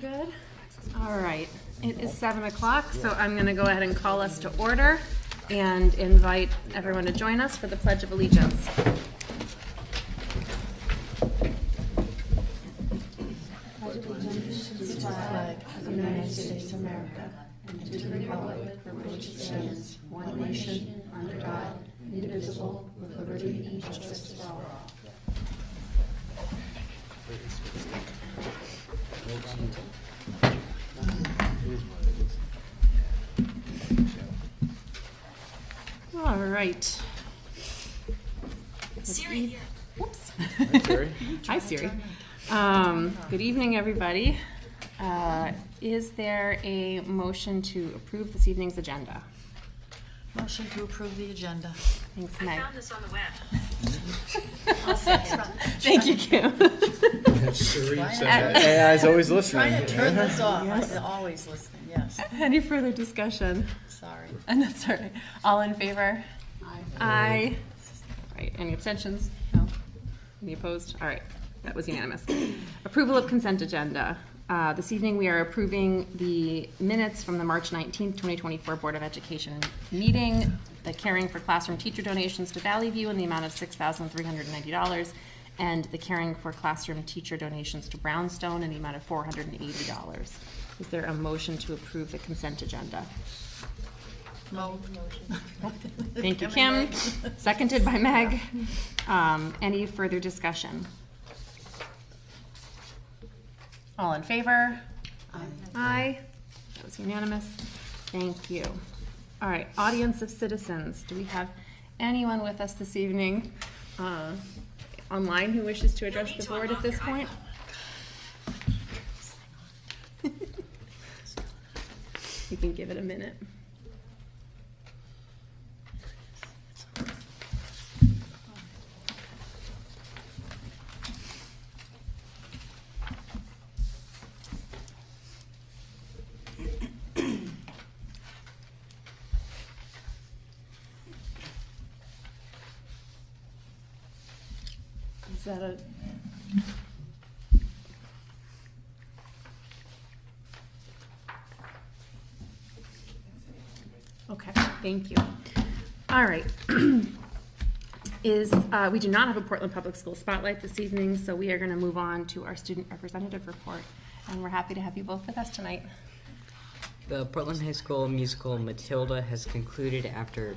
good? All right. It is 7 o'clock, so I'm going to go ahead and call us to order and invite everyone to join us for the Pledge of Allegiance. Pledge of allegiance to the flag of the United States of America and to the republic for which it stands, one nation, under God, indivisible, with liberty and justice for all. All right. Siri here. Whoops. Hi, Siri. Hi, Siri. Good evening, everybody. Is there a motion to approve this evening's agenda? Motion to approve the agenda. Thanks, I Meg. found this on the web. I'll second. Thank you, Kim. Siri Trying says to- that. AI's always listening. Trying to turn this off. Yes. I'm always listening, yes. Any further discussion? Sorry. And that's all right. All in favor? Aye. Right. Any abstentions? No. Any opposed? All right. That was unanimous. Approval of consent agenda. This evening we are approving the minutes from the March 19th, 2024 Board of Education meeting, the Caring for Classroom teacher donations to Valley View in the amount of $6,390, and the Caring for Classroom teacher donations to Brownstone in the amount of $480. Is there a motion to approve the consent agenda? Thank you, Kim. Seconded by Meg. Any further discussion? All in favor? Aye. That was unanimous. Thank you. All right, audience of citizens. Do we have anyone with us this evening online who wishes to address the board at this point? You can give it a minute. Is that a... Okay, thank you. All right. We do not have a Portland Public School Spotlight this evening, so we are going to move on to our student representative report. And we're happy to have you both with us tonight. The Portland High School musical Matilda has concluded after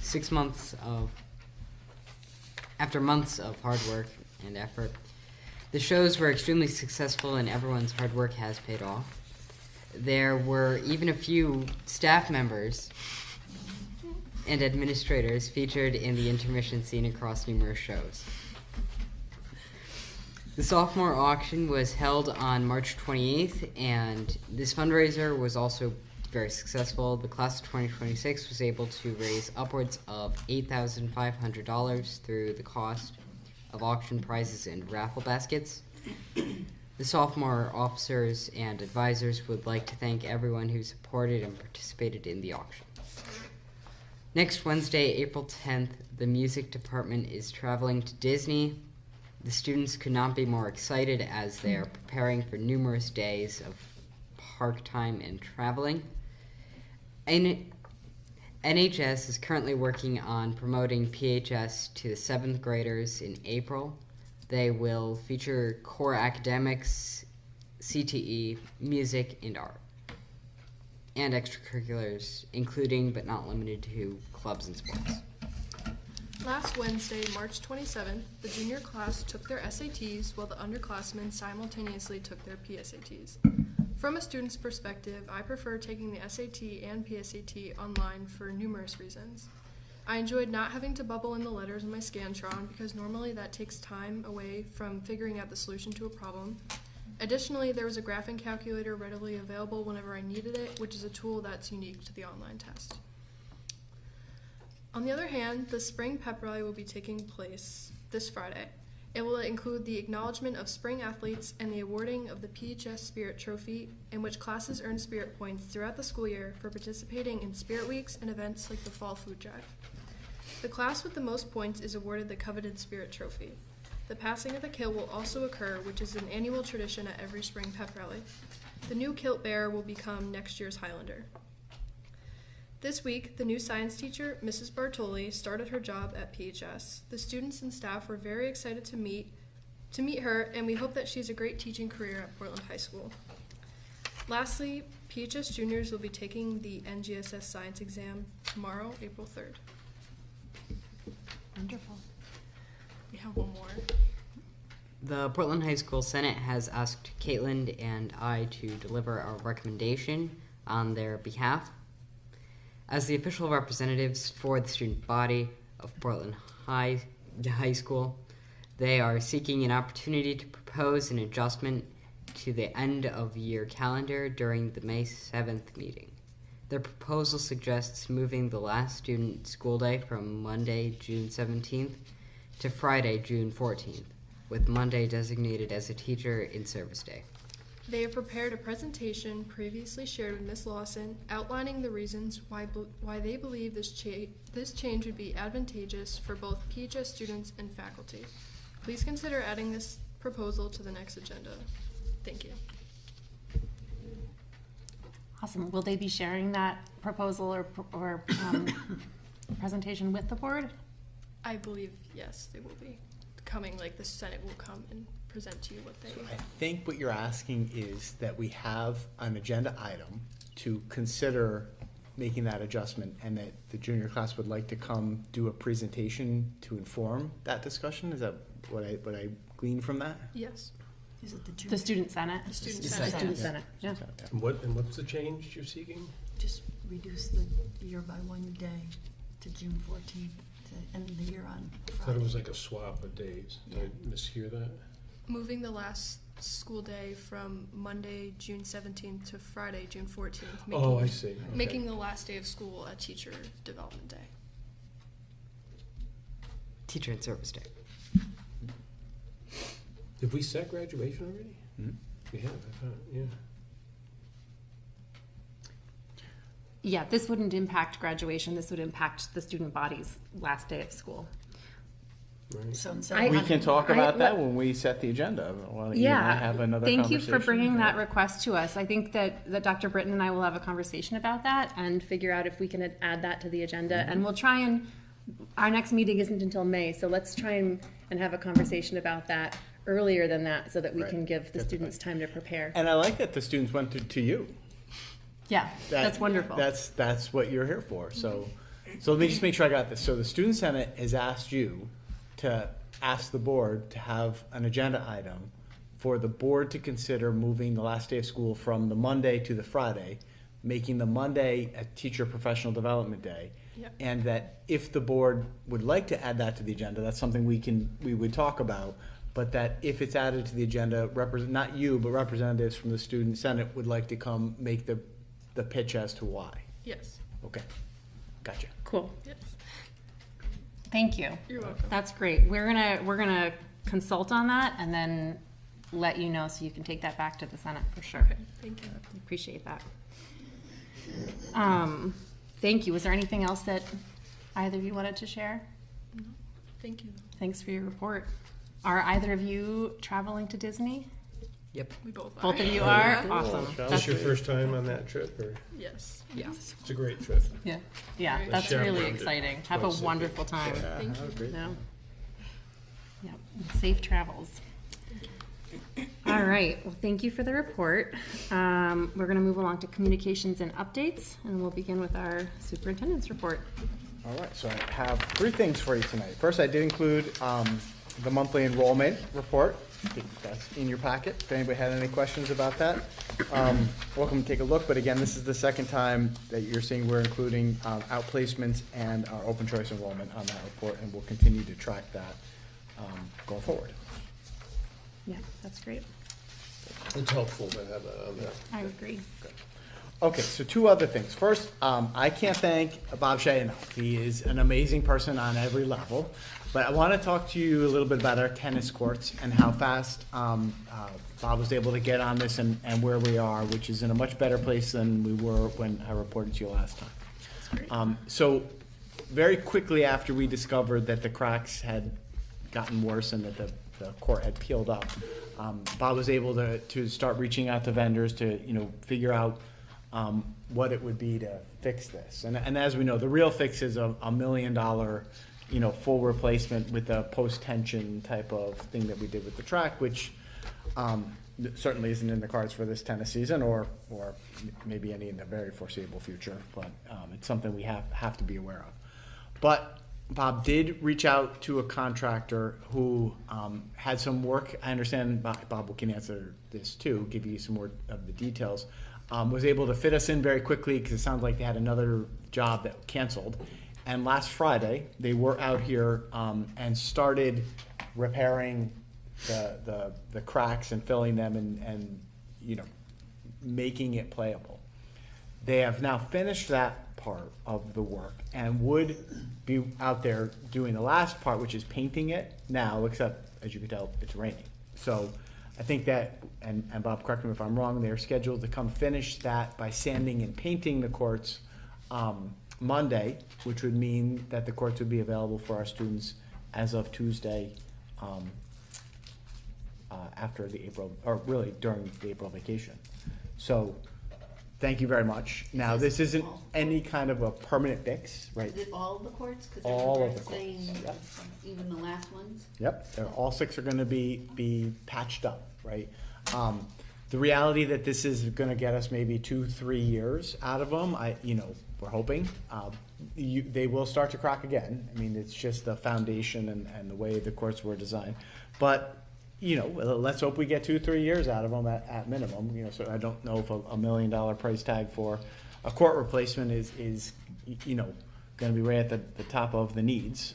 6 months of months of hard work and effort. The shows were extremely successful and everyone's hard work has paid off. There were even a few staff members and administrators featured in the intermission scene across numerous shows. The sophomore auction was held on March 28th, and this fundraiser was also very successful. The class of 2026 was able to raise upwards of $8,500 through the cost of auction prizes and raffle baskets. The sophomore officers and advisors would like to thank everyone who supported and participated in the auction. Next Wednesday, April 10th, the music department is traveling to Disney. The students could not be more excited as they are preparing for numerous days of park time and traveling. NHS is currently working on promoting PHS to the 7th graders in April. They will feature core academics, CTE, music, and art, and extracurriculars, including but not limited to clubs and sports. Last Wednesday, March 27th, the junior class took their SATs while the underclassmen simultaneously took their PSATs. From a student's perspective, I prefer taking the SAT and PSAT online for numerous reasons. I enjoyed not having to bubble in the letters in my Scantron because normally that takes time away from figuring out the solution to a problem. Additionally, there was a graphing calculator readily available whenever I needed it, which is a tool that's unique to the online test. On the other hand, the spring pep rally will be taking place this Friday. It will include the acknowledgement of spring athletes and the awarding of the PHS Spirit Trophy, in which classes earn spirit points throughout the school year for participating in spirit weeks and events like the Fall Food Drive. The class with the most points is awarded the coveted Spirit Trophy. The passing of the kilt will also occur, which is an annual tradition at every spring pep rally. The new kilt bearer will become next year's Highlander. This week, the new science teacher, Mrs. Bartoli, started her job at PHS. The students and staff were very excited to meet her, and we hope that she has a great teaching career at Portland High School. Lastly, PHS juniors will be taking the NGSS science exam tomorrow, April 3rd. Wonderful. We have one more. The Portland High School Senate has asked Caitlin and I to deliver a recommendation on their behalf. As the official representatives for the student body of Portland High School, they are seeking an opportunity to propose an adjustment to the end of year calendar during the May 7th meeting. Their proposal suggests moving the last student school day from Monday, June 17th to Friday, June 14th, with Monday designated as a teacher in service day. They have prepared a presentation previously shared with Ms. Lawson outlining the reasons why they believe this change would be advantageous for both PHS students and faculty. Please consider adding this proposal to the next agenda. Thank you. Awesome. Will they be sharing that proposal or presentation with the board? I believe, yes, they will be coming, like the Senate will come and present to you what they... So I think what you're asking is that we have an agenda item to consider making that adjustment, and that the junior class would like to come do a presentation to inform that discussion? Is that what I gleaned from that? Yes. Is it the The junior? student senate. The student The senate. student senate. Yeah. And what's the change you're seeking? Just reduce the year by 1 day to June 14th, to end the year on I Friday. thought it was like a swap of days. Did I mishear that? Moving the last school day from Monday, June 17th to Friday, June 14th. Oh, I see. Okay. Making the last day of school a teacher development day. Teacher in service day. Have we set graduation already? Hmm? We have, I thought, yeah. Yeah, this wouldn't impact graduation. This would impact the student body's last day of school. Right. So instead I- of We one- can talk I- about that when we set the agenda. Why don't you and I have another Thank you for conversation? bringing that request to us. I think that Dr. Britton and I will have a conversation about that and figure out if we can add that to the agenda. Mm-hmm. And we'll try and, our next meeting isn't until May, so let's try and have a conversation about that earlier than that so that we Right. can give the Get the students time to prepare. And I like that the students went to you. Yeah, that's wonderful. That's what you're here for. So let me just make sure I got this. So the Student Senate has asked you to ask the board to have an agenda item for the board to consider moving the last day of school from the Monday to the Friday, making the Monday a teacher professional development day. Yep. And that if the board would like to add that to the agenda, that's something we would talk about. But that if it's added to the agenda, not you, but representatives from the Student Senate would like to come make the pitch as to why. Yes. Okay, gotcha. Cool. Yes. Thank you. You're welcome. That's great. We're gonna consult on that and then let you know so you can take that back to the Senate for sure. Okay. Thank you. Appreciate that. Thank you. Was there anything else that either of you wanted to share? No, thank you. Thanks for your report. Are either of you traveling to Disney? Yep. We both are. Both of you are? Awesome. Is this your first time on that trip, or? Yes. Yeah. It's a great trip. Yeah, yeah, Great. that's Sharon really loved it. exciting. Have a Twice a week. wonderful time. Thank you. Yeah. Yeah, safe travels. All right, well, thank you for the report. We're gonna move along to communications and updates, and we'll begin with our superintendent's report. All right, so I have 3 things for you tonight. First, I did include the monthly enrollment report. I think that's in your packet. If anybody had any questions about that, welcome to take a look. But again, this is the second time that you're seeing we're including outplacements and our open choice enrollment on that report, and we'll continue to track that going forward. Yeah, that's great. It's helpful to have that on there. I agree. Okay, so 2 other things. First, I can't thank Bob Shea enough. He is an amazing person on every level. But I want to talk to you a little bit about our tennis courts and how fast Bob was able to get on this and where we are, which is in a much better place than we were when I reported to you last time. That's great. So very quickly after we discovered that the cracks had gotten worse and that the the court had peeled up. Bob was able to start reaching out to vendors to, figure out what it would be to fix this. And as we know, the real fix is a $1 million, full replacement with a post-tension type of thing that we did with the track, which certainly isn't in the cards for this tennis season or maybe any in the very foreseeable future, but it's something we have to be aware of. But Bob did reach out to a contractor who had some work. I understand Bob can answer this too, give you some more of the details. Was able to fit us in very quickly because it sounds like they had another job that canceled. And last Friday, they were out here and started repairing the cracks and filling them and making it playable. They have now finished that part of the work and would be out there doing the last part, which is painting it now, except as you can tell, it's raining. So I think that, and Bob, correct me if I'm wrong, they're scheduled to come finish that by sanding and painting the courts Monday, which would mean that the courts would be available for our students as of Tuesday after the April, or really during the April vacation. So thank you very much. Now, this isn't any kind of a permanent fix, right? Is it all the courts? 'Cause All of they're the courts, saying yep. even the last ones? Yep, all 6 are going to be patched up, right? The reality that this is going to get us maybe 2-3 years out of them, we're hoping. They will start to crack again. I mean, it's just the foundation and the way the courts were designed. But let's hope we get 2-3 years out of them at minimum. So I don't know if a $1 million price tag for a court replacement is going to be right at the top of the needs.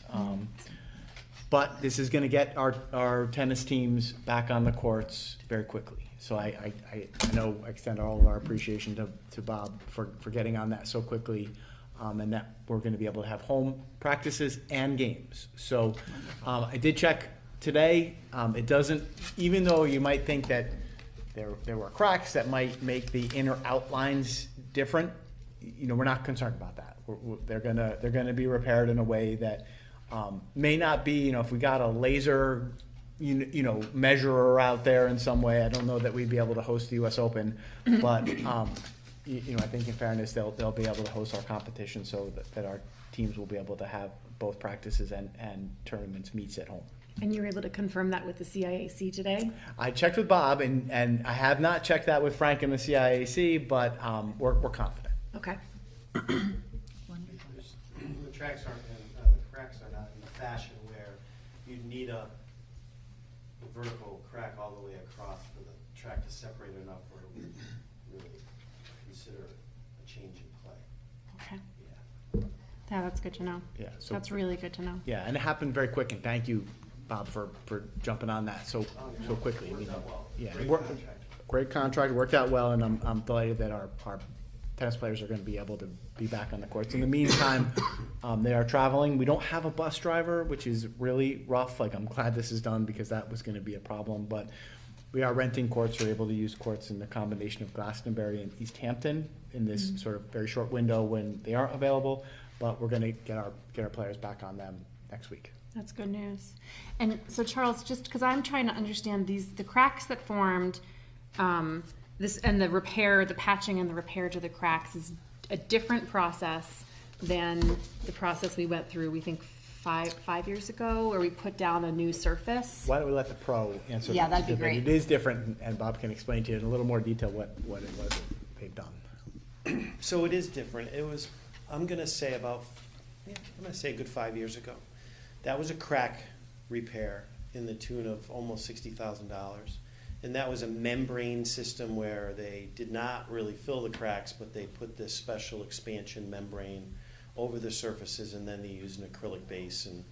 But this is going to get our tennis teams back on the courts very quickly. So I know I extend all of our appreciation to Bob for getting on that so quickly, and that we're going to be able to have home practices and games. So I did check today. It doesn't, even though you might think that there were cracks that might make the inner outlines different, we're not concerned about that. They're gonna be repaired in a way that may not be, if we got a laser measurer out there in some way, I don't know that we'd be able to host the US Open, but I think in fairness they'll be able to host our competition so that our teams will be able to have both practices and tournaments meets at home. And you were able to confirm that with the CIAC today? I checked with Bob, and I have not checked that with Frank and the CIAC, but we're confident. Okay. Wonderful. The cracks are not in the fashion where you'd need a vertical crack all the way across for the track to separate enough where it would really consider a change in play. Okay. Yeah. Yeah, that's good to know. Yeah, so That's really good to know. yeah, and it happened very quick, and thank you, Bob, for jumping on that so quickly. I mean, Worked out well. yeah, Great worked- contract. great contract, worked out well, and I'm delighted that our tennis players are going to be able to be back on the courts. In the meantime, they are traveling. We don't have a bus driver, which is really rough. Like, I'm glad this is done because that was going to be a problem. But we are renting courts. We're able to use courts in the combination of Glastonbury and East Hampton in this sort of very short window when they aren't available. But we're going to get our players back on them next week. That's good news. And so, Charles, just because I'm trying to understand the cracks that formed, this and the patching and the repair to the cracks is a different process than the process we went through, we think, five years ago, where we put down a new surface. Why don't we let the pro answer? Yeah, that? that'd be great. It is different, and Bob can explain to you in a little more detail what it was that they've done. So it is different. It was, I'm going to say a good 5 years ago. That was a crack repair in the tune of almost $60,000. And that was a membrane system where they did not really fill the cracks, but they put this special expansion membrane over the surfaces, and then they used an acrylic base and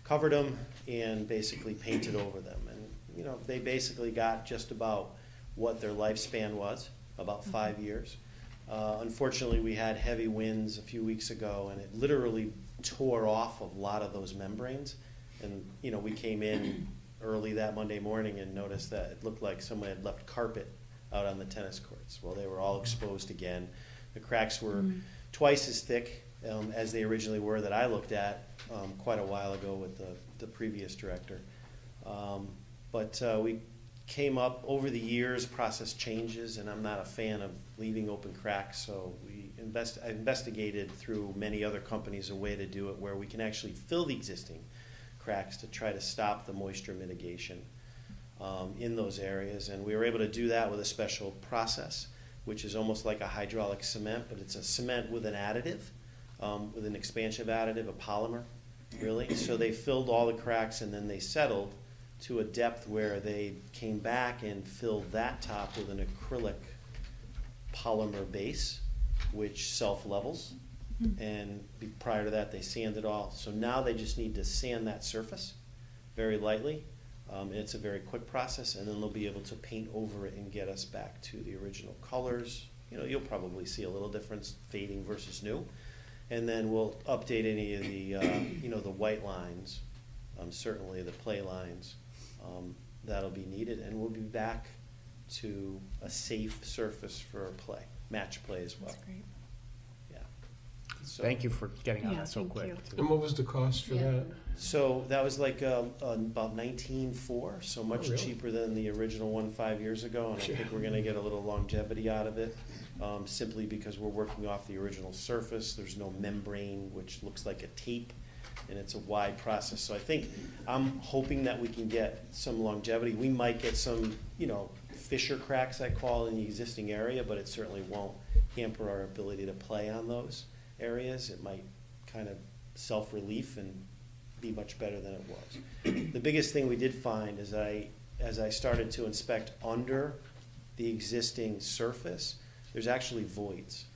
covered them and basically painted over them. And, they basically got just about what their lifespan was, about 5 years. Unfortunately, we had heavy winds a few weeks ago, and it literally tore off a lot of those membranes. And, we came in early that Monday morning and noticed that it looked like someone had left carpet out on the tennis courts. Well, they were all exposed again. The cracks were twice as thick as they originally were that I looked at quite a while ago with the previous director. But we came up over the years, process changes, and I'm not a fan of leaving open cracks, so I investigated through many other companies a way to do it where we can actually fill the existing cracks to try to stop the moisture mitigation in those areas. And we were able to do that with a special process, which is almost like a hydraulic cement, but it's a cement with an additive, with an expansive additive, a polymer, really. So they filled all the cracks and then they settled to a depth where they came back and filled that top with an acrylic polymer base, which self-levels. And prior to that, they sanded all. So now they just need to sand that surface very lightly. It's a very quick process, and then they'll be able to paint over it and get us back to the original colors. You know, you'll probably see a little difference, fading versus new. And then we'll update any of the, the white lines, certainly the play lines. That'll be needed, and we'll be back to a safe surface for play, match play as well. That's great. Yeah. So, Thank you for getting on Yeah, that so thank quick. you. too. And what was the cost for Yeah. that? So that was like about 19.4, so much Oh, really? cheaper than the original one 5 years ago, and I think we're going to get a little longevity out of it, simply because we're working off the original surface. There's no membrane, which looks like a tape, and it's a wide process. So I think I'm hoping that we can get some longevity. We might get some, fissure cracks, I call, in the existing area, but it certainly won't hamper our ability to play on those areas. It might kind of self-relief and be much better than it was. The biggest thing we did find is as I started to inspect under the existing surface, there's actually voids,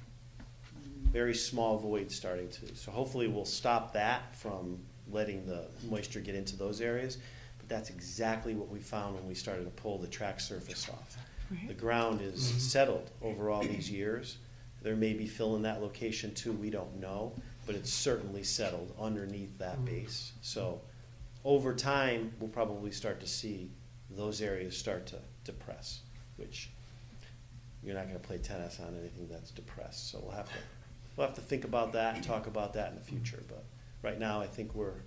very small voids starting to. So hopefully we'll stop that from letting the moisture get into those areas. But that's exactly what we found when we started to pull the track surface off. Right. The ground is settled over all these years. There may be fill in that location too, we don't know, but it's certainly settled underneath that base. So over time, we'll probably start to see those areas start to depress, which you're not going to play tennis on anything that's depressed. So we'll have to think about that and talk about that in the future. But right now, I think we're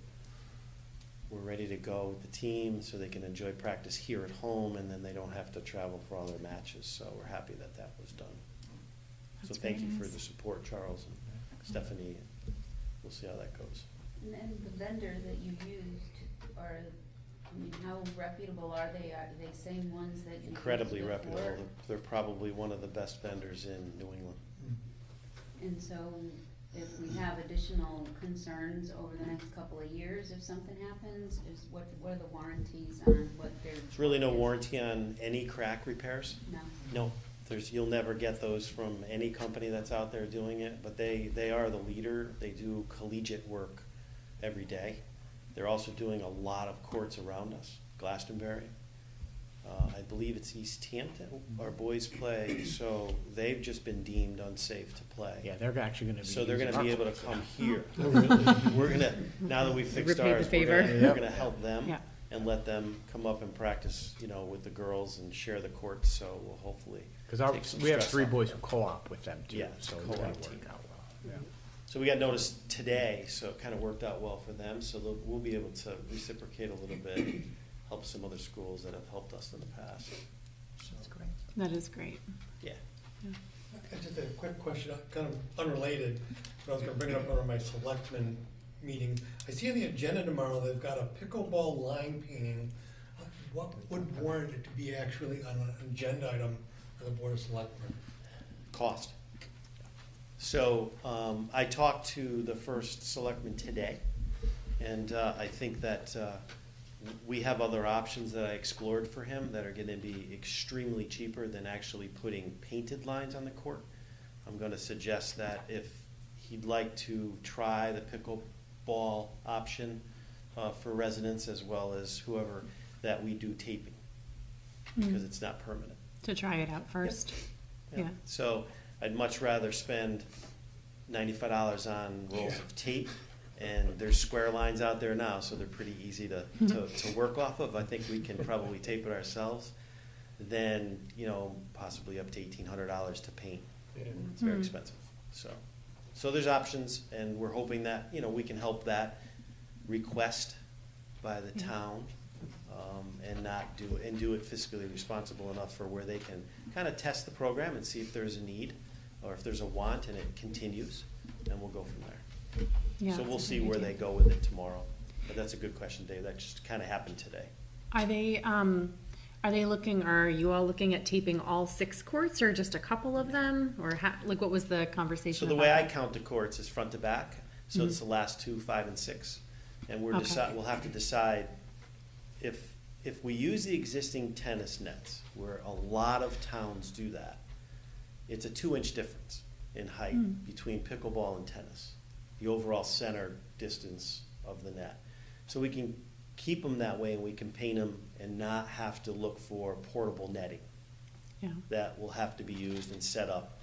ready to go with the team so they can enjoy practice here at home, and then they don't have to travel for all their matches. So we're happy that that was done. So That's thank very you for nice. the support, Charles and Stephanie. We'll see how that goes. And then the vendor that you used how reputable are they? Are they same ones that you Incredibly used reputable. before? They're probably one of the best vendors in New England. And so if we have additional concerns over the next couple of years, if something happens, what are the warranties on what they're? There's really no warranty on any crack repairs. No. No, you'll never get those from any company that's out there doing it, but they are the leader. They do collegiate work every day. They're also doing a lot of courts around us, Glastonbury. I believe it's East Hampton, our boys play, so they've just been deemed unsafe to play. Yeah, they're actually going to be. So they're going to using be our able to come here. Oh, really? We're going to, now that we've fixed Repay the ours, favor. we're going to help them Yeah. and let them come up and practice, with the girls and share the courts, so we'll hopefully Because take some we have stress 3 off boys of who them. co-op with them too, Yeah, it's so a it's going co-op to team. work out well. Yeah. So we got notice today, so it kind of worked out well for them, so we'll be able to reciprocate a little bit, and help some other schools that have helped us in the past. So, That's great. That is great. yeah. Just a quick question, kind of unrelated, but I was gonna bring it up on my selectmen meeting. I see on the agenda tomorrow, they've got a pickleball line painting. What would warrant it to be actually on an agenda item for the Board of Selectmen? Cost. So I talked to the first selectman today, and I think that we have other options that I explored for him that are going to be extremely cheaper than actually putting painted lines on the court. I'm going to suggest that if he'd like to try the pickleball option for residents as well as whoever, that we do taping, because it's not permanent. To try it out first. Yeah. So I'd much rather spend $95 on rolls of tape, and there's square lines out there now, so they're pretty easy to work off of. I think we can probably tape it ourselves, than possibly up to $1,800 to paint. Yeah. It's very expensive. So there's options, and we're hoping that we can help that request by the town and not do it fiscally responsible enough for where they can kind of test the program and see if there's a need or if there's a want and it continues, and we'll go from there. Yeah, So we'll that's a see good where idea. they go with it tomorrow. But that's a good question, Dave. That just kind of happened today. Are they looking, are you all looking at taping all 6 courts or just a couple of them? Or like what was the conversation So the about way I that? count the courts is front to back, so it's the last 2, 5, and 6. And Okay. we'll have to decide if we use the existing tennis nets, where a lot of towns do that, it's a 2-inch difference in height between pickleball and tennis, the overall center distance of the net. So we can keep them that way and we can paint them and not have to look for portable netting Yeah. that will have to be used and set up.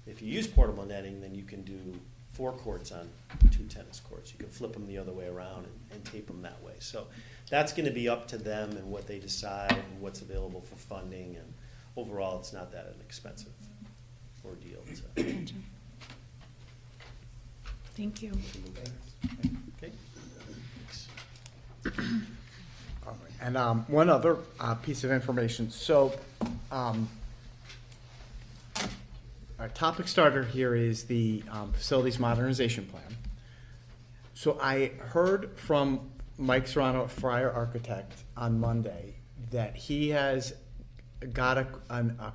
If you use portable netting, then you can do 4 courts on 2 tennis courts. You can flip them the other way around and tape them that way. So that's going to be up to them and what they decide and what's available for funding. And overall, it's not that an expensive ordeal to Thank you. move there. Okay. Thanks. All right. And one other piece of information. So our topic starter here is the facilities modernization plan. So I heard from Mike Serrano at Fryer Architect on Monday that he has got a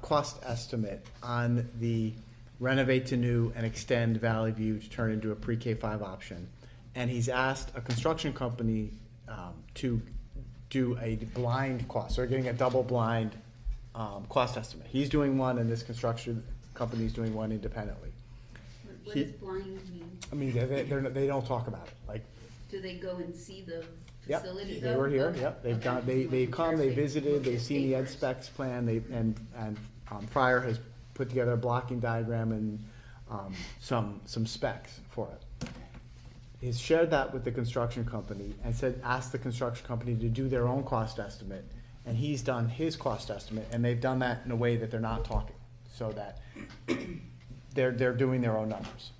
cost estimate on the renovate to new and extend Valley View to turn into a pre-K 5 option. And he's asked a construction company to do a blind cost. So they're getting a double blind cost estimate. He's doing one and this construction company is doing one independently. What does blind mean? I mean, they don't talk about it. Like, Do they go and see the yep, facility? they were here. Okay. Yep, they've Okay. gone. They come. They Sure. visited. They've Just seen the ed papers. specs plan. And Fryer has put together a blocking diagram and some specs for it. He's shared that with the construction company and asked the construction company to do their own cost estimate, and he's done his cost estimate, and they've done that in a way that they're not talking, so that they're doing their own numbers.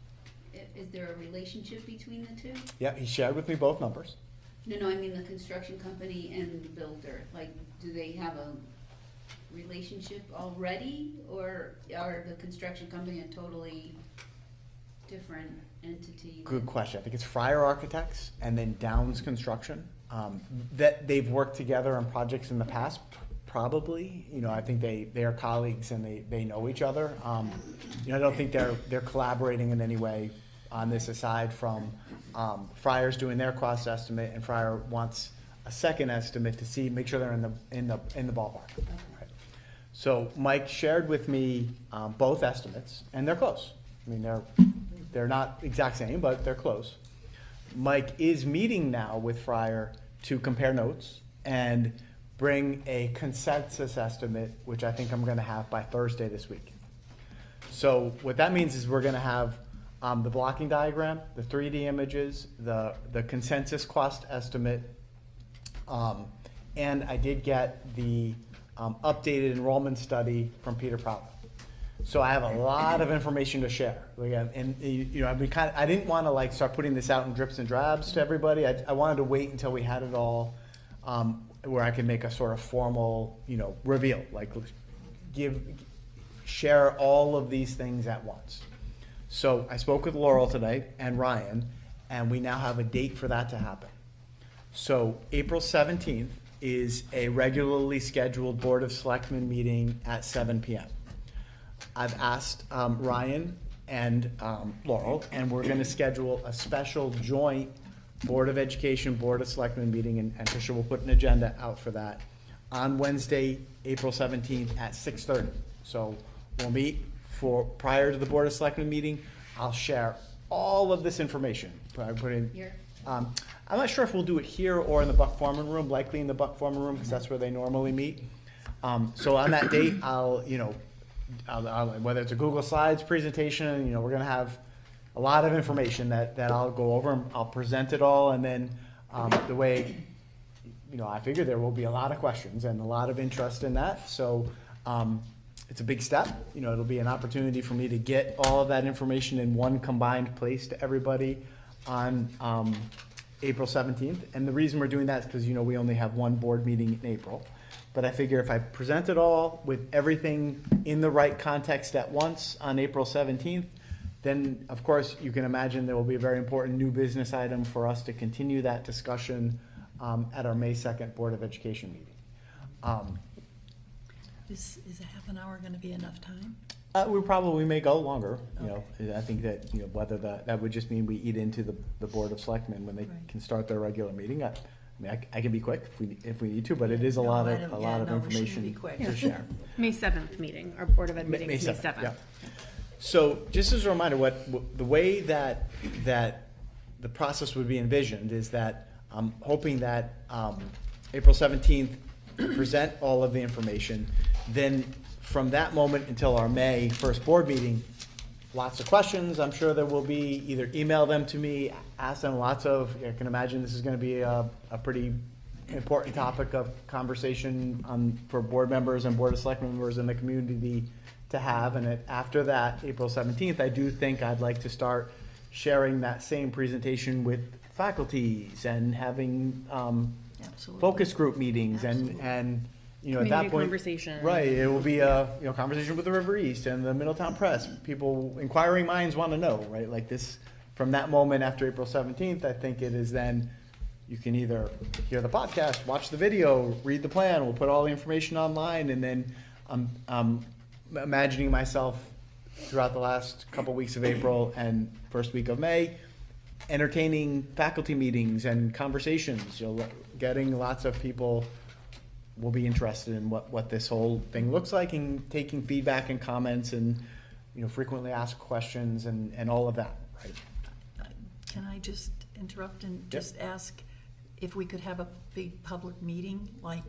Is there a relationship between the two? Yeah, he shared with me both numbers. No, I mean the construction company and the builder. Like, do they have a relationship already, or are the construction company a totally different entity? Good question. I think it's Fryer Architects and then Downs Construction. That they've worked together on projects in the past, probably. You know, I think they are colleagues and they know each other. You know, I don't think they're collaborating in any way on this, aside from Fryer's doing their cost estimate, and Fryer wants a second estimate to make sure they're in the ballpark. Right. So Mike shared with me both estimates, and they're close. I mean, they're not exact same, but they're close. Mike is meeting now with Fryer to compare notes and bring a consensus estimate, which I think I'm going to have by Thursday this week. So what that means is we're going to have the blocking diagram, the 3D images, the consensus cost estimate, and I did get the updated enrollment study from Peter Prout. So I have a lot of information to share. And you know, I didn't want to like start putting this out in drips and drabs to everybody. I wanted to wait until we had it all where I could make a sort of formal, you know, reveal, like share all of these things at once. So I spoke with Laurel today and Ryan, and we now have a date for that to happen. So April 17th is a regularly scheduled Board of Selectmen meeting at 7 p.m. I've asked Ryan and Laurel, and we're going to schedule a special joint Board of Education, Board of Selectmen meeting, and Tricia will put an agenda out for that on Wednesday, April 17th at 6:30. So we'll meet prior to the Board of Selectmen meeting. I'll share all of this information. Here? I'm not sure if we'll do it here or in the Buck Foreman room, likely in the Buck Foreman room, because that's where they normally meet. So on that date, I'll whether it's a Google Slides presentation, you know, we're going to have a lot of information that I'll go over, and I'll present it all, and then the way, you know, I figure there will be a lot of questions and a lot of interest in that. So it's a big step. You know, it'll be an opportunity for me to get all of that information in one combined place to everybody on April 17th. And the reason we're doing that is because, you know, we only have one board meeting in April. But I figure if I present it all with everything in the right context at once on April 17th, then of course you can imagine there will be a very important new business item for us to continue that discussion at our May 2nd Board of Education meeting. Is a half an hour gonna be enough time? We probably may go longer, you know. I think that, you know, whether that would just mean we eat into the Board of Selectmen when they Right. can start their regular meeting. I mean, I can be quick if we need to, but it is a lot of no, we shouldn't information be quick. to share. May 7th meeting, our Board of Ed meeting May is May 7th, 7th. yeah. So just as a reminder, the way that the process would be envisioned is that I'm hoping that April 17th, present all of the information. Then from that moment until our May 1st board meeting, lots of questions. I'm sure there will be, either email them to me, ask them lots of, I can imagine this is going to be a pretty important topic of conversation for board members and Board of Selectmen members in the community to have. And after that, April 17th, I do think I'd like to start sharing that same presentation with faculties and having Absolutely. focus group meetings Absolutely. and you know, at Community that point, conversation. right? It will be a conversation with the River East and the Middletown Press. People, inquiring minds want to know, right? Like this, from that moment after April 17th, I think it is then you can either hear the podcast, watch the video, read the plan. We'll put all the information online, and then I'm imagining myself throughout the last couple weeks of April and first week of May, entertaining faculty meetings and conversations. Getting lots of people will be interested in what this whole thing looks like, and taking feedback and comments, and frequently asked questions and all of that, right? Can I just interrupt and just ask if we could have a big public meeting, like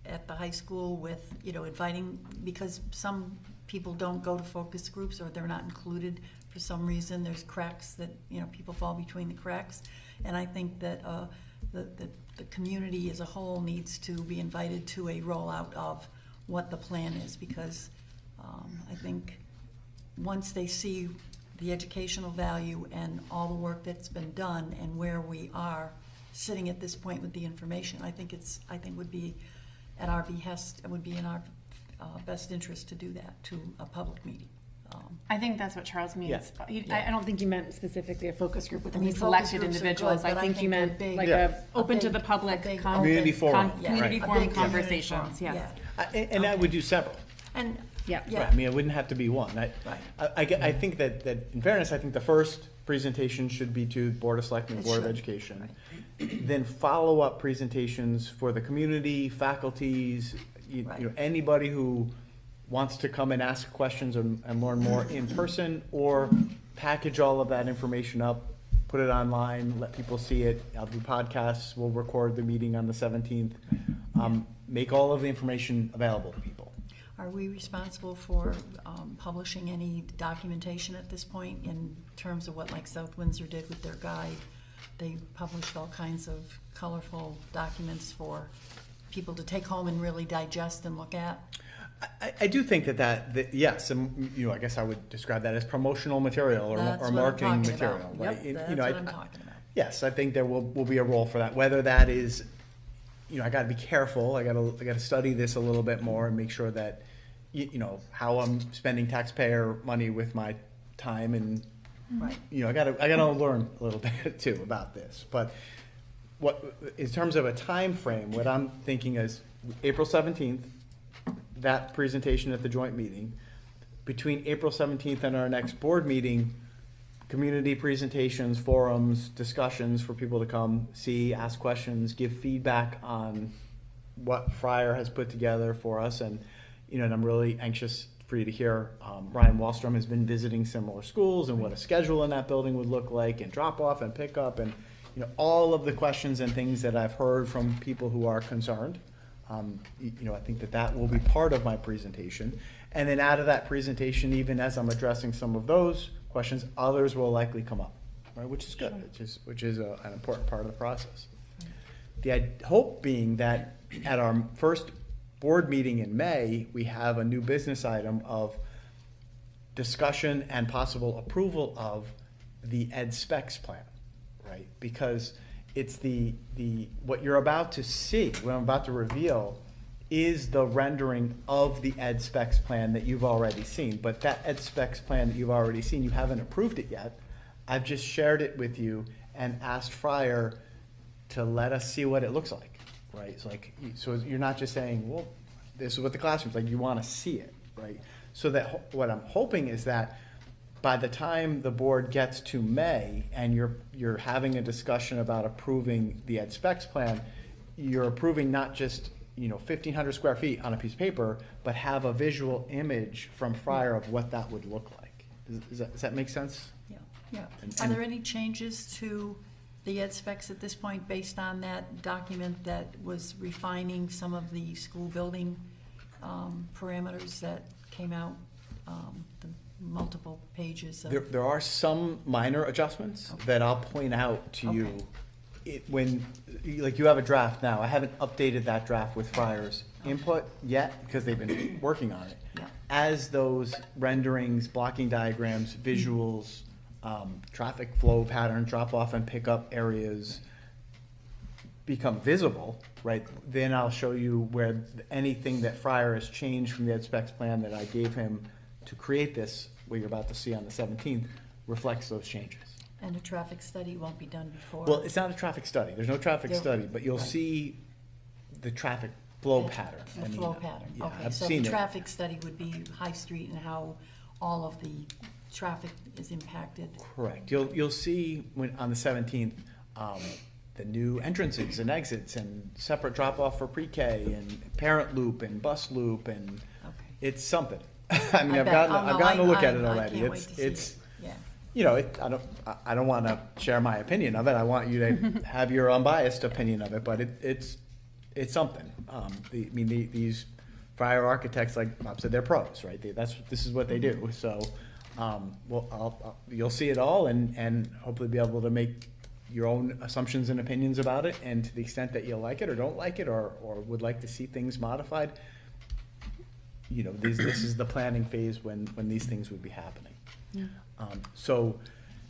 at the high school with, inviting, because some people don't go to focus groups or they're not included for some reason. There's cracks that, people fall between the cracks. And I think that the community as a whole needs to be invited to a rollout of what the plan is, because I think once they see the educational value and all the work that's been done and where we are sitting at this point with the information, I think would be at our behest, it would be in our best interest to do that, to a public meeting. I think that's what Charles means. Yeah. I don't think you meant specifically a focus group with I any mean, focus selected groups are individuals. good, I but think you meant big- like Yeah. open to big- the public a big Community forum, community right. forum A big conversations. community Yes. forum, And I would do several. And, Yeah. Right. yeah, I mean, it wouldn't have to be one. Right. I think that in fairness, I think the first presentation should be to Board of Selectmen, It Board of should. Education. Then follow-up presentations for the community, faculties, Right. anybody who wants to come and ask questions and learn more in person, or package all of that information up, put it online, let people see it. I'll do podcasts. We'll record the meeting on the 17th. Make all of the information available to people. Are we responsible for publishing any documentation at this point in terms of what like South Windsor did with their guide? They published all kinds of colorful documents for people to take home and really digest and look at. I do think that yes, and I guess I would describe that as promotional material or That's what I'm marketing talking material, about. right? Yep, that's what I'm talking about. Yes, I think there will be a role for that. Whether that is, I got to be careful. I got to study this a little bit more and make sure that how I'm spending taxpayer money with my time, and Right. I got to learn a little bit too about this. But what in terms of a time frame, what I'm thinking is April 17th. That presentation at the joint meeting. Between April 17th and our next board meeting, community presentations, forums, discussions for people to come see, ask questions, give feedback on what Friar has put together for us. And I'm really anxious for you to hear. Ryan Wallstrom has been visiting similar schools and what a schedule in that building would look like, and drop off and pick up, and all of the questions and things that I've heard from people who are concerned. I think that will be part of my presentation. And then out of that presentation, even as I'm addressing some of those questions, others will likely come up, right? Which is good, which is an important part of the process. The hope being that at our first board meeting in May, we have a new business item of discussion and possible approval of the ed specs plan, right? Because it's the, what you're about to see, what I'm about to reveal, is the rendering of the ed specs plan that you've already seen. But that ed specs plan that you've already seen, you haven't approved it yet. I've just shared it with you and asked Fryer to let us see what it looks like, right? It's like, so you're not just saying, well, this is what the classroom's like, you want to see it, right? So that what I'm hoping is that by the time the board gets to May and you're having a discussion about approving the ed specs plan, you're approving not just 1,500 square feet on a piece of paper, but have a visual image from Fryer of what that would look like. Does that make sense? Yeah. And- Are there any changes to the ed specs at this point based on that document that was refining some of the school building parameters that came out, the multiple pages of? There are some minor adjustments that I'll point out to you. Okay. When, like, you have a draft now, I haven't updated that draft with Fryer's input yet, because they've been working on it. Yeah. As those renderings, blocking diagrams, visuals, traffic flow pattern, drop-off and pickup areas become visible, right, then I'll show you where anything that Fryer has changed from the ed specs plan that I gave him to create this, what you're about to see on the 17th, reflects those changes. And a traffic study won't be done before? Well, it's not a traffic study. There's no traffic There- study, but you'll right. see the traffic flow pattern. The flow pattern, Yeah, okay, I've so seen the it. traffic study would be High Street and how all of the traffic is impacted? Correct. You'll see when, on the 17th, the new entrances and exits and separate drop-off for pre-K and parent loop and bus loop, and Okay. it's something. I mean, I I've bet. gotten, Oh, I've no, gotten to look at I it already. can't wait to see It's, it. Yeah. I don't want to share my opinion of it. I want you to have your unbiased opinion of it, but it's something. These Fryer architects, like Bob said, they're pros, right? This is what they do. So, you'll see it all and hopefully be able to make your own assumptions and opinions about it. And to the extent that you like it or don't like it or would like to see things modified, this is the planning phase when these things would be happening. Yeah. So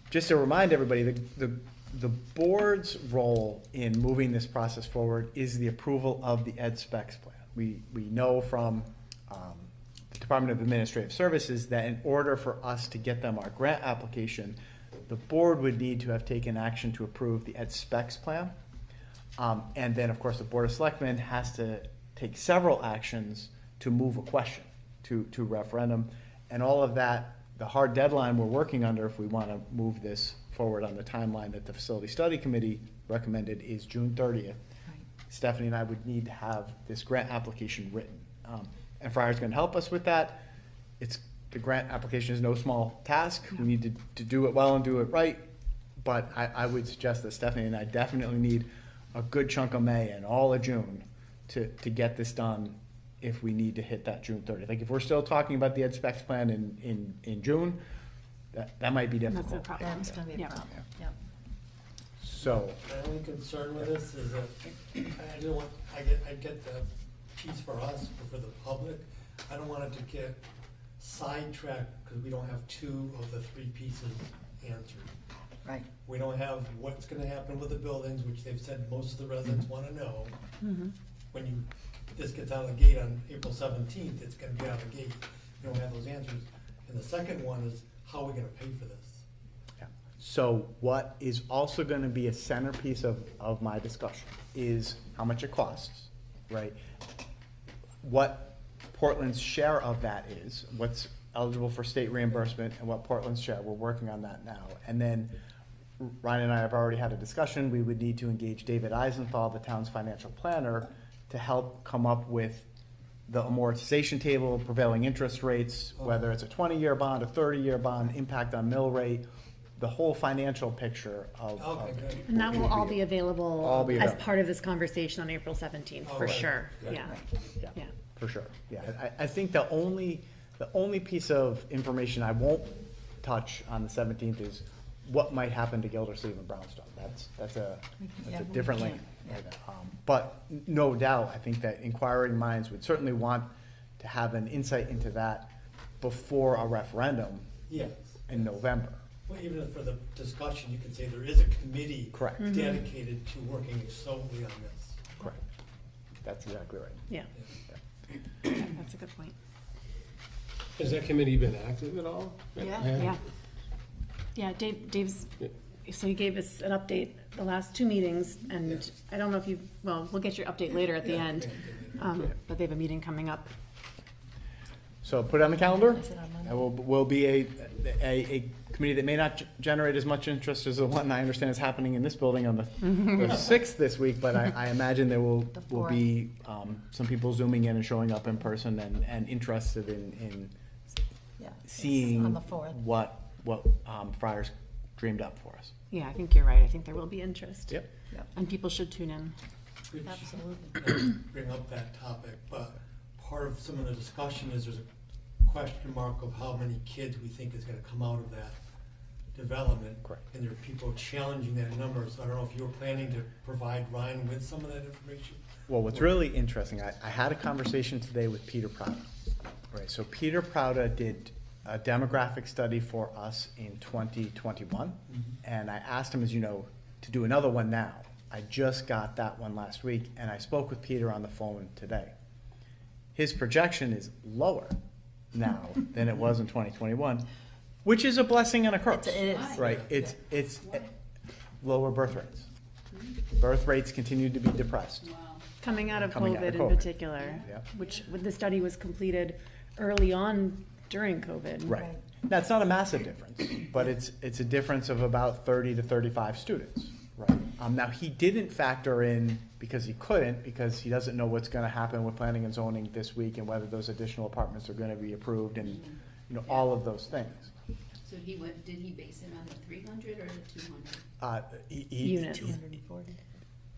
just to remind everybody, the board's role in moving this process forward is the approval of the ed specs plan. We know from the Department of Administrative Services that in order for us to get them our grant application, the board would need to have taken action to approve the ed specs plan. And then, of course, the Board of Selectmen has to take several actions to move a question to referendum. And all of that, the hard deadline we're working under, if we want to move this forward on the timeline that the Facility Study Committee recommended, is June 30th. Right. Stephanie and I would need to have this grant application written. And Fryer's going to help us with that. The grant application is no small task. We need to do it well and do it right. But I would suggest that Stephanie and I definitely need a good chunk of May and all of June to get this done if we need to hit that June 30th. Like, if we're still talking about the ed specs plan in June, that might be That's difficult. a problem. That's gonna be a Yeah. problem, yeah. So, My only concern with this is that I get the piece for us, but for the public, I don't want it to get sidetracked because we don't have two of the three pieces answered. Right. We don't have what's gonna happen with the buildings, which they've said most of the residents wanna know. When this gets out of the gate on April 17th, it's gonna be out of the gate. You don't have those answers. And the second one is, how are we gonna pay for this? yeah. So what is also going to be a centerpiece of my discussion is how much it costs, right? What Portland's share of that is, what's eligible for state reimbursement, and what Portland's share. We're working on that now. And then Ryan and I have already had a discussion. We would need to engage David Eisenthal, the town's financial planner, to help come up with the amortization table, prevailing interest rates, whether it's a 20-year bond, a 30-year bond, impact on mill rate, the whole financial picture of. Okay, good. And that will all be All available be as available. part of this conversation on April 17th, for All right. sure. Good. Yeah, Yeah, yeah. for sure. Yeah, I think the only piece of information I won't touch on the 17th is what might happen to Gildersleeve and Brownstone. That's a Yeah, we different can't, lane. yeah. But no doubt, I think that inquiring minds would certainly want to have an insight into that before a referendum Yes. in November. well, even for the discussion, you can say there is a committee Correct. dedicated to working solely on this. Correct. That's exactly right. Yeah. That's a good point. Has that committee been active at all? Yeah. Yeah, Dave's, so he gave us an update the last two meetings, and I don't know if well, we'll get your update later at the end. But they have a meeting coming up. So put it on the calendar. Is it on Monday? There will be a committee that may not generate as much interest as the one I understand is happening in this building on the 6th this week, but I imagine there will be some people zooming in and showing up in person and interested in Yeah, it's seeing on the 4th. what Friars dreamed up for us. Yeah, I think you're right. I think there will be interest. Yep. And people should tune in. Which, Absolutely. bring up that topic, but part of some of the discussion is there's a question mark of how many kids we think is gonna come out of that development. Correct. And there are people challenging that number, so I don't know if you were planning to provide Ryan with some of that information? Well, what's really interesting, I had a conversation today with Peter Prada. Right, so Peter Prada did a demographic study for us in 2021, and I asked him, as you know, to do another one now. I just got that one last week, and I spoke with Peter on the phone today. His projection is lower now than it was in 2021, which is a blessing and a curse. It is. Right, it's lower birth rates. Birth rates continue to be depressed. Wow. Coming out of Coming out COVID of in COVID. particular, Yep. which the study was completed early on during COVID. Right. Now, it's not a massive difference, but it's a difference of about 30 to 35 students, right? Now, he didn't factor in, because he couldn't, because he doesn't know what's gonna happen with planning and zoning this week and whether those additional apartments are gonna be approved and, all of those things. So did he base it on the 300 or the 200? Units. 240.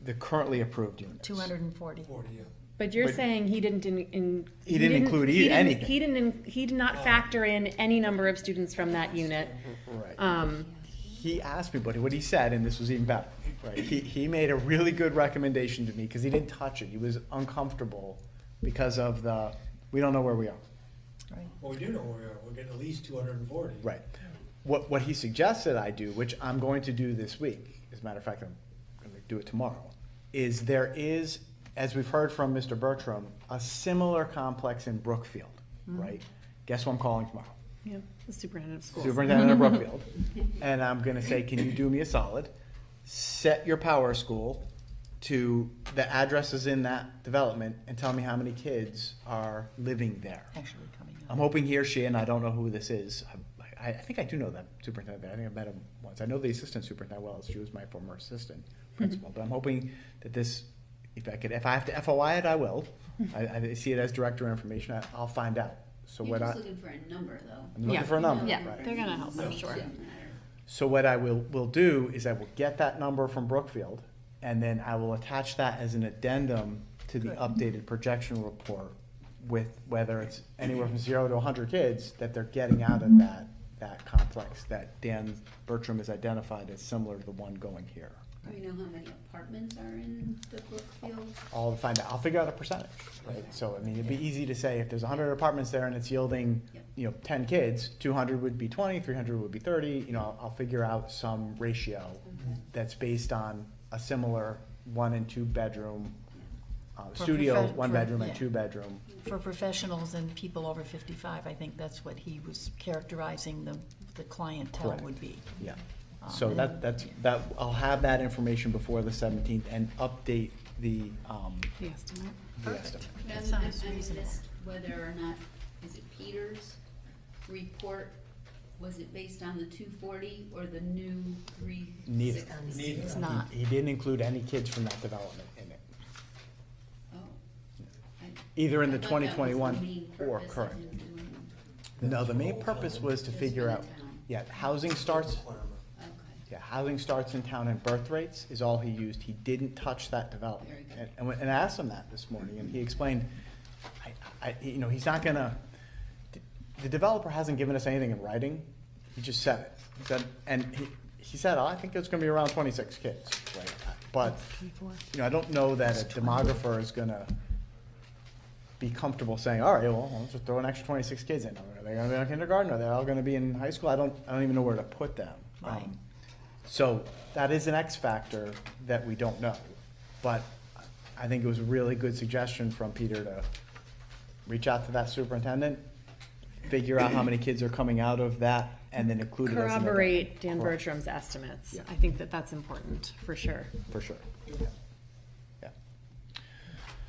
The currently approved units. 240. 40, yeah. But you're But- saying he didn't He didn't include anything. He did not factor in any number of students from that unit. Right. He asked me, but what he said, and this was even better, right? He made a really good recommendation to me because he didn't touch it. He was uncomfortable because of we don't know where we are. Right. Well, we do know where we are, we're getting at least 240. Right. What he suggested I do, which I'm going to do this week, as a matter of fact, I'm going to do it tomorrow, is there is, as we've heard from Mr. Bertram, a similar complex in Brookfield, right? Guess who I'm calling tomorrow? Yeah, the superintendent of schools. Superintendent of Brookfield. And I'm gonna say, can you do me a solid? Set your power school to the addresses in that development and tell me how many kids are living there. Actually coming I'm up. hoping he or she, and I don't know who this is, I think I do know that superintendent, I think I met him once. I know the assistant superintendent well, she was my former assistant principal, but I'm hoping that this, if I have to FOI it, I will. I see it as director information, I'll find out. So You're what just looking for a number, though. I'm looking Yeah. for a number. Yeah, right. they're gonna help, I'm So it sure. shouldn't matter. So what I will do is I will get that number from Brookfield, and then I will attach that as an addendum to the Good. updated projection report with whether it's anywhere from 0 to 100 kids that they're getting out of that complex that Dan Bertram has identified as similar to the one going here. Do we know how many apartments are in the Brookfield? I'll find out. I'll figure out a percentage, right? So, I mean, it'd be easy to say if there's 100 apartments there and it's yielding, Yep. 10 kids, 200 would be 20, 300 would be 30, I'll figure out some ratio that's based on a similar 1 and 2 bedroom, studio, profe- 1 for- bedroom and yeah. 2 bedroom. For professionals and people over 55, I think that's what he was characterizing the clientele Correct. would be. Yeah. So And that, I'll have that information before the 17th and update the The estimate. estimate. That And sounds I reasonable. missed whether or not, is it Peter's report, was it based on the 240 or the new 360? Neither. It's not. He didn't include any kids from that development in it, Oh. I- either in the I thought that was the 2021 main or purpose of current. him doing it. No, the main purpose was to Just figure for out, the town. yeah, housing starts, Requirement. Okay. yeah, housing starts in town and birth rates is all he used. He didn't touch that development. Very good. And I asked him that this morning, and he explained, he's not gonna, the developer hasn't given us anything in writing. He just said it. He said, and he said, I think it's gonna be around 26 kids, right? But, I don't know that a demographer is gonna be comfortable saying, all right, well, let's just throw an extra 26 kids in. Are they going to be in kindergarten? Are they all going to be in high school? I don't even know where to put them. Right. So that is an X factor that we don't know. But I think it was a really good suggestion from Peter to reach out to that superintendent, figure out how many kids are coming out of that, and then include it as an Corroborate Dan Correct. Bertram's estimates. Yeah. I think that that's important, for sure. For sure. Yeah.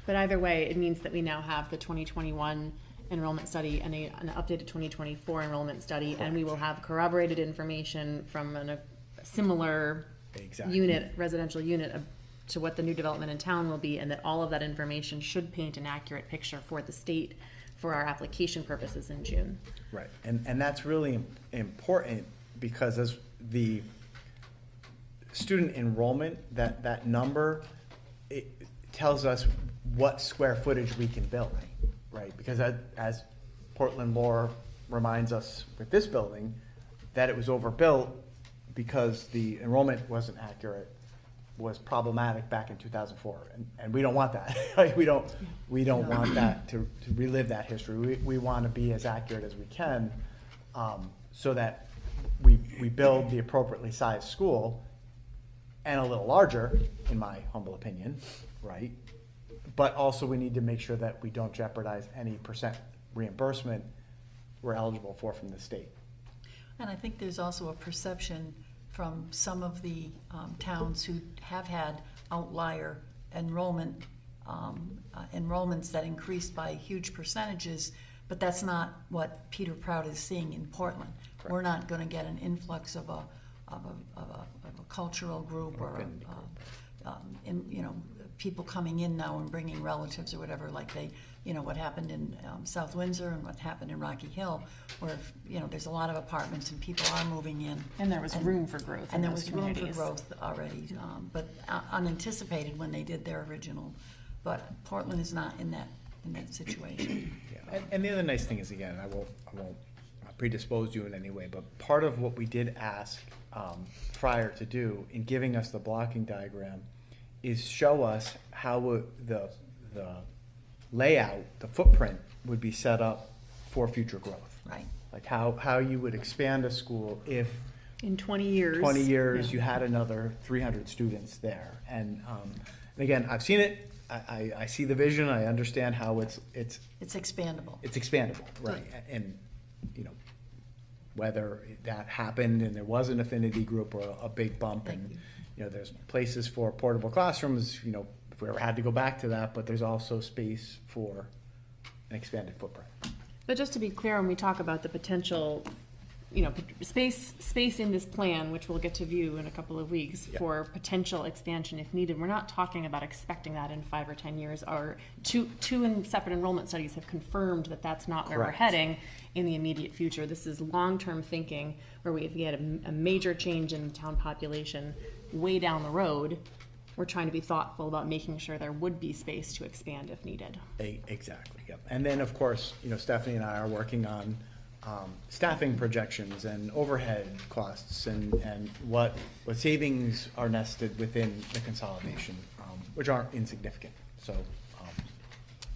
But either way, it means that we now have the 2021 enrollment study and an updated 2024 enrollment study, and we will have corroborated information from a similar Exactly. unit, residential unit, to what the new development in town will be, and that all of that information should paint an accurate picture for the state for our application purposes in June. Right, and that's really important because as the student enrollment, that number, it tells us what square footage we can build, right? Because as Portland law reminds us with this building, that it was overbuilt because the enrollment wasn't accurate, was problematic back in 2004, and we don't want that. Right? We don't want that to relive that history. We want to be as accurate as we can, so that we build the appropriately sized school, and a little larger, in my humble opinion, right? But also we need to make sure that we don't jeopardize any percent reimbursement we're eligible for from the state. And I think there's also a perception from some of the towns who have had outlier enrollments that increased by huge percentages, but that's not what Peter Proud is seeing in Portland. Correct. We're not going to get an influx of a cultural group or people coming in now and bringing relatives or whatever, like what happened in South Windsor and what happened in Rocky Hill, where there's a lot of apartments and people are moving in. And there was room for growth in And there those was room for communities. growth already, but unanticipated when they did their original. But Portland is not in that situation. Yeah. And the other nice thing is, again, I won't predispose you in any way, but part of what we did ask Fryer to do in giving us the blocking diagram is show us how the layout, the footprint would be set up for future growth. Right. Like how you would expand a school if In 20 years. 20 years Yeah. you had another 300 students there. And again, I've seen it. I see the vision. I understand how it's expandable. It's expandable, right? And whether that happened and there was an affinity group or a big bump, Thank and you. there's places for portable classrooms. If we ever had to go back to that, but there's also space for an expanded footprint. But just to be clear, when we talk about the potential, space in this plan, which we'll get to view in a couple of weeks, Yeah. for potential expansion if needed, we're not talking about expecting that in 5 or 10 years. Our two separate enrollment studies have confirmed that that's not where we're Correct. heading in the immediate future. This is long-term thinking, where we get a major change in the town population way down the road. We're trying to be thoughtful about making sure there would be space to expand if needed. Exactly, yep. And then, of course, Stephanie and I are working on staffing projections and overhead costs and what savings are nested within the consolidation, which aren't insignificant. So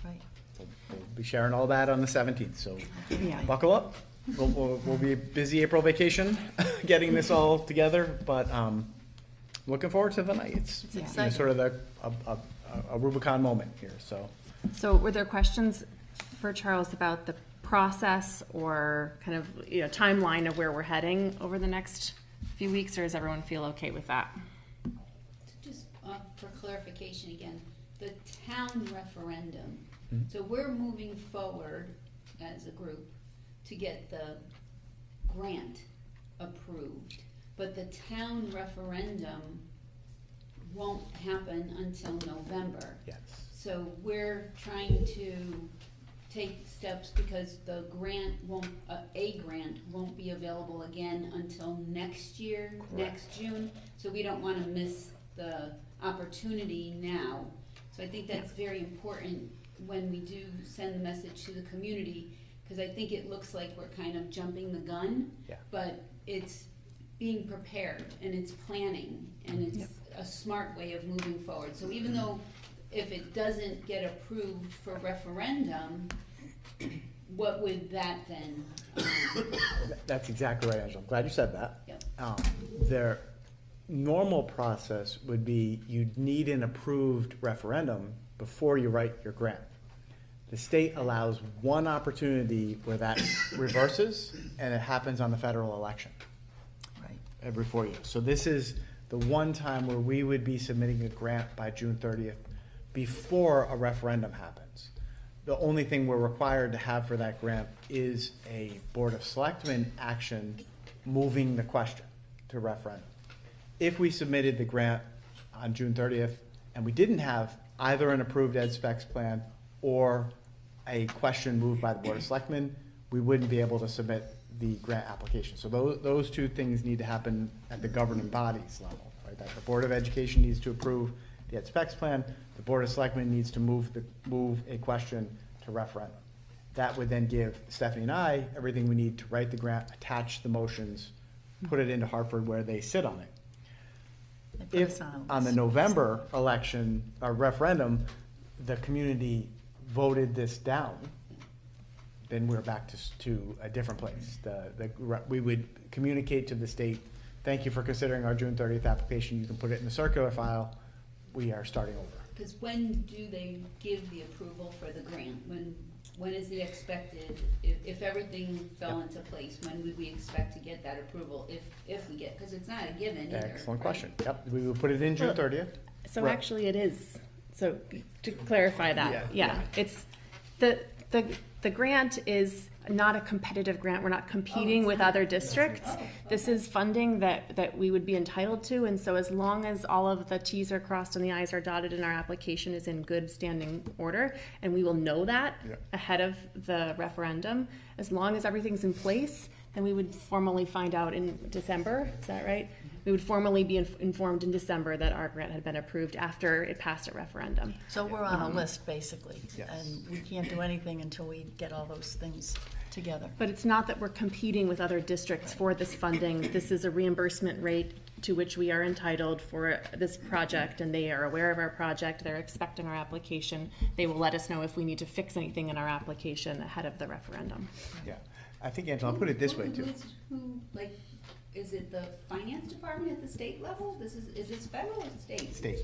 Right. we'll be sharing all that on the 17th, so Yeah. buckle up. We'll be a busy April vacation getting this all together, but looking forward to the night. It's exciting. sort of a Rubicon moment here, so. So were there questions for Charles about the process or kind of timeline of where we're heading over the next few weeks, or does everyone feel okay with that? Just for clarification again, the town referendum, Mhm. so we're moving forward as a group to get the grant approved, but the town referendum won't happen until November. Yes. So we're trying to take steps because the grant won't be available again until next year, next June. So we don't wanna miss the opportunity now. So I think that's very important when we do send the message to the community, cause I think it looks like we're kind of jumping the gun. Yeah. But it's being prepared and it's planning and it's a smart way of moving forward. So even though if it doesn't get approved for referendum, what would that then? That's exactly right, Angela. I'm glad you said that. Yep. Their normal process would be you'd need an approved referendum before you write your grant. The state allows one opportunity where that reverses, and it happens on the federal election. Right. Every 4 years. So this is the one time where we would be submitting a grant by June 30th before a referendum happens. The only thing we're required to have for that grant is a Board of Selectmen action moving the question to referendum. If we submitted the grant on June 30th and we didn't have either an approved ed specs plan or a question moved by the Board of Selectmen, we wouldn't be able to submit the grant application. So those two things need to happen at the governing bodies level, right? That the Board of Education needs to approve the ed specs plan, the Board of Selectmen needs to move a question to referendum. That would then give Stephanie and I everything we need to write the grant, attach the motions, put it into Hartford where they sit on it. They put If us on a on the list. November election or referendum, the community voted this down, then we're back to a different place. We would communicate to the state, thank you for considering our June 30th application. You can put it in the circular file. We are starting over. Because when do they give the approval for the grant? When is it expected, if everything fell into place, when would we expect to get that approval, if we get, because it's not a given either. Excellent right? question. Yep, we will put it in June 30th. So Right. actually it is, so to clarify that, yeah, it's, the grant is not a competitive grant, we're not competing with other districts. This is funding that we would be entitled to, and so as long as all of the Ts are crossed and the Is are dotted and our application is in good standing order, and we will know that Yeah. ahead of the referendum, as long as everything's in place, then we would formally find out in December, is that right? We would formally be informed in December that our grant had been approved after it passed a referendum. So we're on a list, basically, Yes. and we can't do anything until we get all those things together. But it's not that we're competing with other districts for this funding. This is a reimbursement rate to which we are entitled for this project, and they are aware of our project. They're expecting our application. They will let us know if we need to fix anything in our application ahead of the referendum. Yeah, I think, Angela, I'll put it this way too. Is it the finance department at the state level? Is this federal or state? State.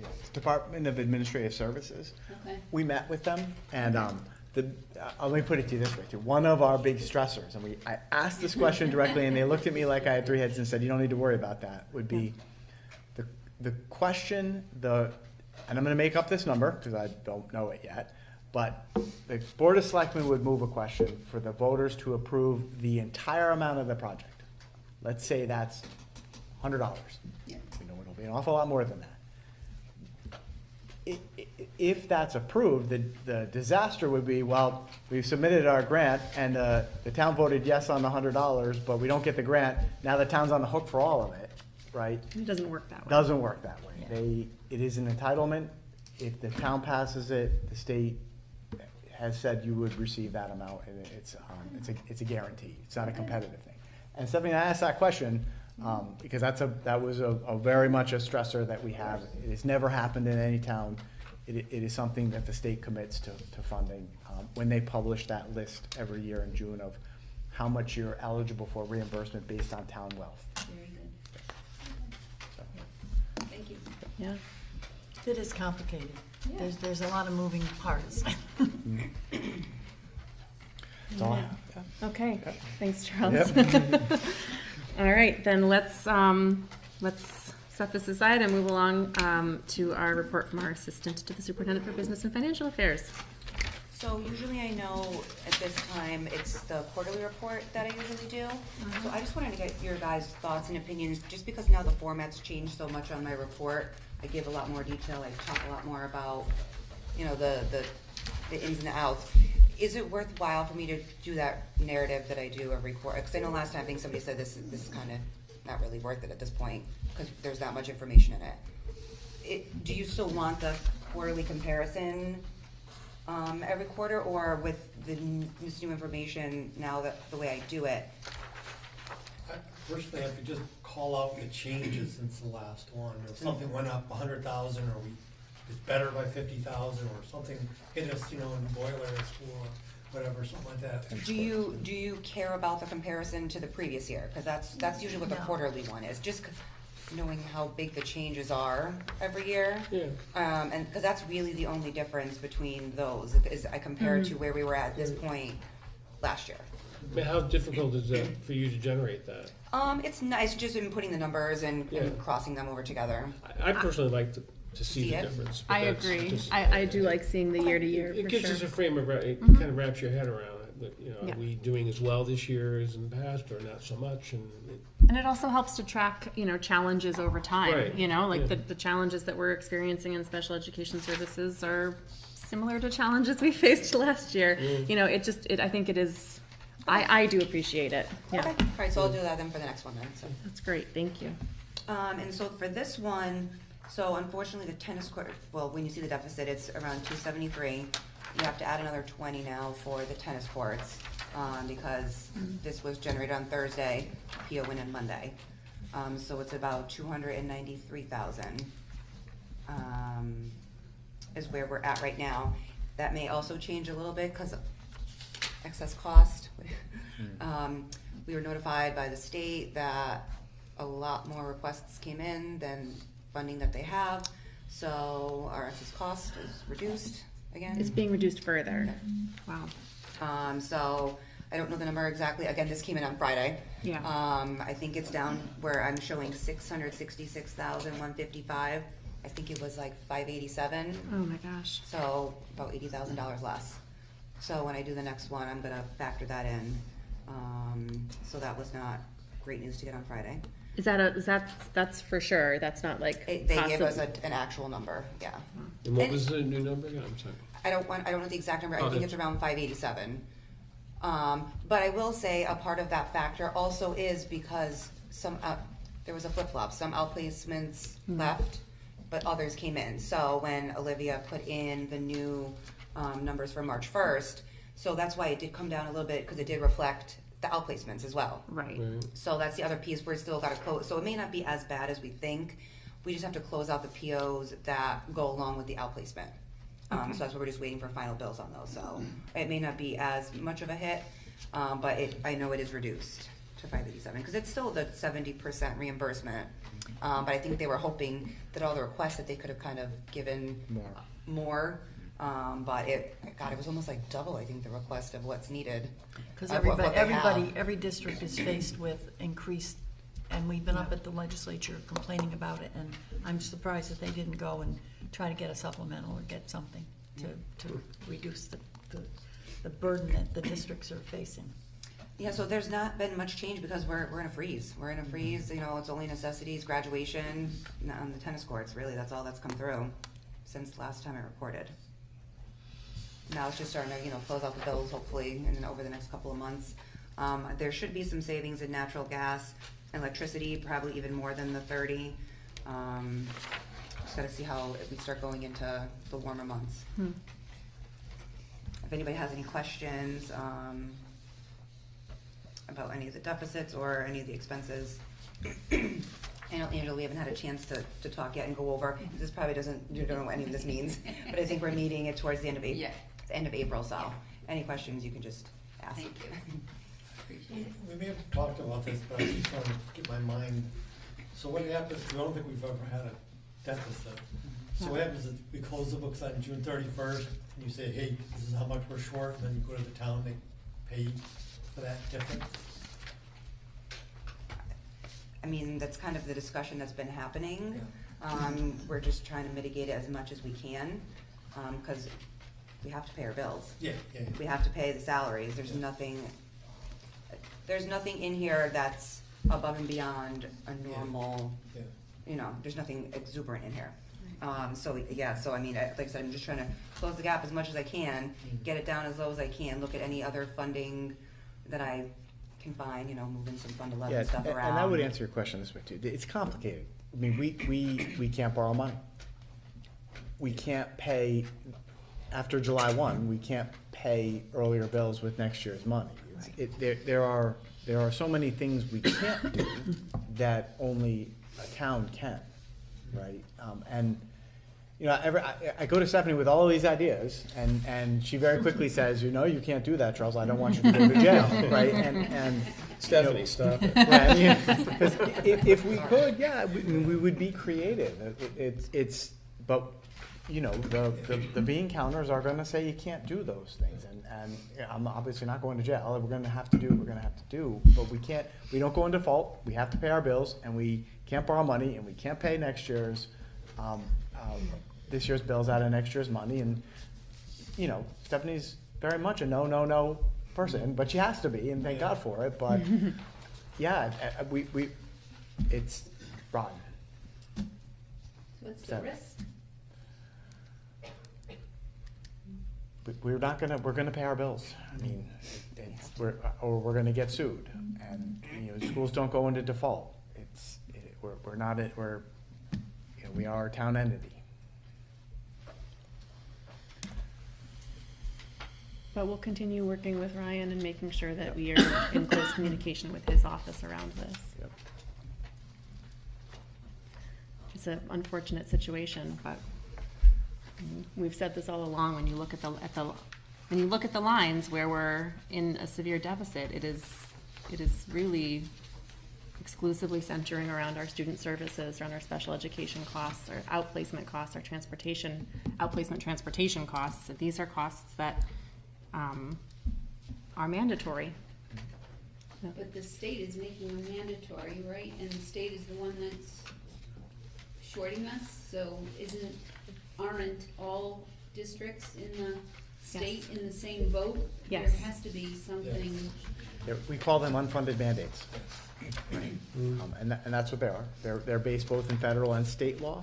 Yeah. Department of Administrative Services. Okay. We met with them, and let me put it to you this way too. One of our big stressors, and I asked this question directly, and they looked at me like I had three heads and said, "You don't need to worry about that." Would be the question, and I'm going to make up this number because I don't know it yet, but the Board of Selectmen would move a question for the voters to approve the entire amount of the project. Let's say that's $100. Yeah. We know it'll be an awful lot more than that. If that's approved, the disaster would be, well, we've submitted our grant and the town voted yes on the $100, but we don't get the grant. Now the town's on the hook for all of it, right? It doesn't work that way. Doesn't work that way. It is an entitlement. If the town passes it, the state has said you would receive that amount, and it's a guarantee. It's not a competitive thing. And Stephanie, I asked that question because that was a very much a stressor that we have. It has never happened in any town. It is something that the state commits to funding when they publish that list every year in June of how much you're eligible for reimbursement based on town wealth. Very good. So, Thank you. Yeah. It is complicated. Yeah. There's a lot of moving parts. that's all I have. Yeah. Okay, thanks, Charles. Yep. All right, then let's set this aside and move along to our report from our assistant to the superintendent for business and financial affairs. So usually I know at this time it's the quarterly report that I usually do. So I just wanted to get your guys' thoughts and opinions, just because now the format's changed so much on my report. I give a lot more detail, I talk a lot more about, you know, the ins and the outs. Is it worthwhile for me to do that narrative that I do every quarter? Because I know last time I think somebody said this is kind of not really worth it at this point because there's not much information in it. Do you still want the quarterly comparison every quarter, or with this new information now that the way I do it? Personally, if you just call out the changes since the last one, if something went up 100,000, or we it's better by 50,000 or something hit us, you know, a new boiler at school or whatever, something like that. Do you care about the comparison to the previous year? Because that's usually what the No. quarterly one is, just knowing how big the changes are every year. Yeah. And, because that's really the only difference between those, is I compare it to where we were at this point last year. I mean, how difficult is it for you to generate that? It's nice just in putting the numbers and Yeah. crossing them over together. I personally like to see See the it? difference. but I that's agree. just- I do like seeing the year to year It for gives sure. us a frame of, it kind of wraps your head around it, that, you know, Yeah. are we doing as well this year as in the past, or not so much, and And it also helps to track, challenges over time, Right. like Yeah. the challenges that we're experiencing in special education services are similar to challenges we faced last year. I think it is, I do appreciate it. Yeah, Okay, all right, so I'll do that then for the next one then, so. that's great, thank you. And so for this one, so unfortunately the tennis court, well, when you see the deficit, it's around 273. You have to add another 20 now for the tennis courts, because this was generated on Thursday, PO went in Monday. So it's about 293,000, is where we're at right now. That may also change a little bit because of excess cost. We were notified by the state that a lot more requests came in than funding that they have, so our excess cost is reduced again. It's being reduced further. Wow. So I don't know the number exactly. Again, this came in on Friday. Yeah. I think it's down where I'm showing 666,155. I think it was like 587. Oh my gosh. So about $80,000 less. So when I do the next one, I'm gonna factor that in. So that was not great news to get on Friday. That's for sure, that's not like. They gave us an actual number, yeah. and what And- was the new number? Yeah, I'm sorry. I don't know the exact number, I Oh, think that's- it's around 587. But I will say a part of that factor also is because there was a flip-flop, some outplacements left, but others came in. So when Olivia put in the new numbers for March 1st, so that's why it did come down a little bit, because it did reflect the outplacements as well. Right. Right. So that's the other piece, we're still gotta close, so it may not be as bad as we think, we just have to close out the POs that go along with the outplacement. Okay. So that's what we're just waiting for final bills on those, so it may not be as much of a hit, but I know it is reduced to 587, because it's still the 70% reimbursement. But I think they were hoping that all the requests that they could have kind of given more, but it was almost like double, I think, the request of what's needed. Because of what they have. every district is faced with increased, and we've been up at the legislature complaining about it, and I'm surprised that they didn't go and try to get a supplemental or get something to reduce the burden that the districts are facing. Yeah, so there's not been much change because we're in a freeze. We're in a freeze, it's only necessities, graduation, on the tennis courts, really, that's all that's come through since last time I reported. Now it's just starting to, close out the bills hopefully, and then over the next couple of months. There should be some savings in natural gas, electricity, probably even more than the 30. Just gotta see how we start going into the warmer months. If anybody has any questions, about any of the deficits or any of the expenses. I know, Angela, we haven't had a chance to talk yet and go over, this probably you don't know what any of this means, but I think we're meeting it towards the end of April. Yeah. End of April, so any questions you can just ask. Thank you. Appreciate it. We may have talked about this, but I just want to get my mind, so what happens, I don't think we've ever had a deficit. So what happens is we close the books on June 31st, and you say, hey, this is how much we're short, and then you go to the town, they pay for that difference? I mean, that's kind of the discussion that's been happening. We're just trying to mitigate it as much as we can, because we have to pay our bills. Yeah. We have to pay the salaries. There's nothing in here that's above and beyond a normal, there's nothing exuberant in here. So I mean, like I said, I'm just trying to close the gap as much as I can, get it down as low as I can, look at any other funding that I can find, moving some fund 11 stuff around. And I would answer your question this way too. It's complicated. I mean, we can't borrow money. We can't pay, after July 1, we can't pay earlier bills with next year's money. There are so many things we can't do that only a town can, right? And you know, I go to Stephanie with all of these ideas, and she very quickly says, you know, you can't do that, Charles. I don't want you to go to jail, right? And Stephanie, stop it. right, I mean, 'cause if we could, yeah, we would be creative. It's but you know, the bean counters are going to say you can't do those things, and I'm obviously not going to jail. We're going to have to do, but we don't go in default. We have to pay our bills, and we can't borrow money, and we can't pay next year's, this year's bills out of next year's money, and, you know, Stephanie's very much a no person, but she has to be, and thank God for it, but, yeah, it's rotten. What's the risk? We're gonna pay our bills. I mean, we're gonna get sued, and, you know, schools don't go into default. We are a town entity. But we'll continue working with Ryan and making sure that we are in close communication with his office around this. Yep. It's an unfortunate situation, but we've said this all along. When you look at the lines where we're in a severe deficit, it is really exclusively centering around our student services, around our special education costs, our outplacement costs, our outplacement transportation costs. These are costs that are mandatory. But the state is making them mandatory, right? And the state is the one that's shorting us, so aren't all districts in the state in the same boat? Yes. There has to be something. We call them unfunded mandates. And that's what they are. They're based both in federal and state law.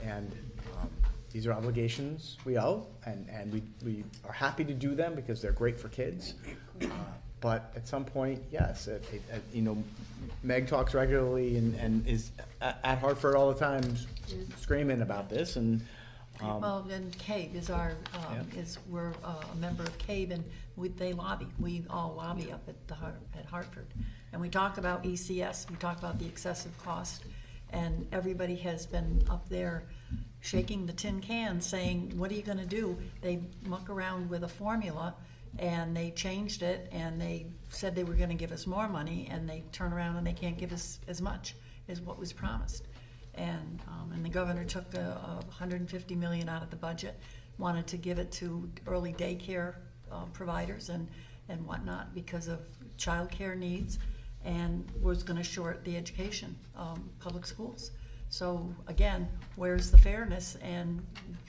And these are obligations we owe, and we are happy to do them because they're great for kids. But at some point, yes, you know, Meg talks regularly and is at Hartford all the time screaming about this, and Well, and CABE is we're a member of CABE, and they lobby. We all lobby up at Hartford, and we talk about ECS. We talk about the excessive cost, and everybody has been up there shaking the tin can, saying, "What are you going to do?" They muck around with a formula, and they changed it, and they said they were going to give us more money, and they turn around and they can't give us as much as what was promised. And the governor took $150 million out of the budget, wanted to give it to early daycare providers and whatnot because of childcare needs, and was going to short the education, public schools. So again, where's the fairness? And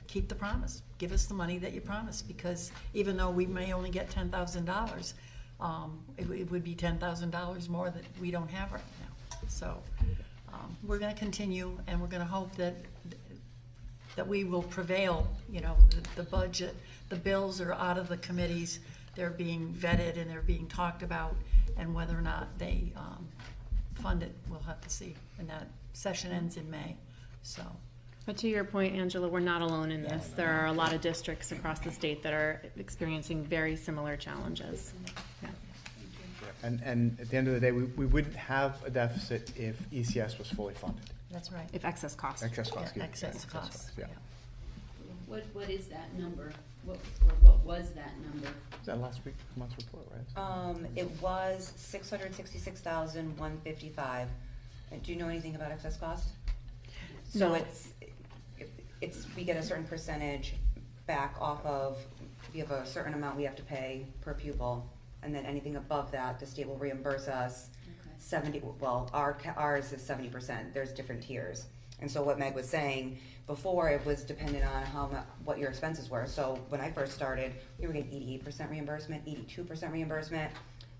keep the promise. Give us the money that you promised, because even though we may only get $10,000, it would be $10,000 more that we don't have right now. So we're going to continue, and we're going to hope that we will prevail. You know, the budget, the bills are out of the committees. They're being vetted and they're being talked about, and whether or not they fund it, we'll have to see. And that session ends in May. So. But to your point, Angela, we're not alone in this. There are a lot of districts across the state that are experiencing very similar challenges. Yeah. And at the end of the day, we wouldn't have a deficit if ECS was fully funded. That's right. If excess costs. Excess costs. Yeah, excess costs. Yeah. What is that number? What was that number? Is that last month's report, right? It was $666,155. Do you know anything about excess cost? So No. it's we get a certain percentage back off of, we have a certain amount we have to pay per pupil, and then anything above that, the state will reimburse us. Okay. 70. Well, ours is 70%. There's different tiers, and so what Meg was saying before, it was dependent on what your expenses were. So when I first started, we were getting 88% reimbursement, 82% reimbursement.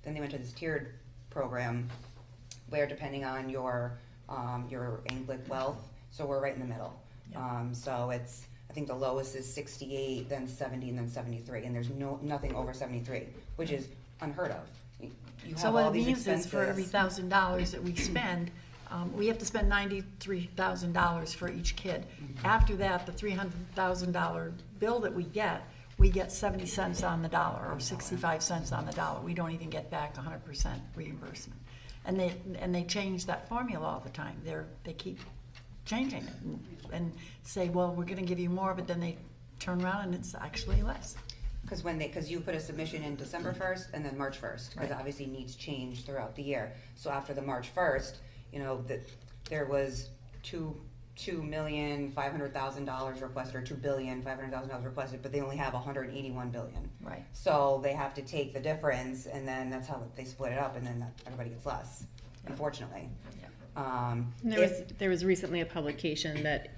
Then they went to this tiered program, where depending on your Anglic wealth, so we're right in the middle. Yeah. So it's, I think the lowest is 68, then 70, and then 73, and there's nothing over 73, which is unheard of. You So have what all it these means expenses. is for every $1,000 that we spend, we have to spend $93,000 for each kid. After that, the $300,000 bill that we get 70 cents on the dollar or 65 cents on the dollar. We don't even get back 100% reimbursement. And they change that formula all the time. They keep changing it and say, well, we're gonna give you more, but then they turn around and it's actually less. Because you put a submission in December 1st and then March 1st, because Right. obviously needs change throughout the year. So after the March 1st, there was $2,500,000 requested, or $2,500,000 requested, but they only have 181 billion. Right. So they have to take the difference, and then that's how they split it up, and then everybody gets less, unfortunately. There was recently a publication that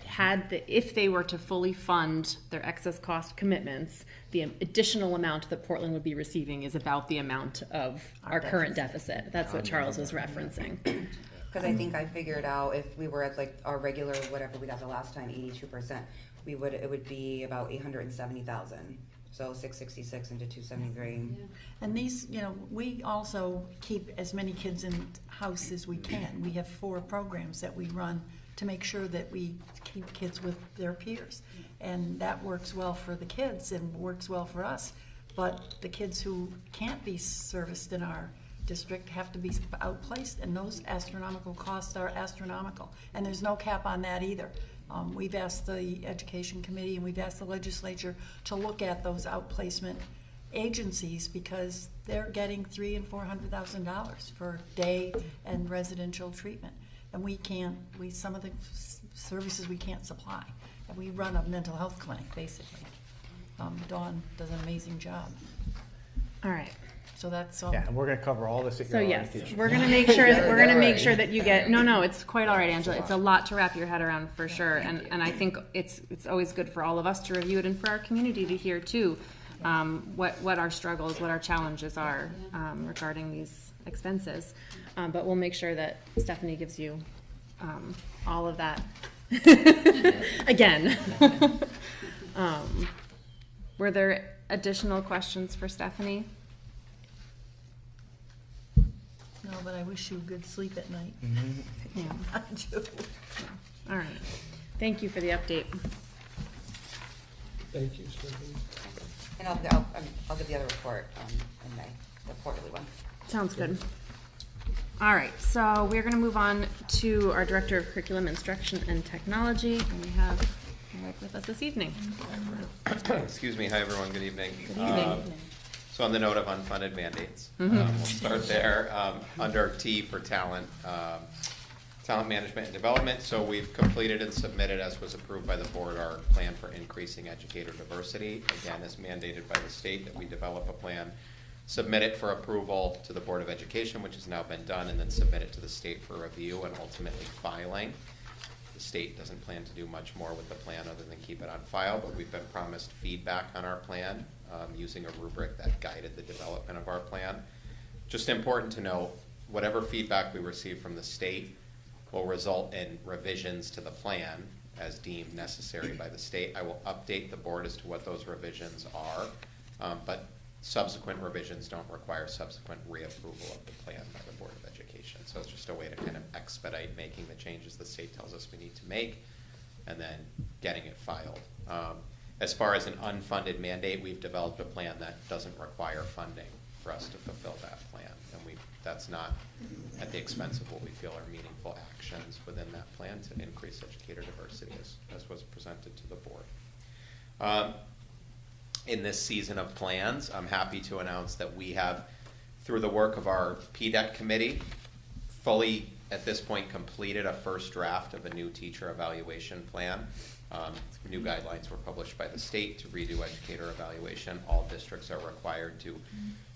if they were to fully fund their excess cost commitments, the additional amount that Portland would be receiving is about the amount of our current deficit. That's what Charles was referencing. Because I think I figured out if we were at like our regular, whatever we got the last time, 82%, it would be about 870,000. So 666 into 273. And these, we also keep as many kids in house as we can. We have 4 programs that we run to make sure that we keep kids with their peers. And that works well for the kids and works well for us. But the kids who can't be serviced in our district have to be outplaced, and those astronomical costs are astronomical. And there's no cap on that either. We've asked the Education Committee and we've asked the legislature to look at those outplacement agencies because they're getting $300,000 and $400,000 for day and residential treatment. And some of the services we can't supply. And we run a mental health clinic, basically. Dawn does an amazing job. All right. So that's all. Yeah, and we're gonna cover all this at your So yes, orientation. we're gonna make sure that you get. No, it's quite all right, Angela. It's a lot to wrap your head around for sure, and I think it's always good for all of us to review it and for our community to hear too, what our struggles, what our challenges are regarding these expenses. But we'll make sure that Stephanie gives you all of that again. Were there additional questions for Stephanie? No, but I wish you good sleep at night. Yeah. I do. All right. Thank you for the update. Thank you, Stephanie. And I'll give the other report in May, the quarterly one. Sounds good. All right, so we're going to move on to our Director of Curriculum Instruction and Technology, and we have Rick with us this evening. Excuse me. Hi, everyone. Good evening. Good evening. So on the note of unfunded mandates, we'll start there under T for talent, talent management and development. So we've completed and submitted, as was approved by the board, our plan for increasing educator diversity. Again, as mandated by the state that we develop a plan, submit it for approval to the Board of Education, which has now been done, and then submit it to the state for review and ultimately filing. The state doesn't plan to do much more with the plan other than keep it on file, but we've been promised feedback on our plan using a rubric that guided the development of our plan. Just important to know, whatever feedback we receive from the state will result in revisions to the plan as deemed necessary by the state. I will update the board as to what those revisions are, but subsequent revisions don't require subsequent reapproval of the plan by the Board of Education. So it's just a way to kind of expedite making the changes the state tells us we need to make and then getting it filed. As far as an unfunded mandate, we've developed a plan that doesn't require funding for us to fulfill that plan. And that's not at the expense of what we feel are meaningful actions within that plan to increase educator diversity as was presented to the board. In this season of plans, I'm happy to announce that we have, through the work of our PDEC committee, fully, at this point, completed a first draft of a new teacher evaluation plan. New guidelines were published by the state to redo educator evaluation. All districts are required to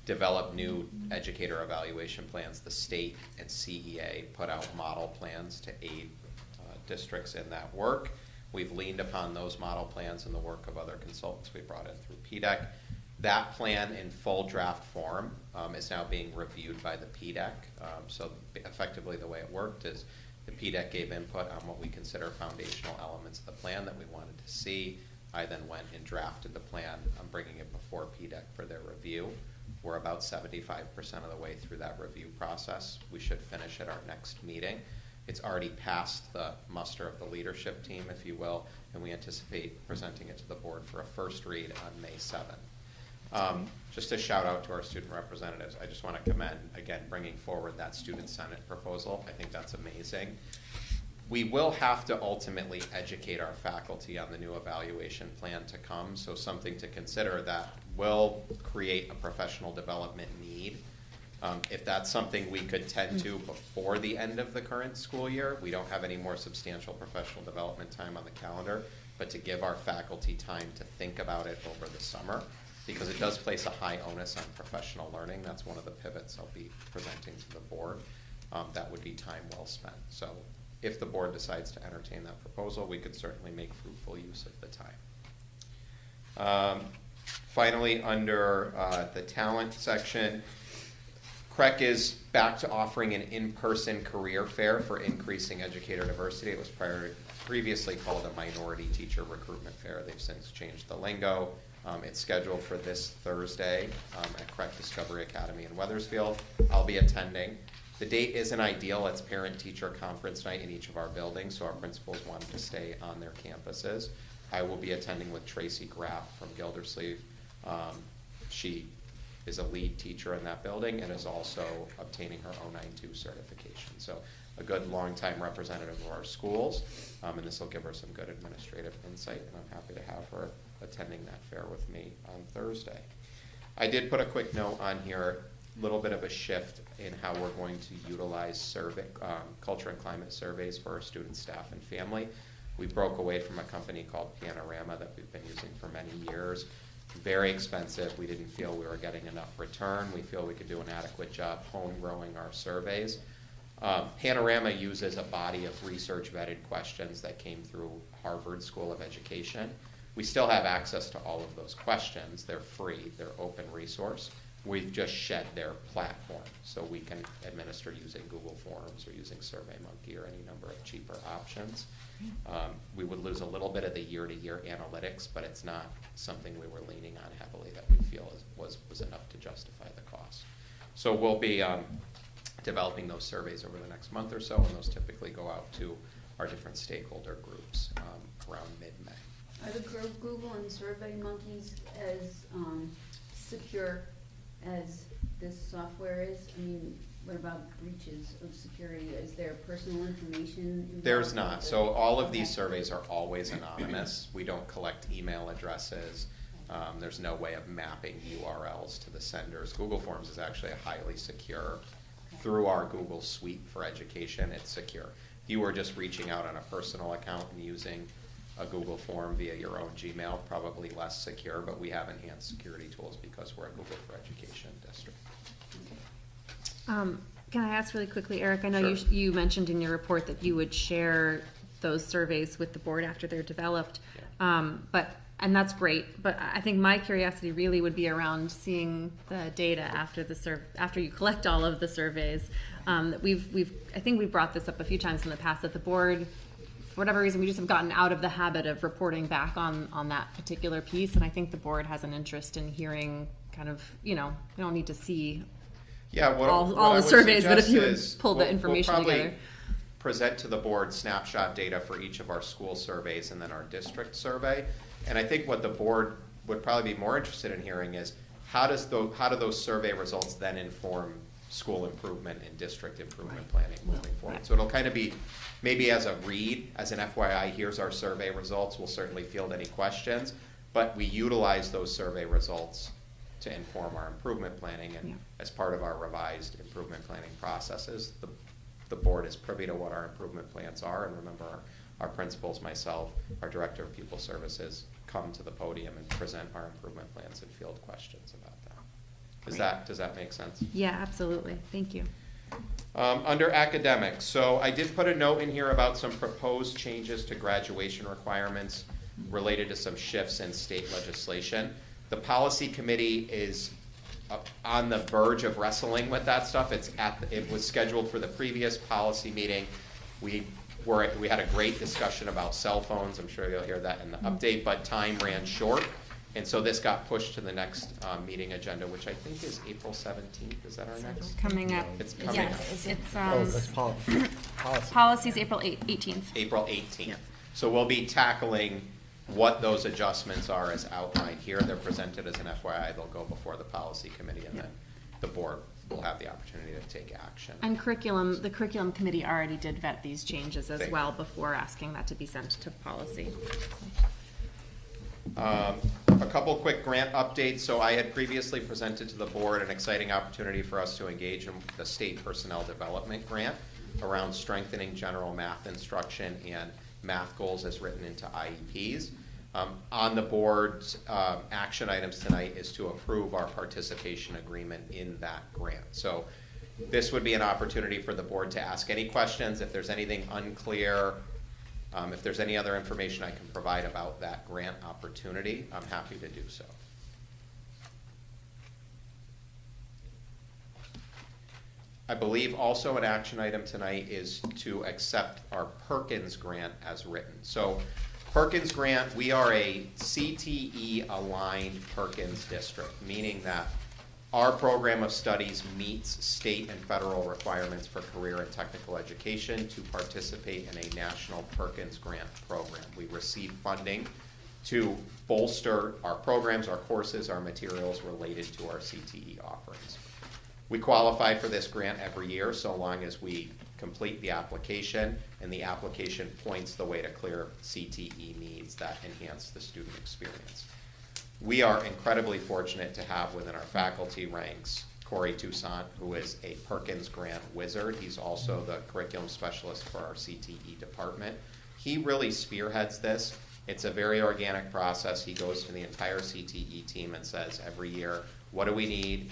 develop new educator evaluation plans. The state and CEA put out model plans to aid districts in that work. We've leaned upon those model plans in the work of other consultants we brought in through PDEC. That plan in full draft form is now being reviewed by the PDEC. So effectively the way it worked is the PDEC gave input on what we consider foundational elements of the plan that we wanted to see. I then went and drafted the plan. I'm bringing it before PDEC for their review. We're about 75% of the way through that review process. We should finish at our next meeting. It's already passed the muster of the leadership team, if you will, and we anticipate presenting it to the board for a first read on May 7th. Just a shout out to our student representatives. I just want to commend, again, bringing forward that student senate proposal. I think that's amazing. We will have to ultimately educate our faculty on the new evaluation plan to come, so something to consider that will create a professional development need. If that's something we could tend to before the end of the current school year, we don't have any more substantial professional development time on the calendar, but to give our faculty time to think about it over the summer, because it does place a high onus on professional learning. That's one of the pivots I'll be presenting to the board. That would be time well spent. So if the board decides to entertain that proposal, we could certainly make fruitful use of the time. Finally, under the talent section, CREC is back to offering an in-person career fair for increasing educator diversity. It was previously called a minority teacher recruitment fair. They've since changed the lingo. It's scheduled for this Thursday at CREC Discovery Academy in Wethersfield. I'll be attending. The date isn't ideal. It's parent-teacher conference night in each of our buildings, so our principals wanted to stay on their campuses. I will be attending with Tracy Graff from Gildersleeve. She is a lead teacher in that building and is also obtaining her 092 certification. So a good long-time representative of our schools, and this will give her some good administrative insight, and I'm happy to have her attending that fair with me on Thursday. I did put a quick note on here, a little bit of a shift in how we're going to utilize survey, culture and climate surveys for our students, staff, and family. We broke away from a company called Panorama that we've been using for many years. Very expensive. We didn't feel we were getting enough return. We feel we could do an adequate job home growing our surveys. Panorama uses a body of research vetted questions that came through Harvard School of Education. We still have access to all of those questions. They're free. They're open resource. We've just shed their platform, so we can administer using Google Forms or using SurveyMonkey or any number of cheaper options. We would lose a little bit of the year-to-year analytics, but it's not something we were leaning on heavily that we feel was enough to justify the cost. So we'll be developing those surveys over the next month or so, and those typically go out to our different stakeholder groups around mid-May. Are the Google and SurveyMonkeys as secure as this software is? I mean, what about breaches of security? Is there personal information involved? There's not. So all of these surveys are always anonymous. We don't collect email addresses. There's no way of mapping URLs to the senders. Google Forms is actually a highly secure. Through our Google Suite for Education, it's secure. If you were just reaching out on a personal account and using a Google form via your own Gmail, probably less secure, but we have enhanced security tools because we're a Google for Education district. Can I ask really quickly, Eric? I know Sure. you mentioned in your report that you would share those surveys with the board after they're developed, and that's great. But I think my curiosity really would be around seeing the data after after you collect all of the surveys. I think we've brought this up a few times in the past that the board, for whatever reason, we just have gotten out of the habit of reporting back on that particular piece, and I think the board has an interest in hearing kind of, we don't need to see all the surveys, but if you would pull the information together. Present to the board snapshot data for each of our school surveys and then our district survey. And I think what the board would probably be more interested in hearing is how do those survey results then inform school improvement and district improvement planning moving forward. So it'll kind of be maybe as a read, as an FYI, here's our survey results. We'll certainly field any questions, but we utilize those survey results to inform our improvement planning, and as part of our revised improvement planning processes, the board is privy to what our improvement plans are, and remember our principals, myself, our director of pupil services come to the podium and present our improvement plans and field questions about that. Does that make sense? Yeah, absolutely. Thank you. Under academics, so I did put a note in here about some proposed changes to graduation requirements related to some shifts in state legislation. The policy committee is on the verge of wrestling with that stuff. It was scheduled for the previous policy meeting. We had a great discussion about cell phones. I'm sure you'll hear that in the update, but time ran short. And so this got pushed to the next meeting agenda, which I think is April 17th. Is that our next? Coming up. It's coming up. That's policy. Policies April 18th. April 18th. So we'll be tackling what those adjustments are as outlined here. They're presented as an FYI. They'll go before the policy committee, and then the board we'll have the opportunity to take action. And the curriculum committee already did vet these changes as Thank well you. before asking that to be sent to policy. A couple quick grant updates. So I had previously presented to the board an exciting opportunity for us to engage in the state personnel development grant around strengthening general math instruction and math goals as written into IEPs. On the board's action items tonight is to approve our participation agreement in that grant. So this would be an opportunity for the board to ask any questions. If there's anything unclear, if there's any other information I can provide about that grant opportunity, I'm happy to do so. I believe also an action item tonight is to accept our Perkins grant as written. So Perkins grant, we are a CTE aligned Perkins district, meaning that our program of studies meets state and federal requirements for career and technical education to participate in a national Perkins grant program. We receive funding to bolster our programs, our courses, our materials related to our CTE offerings. We qualify for this grant every year so long as we complete the application and the application points the way to clear CTE needs that enhance the student experience. We are incredibly fortunate to have within our faculty ranks Corey Toussaint, who is a Perkins grant wizard. He's also the curriculum specialist for our CTE department. He really spearheads this. It's a very organic process. He goes to the entire CTE team and says every year, what do we need?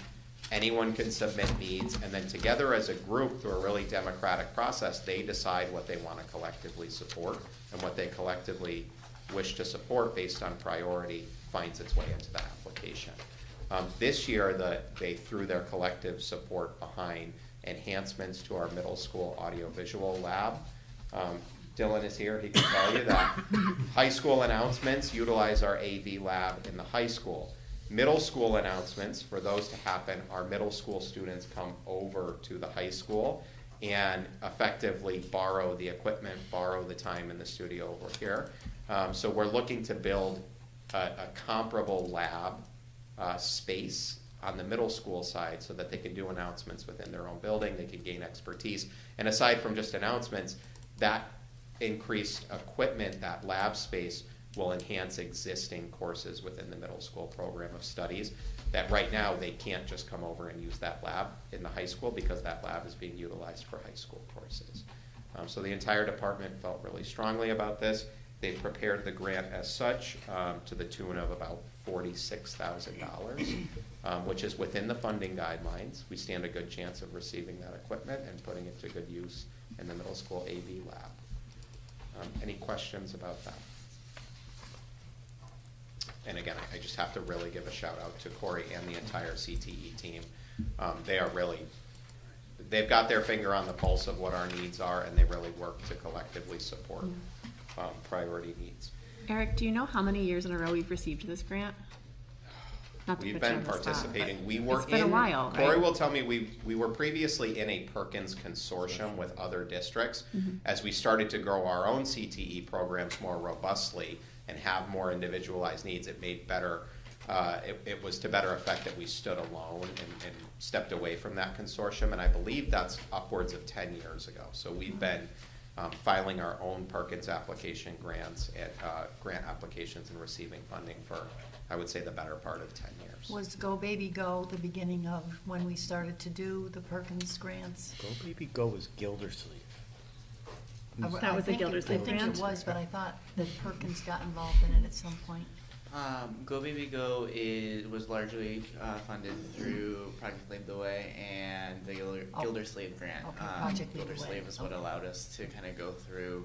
Anyone can submit needs, and then together as a group through a really democratic process, they decide what they want to collectively support, and what they collectively wish to support based on priority finds its way into the application. This year, they threw their collective support behind enhancements to our middle school audiovisual lab. Dylan is here, he can tell you that high school announcements utilize our AV lab in the high school. Middle school announcements, for those to happen, our middle school students come over to the high school and effectively borrow the equipment, borrow the time in the studio over here. So we're looking to build a comparable lab space on the middle school side so that they can do announcements within their own building, they can gain expertise. And aside from just announcements, that increased equipment, that lab space, will enhance existing courses within the middle school program of studies that right now they can't just come over and use that lab in the high school because that lab is being utilized for high school courses. So the entire department felt really strongly about this. They've prepared the grant as such to the tune of about $46,000, which is within the funding guidelines. We stand a good chance of receiving that equipment and putting it to good use in the middle school AV lab. Any questions about that? And again, I just have to really give a shout out to Corey and the entire CTE team. They've got their finger on the pulse of what our needs are, and they really work to collectively support priority needs. Eric, do you know how many years in a row we've received this grant? Not to We've put you been on the spot, participating. but We were it's been a while, Corey right? will tell me we were previously in a Perkins consortium with other districts. Mm-hmm. As we started to grow our own CTE programs more robustly and have more individualized needs, it made better. It was to better effect that we stood alone and stepped away from that consortium, and I believe that's upwards of 10 years ago. So we've been filing our own Perkins application grants and grant applications and receiving funding for, I would say, the better part of 10 years. Was Go Baby Go the beginning of when we started to do the Perkins grants? Go Baby Go was Gildersleeve. That was a Gildersleeve I think grant? it was, but I thought that Perkins got involved in it at some point. Go Baby Go was largely funded through Project Lead the Way and the Gildersleeve grant. Okay, Project Lead the Way. Gildersleeve is what allowed us to kind of go through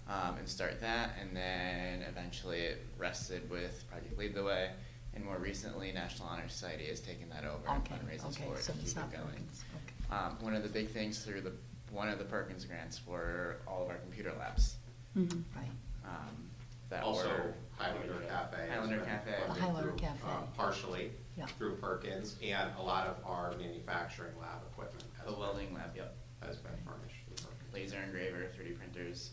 and start that, and then eventually it rested with Project Lead the Way, and more recently National Honor Society has taken that over and fundraises for it so to it's keep not it going. Perkins. Okay. One of the big things through one of the Perkins grants were all of our computer labs. Mhm. Right. That Also, were Highlander Cafe. Highlander has been Cafe. funded Highlander through, Cafe. Partially Yeah. through Perkins, and a lot of our manufacturing lab equipment The welding lab, yep. has been furnished through Perkins. Laser engraver, 3D printers.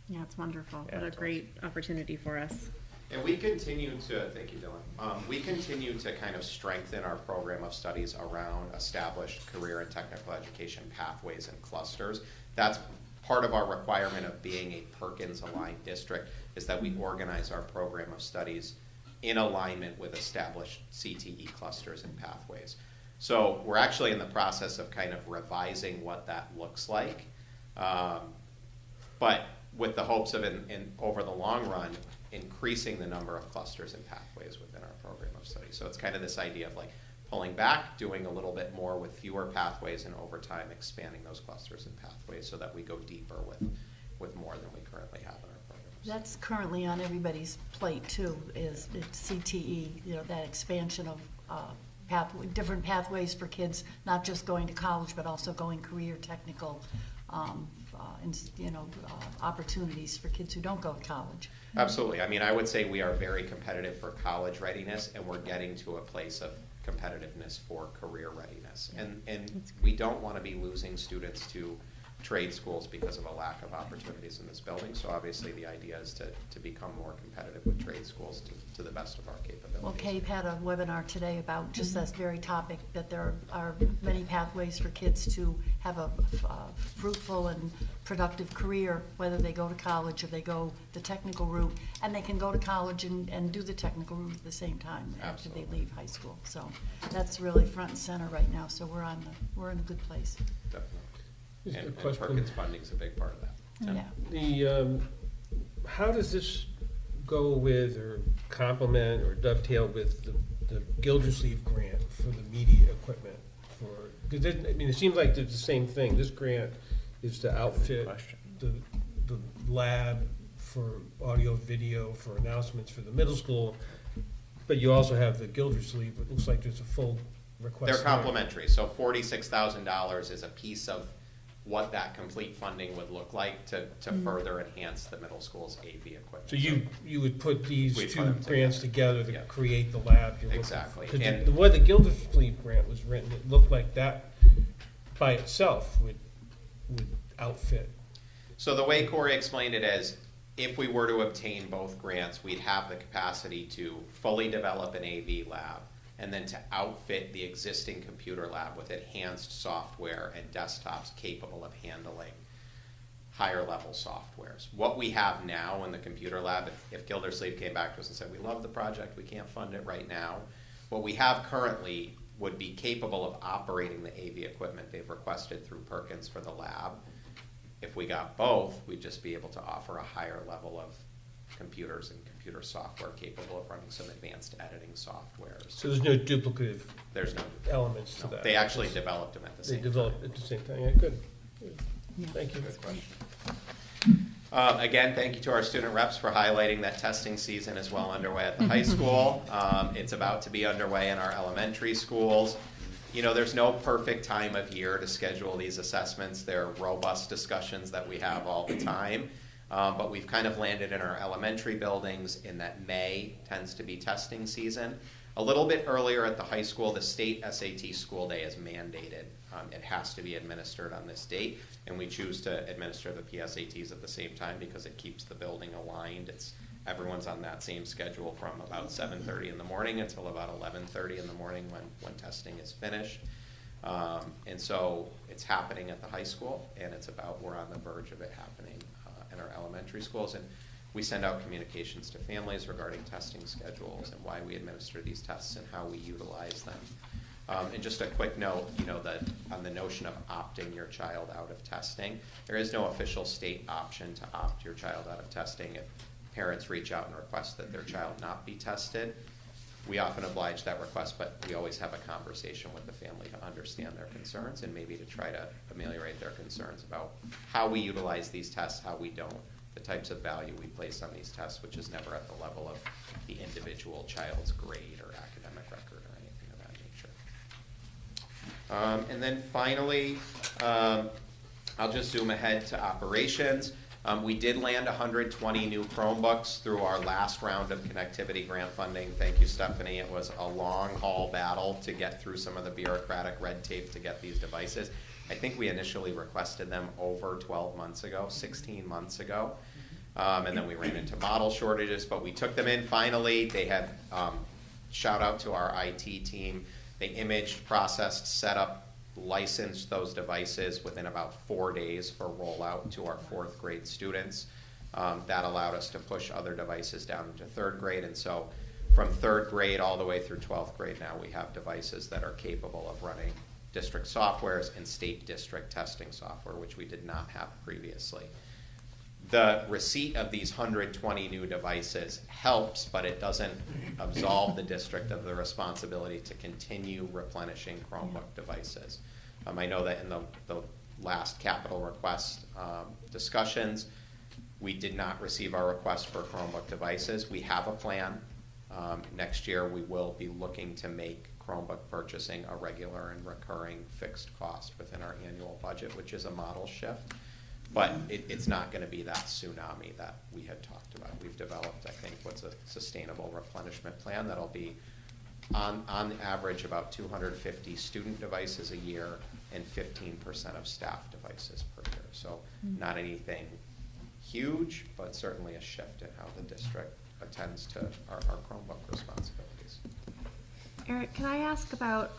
Yeah, it's wonderful. Yeah, What a it's great opportunity for us. And we continue to, thank you, Dylan. We continue to kind of strengthen our program of studies around established career and technical education pathways and clusters. That's part of our requirement of being a Perkins-aligned district, is that we organize our program of studies in alignment with established CTE clusters and pathways. So we're actually in the process of kind of revising what that looks like. But with the hopes of, over the long run, increasing the number of clusters and pathways within our program of study. So it's kind of this idea of like pulling back, doing a little bit more with fewer pathways, and over time expanding those clusters and pathways so that we go deeper with more than we currently have in our program. That's currently on everybody's plate too, is CTE, you know, that expansion of different pathways for kids, not just going to college, but also going career, technical, opportunities for kids who don't go to college. Absolutely. I mean, I would say we are very competitive for college readiness, and we're getting to a place of competitiveness for career readiness. And we don't want to be losing students to trade schools because of a lack of opportunities in this building. So obviously the idea is to become more competitive with trade schools to the best of our capabilities. Well, CAPE had a webinar today about just this very topic, that there are many pathways for kids to have a fruitful and productive career, whether they go to college or they go the technical route, and they can go to college and do the technical route at the same time after they leave high school. So that's really front and center right now. So we're in a good place. Definitely. And question. Perkins funding is a big part of that. Yeah. How does this go with or complement or dovetail with the Gildersleeve grant for the media equipment? Because it seems like it's the same thing. This grant is to outfit the lab for audio, video, for announcements for the middle school, but you also have the Gildersleeve. It looks like there's a full request. They're complementary. So $46,000 is a piece of what that complete funding would look like to further enhance the middle school's AV equipment. So you would put these We'd two put them grants together to Yeah. create the lab you're Exactly. looking for. 'Cause And the way the Gildersleeve grant was written, it looked like that by itself would outfit. So the way Corey explained it is, if we were to obtain both grants, we'd have the capacity to fully develop an AV lab, and then to outfit the existing computer lab with enhanced software and desktops capable of handling higher level softwares. What we have now in the computer lab, if Gildersleeve came back to us and said, we love the project, we can't fund it right now, what we have currently would be capable of operating the AV equipment they've requested through Perkins for the lab. If we got both, we'd just be able to offer a higher level of computers and computer software capable of running some advanced editing softwares. So there's no duplicative There's no elements to that. They actually developed them at the same They time. developed at the same time. Yeah, good. Thank you. Good question. Again, thank you to our student reps for highlighting that testing season is well underway at the high school. It's about to be underway in our elementary schools. You know, there's no perfect time of year to schedule these assessments. They're robust discussions that we have all the time. But we've kind of landed in our elementary buildings in that May tends to be testing season. A little bit earlier at the high school, the state SAT school day is mandated. It has to be administered on this date, and we choose to administer the PSATs at the same time because it keeps the building aligned. Everyone's on that same schedule from about 7:30 in the morning until about 11:30 in the morning when testing is finished. And so it's happening at the high school, and we're on the verge of it happening in our elementary schools. And we send out communications to families regarding testing schedules and why we administer these tests and how we utilize them. And just a quick note, that on the notion of opting your child out of testing, there is no official state option to opt your child out of testing. If parents reach out and request that their child not be tested, we often oblige that request, but we always have a conversation with the family to understand their concerns and maybe to try to ameliorate their concerns about how we utilize these tests, how we don't, the types of value we place on these tests, which is never at the level of the individual child's grade or academic record or anything of that nature. And then finally, I'll just zoom ahead to operations. We did land 120 new Chromebooks through our last round of connectivity grant funding. Thank you, Stephanie. It was a long haul battle to get through some of the bureaucratic red tape to get these devices. I think we initially requested them over 12 months ago, 16 months ago. And then we ran into model shortages, but we took them in finally. They had, shout out to our IT team. They imaged, processed, set up, licensed those devices within about 4 days for rollout to our 4th grade students. That allowed us to push other devices down into 3rd grade. And so from 3rd grade all the way through 12th grade now, we have devices that are capable of running district softwares and state district testing software, which we did not have previously. The receipt of these 120 new devices helps, but it doesn't absolve the district of the responsibility to continue replenishing Chromebook devices. I know that in the last capital request discussions, we did not receive our request for Chromebook devices. We have a plan. Next year, we will be looking to make Chromebook purchasing a regular and recurring fixed cost within our annual budget, which is a model shift. But it's not going to be that tsunami that we had talked about. We've developed, I think, what's a sustainable replenishment plan that'll be on average about 250 student devices a year and 15% of staff devices per year. So not anything huge, but certainly a shift in how the district attends to our Chromebook responsibilities. Eric, can I ask about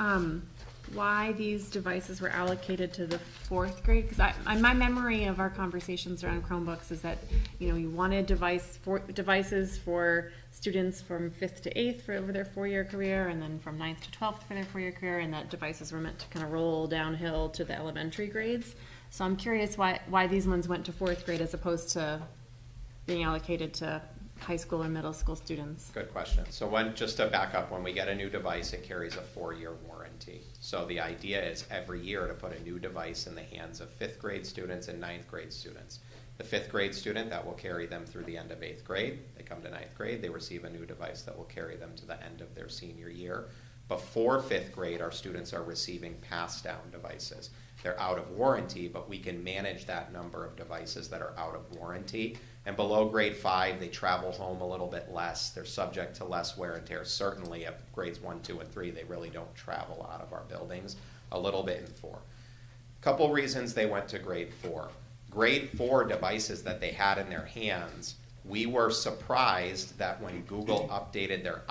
why these devices were allocated to the 4th grade? Because my memory of our conversations around Chromebooks is that, you know, you wanted devices for students from 5th to 8th for over their 4-year career, and then from 9th to 12th for their 4-year career, and that devices were meant to kind of roll downhill to the elementary grades. So I'm curious why these ones went to 4th grade as opposed to being allocated to high school or middle school students. Good question. So just to back up, when we get a new device, it carries a 4-year warranty. So the idea is every year to put a new device in the hands of 5th grade students and 9th grade students. The 5th grade student, that will carry them through the end of 8th grade. They come to 9th grade, they receive a new device that will carry them to the end of their senior year. Before 5th grade, our students are receiving pass-down devices. They're out of warranty, but we can manage that number of devices that are out of warranty. And below grade 5, they travel home a little bit less. They're subject to less wear and tear. Certainly at grades 1, 2, and 3, they really don't travel out of our buildings. A little bit in 4. Couple reasons they went to grade 4. Grade 4 devices that they had in their hands, we were surprised that when Google updated their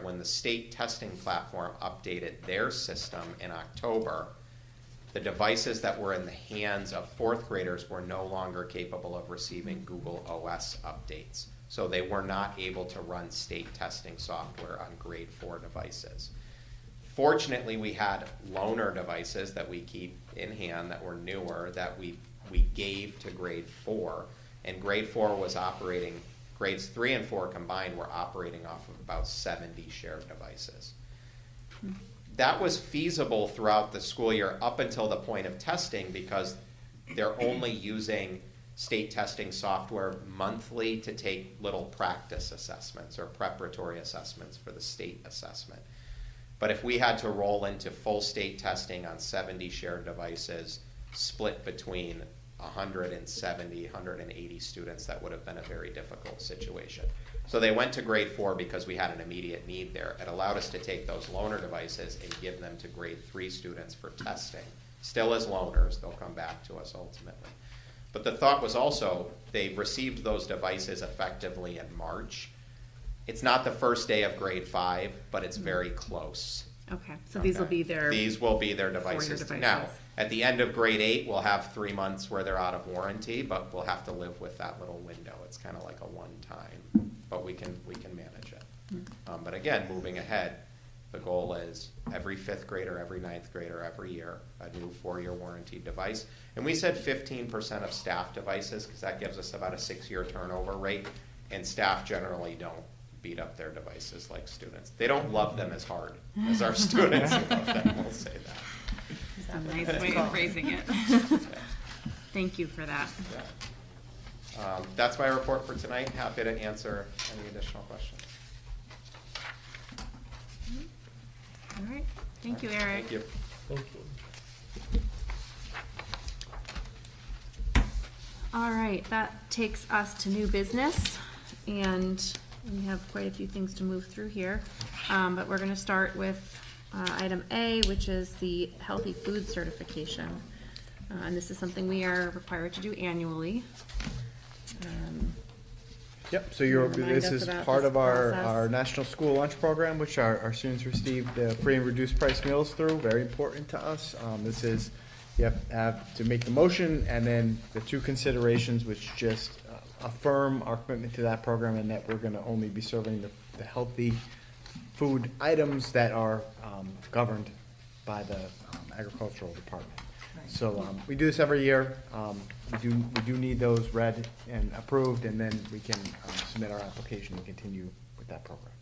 when the state testing platform updated their system in October, the devices that were in the hands of 4th graders were no longer capable of receiving Google OS updates. So they were not able to run state testing software on grade 4 devices. Fortunately, we had loaner devices that we keep in hand that were newer that we gave to grade 4. And grade 4 was operating, grades 3 and 4 combined were operating off of about 70 shared devices. That was feasible throughout the school year up until the point of testing because they're only using state testing software monthly to take little practice assessments or preparatory assessments for the state assessment. But if we had to roll into full state testing on 70 shared devices split between 170, 180 students, that would have been a very difficult situation. So they went to grade 4 because we had an immediate need there. It allowed us to take those loaner devices and give them to grade 3 students for testing. Still as loaners, they'll come back to us ultimately. But the thought was also they received those devices effectively in March. It's not the first day of grade 5, but it's very close. Okay, so these will be their devices. Now, at the end of grade 8, we'll have 3 months where they're out of warranty, but we'll have to live with that little window. It's kind of like a one-time, but we can manage it. But again, moving ahead, the goal is every 5th grader, every 9th grader, every year, a new 4-year warranty device. And we said 15% of staff devices because that gives us about a 6-year turnover rate, and staff generally don't beat up their devices like students. They don't love them as hard as our students love them, we'll say that. That's a nice way of phrasing it. Thank you for that. Yeah. That's my report for tonight. Happy to answer any additional questions. All right. Thank you, Eric. Thank you. Thank you. All right, that takes us to new business, and we have quite a few things to move through here. But we're going to start with item A, which is the healthy food certification. And this is something we are required to do annually. Yep, so Remind this us is about part this of our process. National School Lunch Program, which our students receive the free and reduced price meals through, very important to us. This is, you have to make the motion, and then the two considerations, which just affirm our commitment to that program, and that we're gonna only be serving the healthy food items that are governed by the agricultural department. So we do this every year. We do need those read and approved, and then we can submit our application and continue with that program.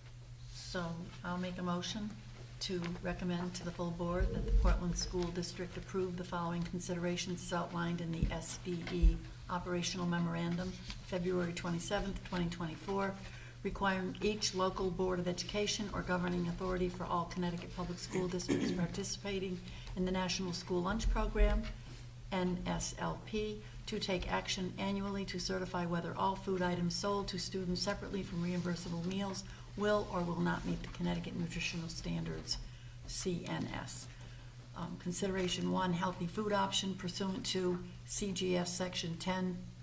So I'll make a motion to recommend to the full board that the Portland School District approve the following considerations as outlined in the SBE Operational Memorandum, February 27th, 2024, requiring each local Board of Education or governing authority for all Connecticut public school districts participating in the National School Lunch Program, NSLP, to take action annually to certify whether all food items sold to students separately from reimbursable meals will or will not meet the Connecticut Nutritional Standards, CNS. Consideration 1, healthy food option pursuant to CGS Section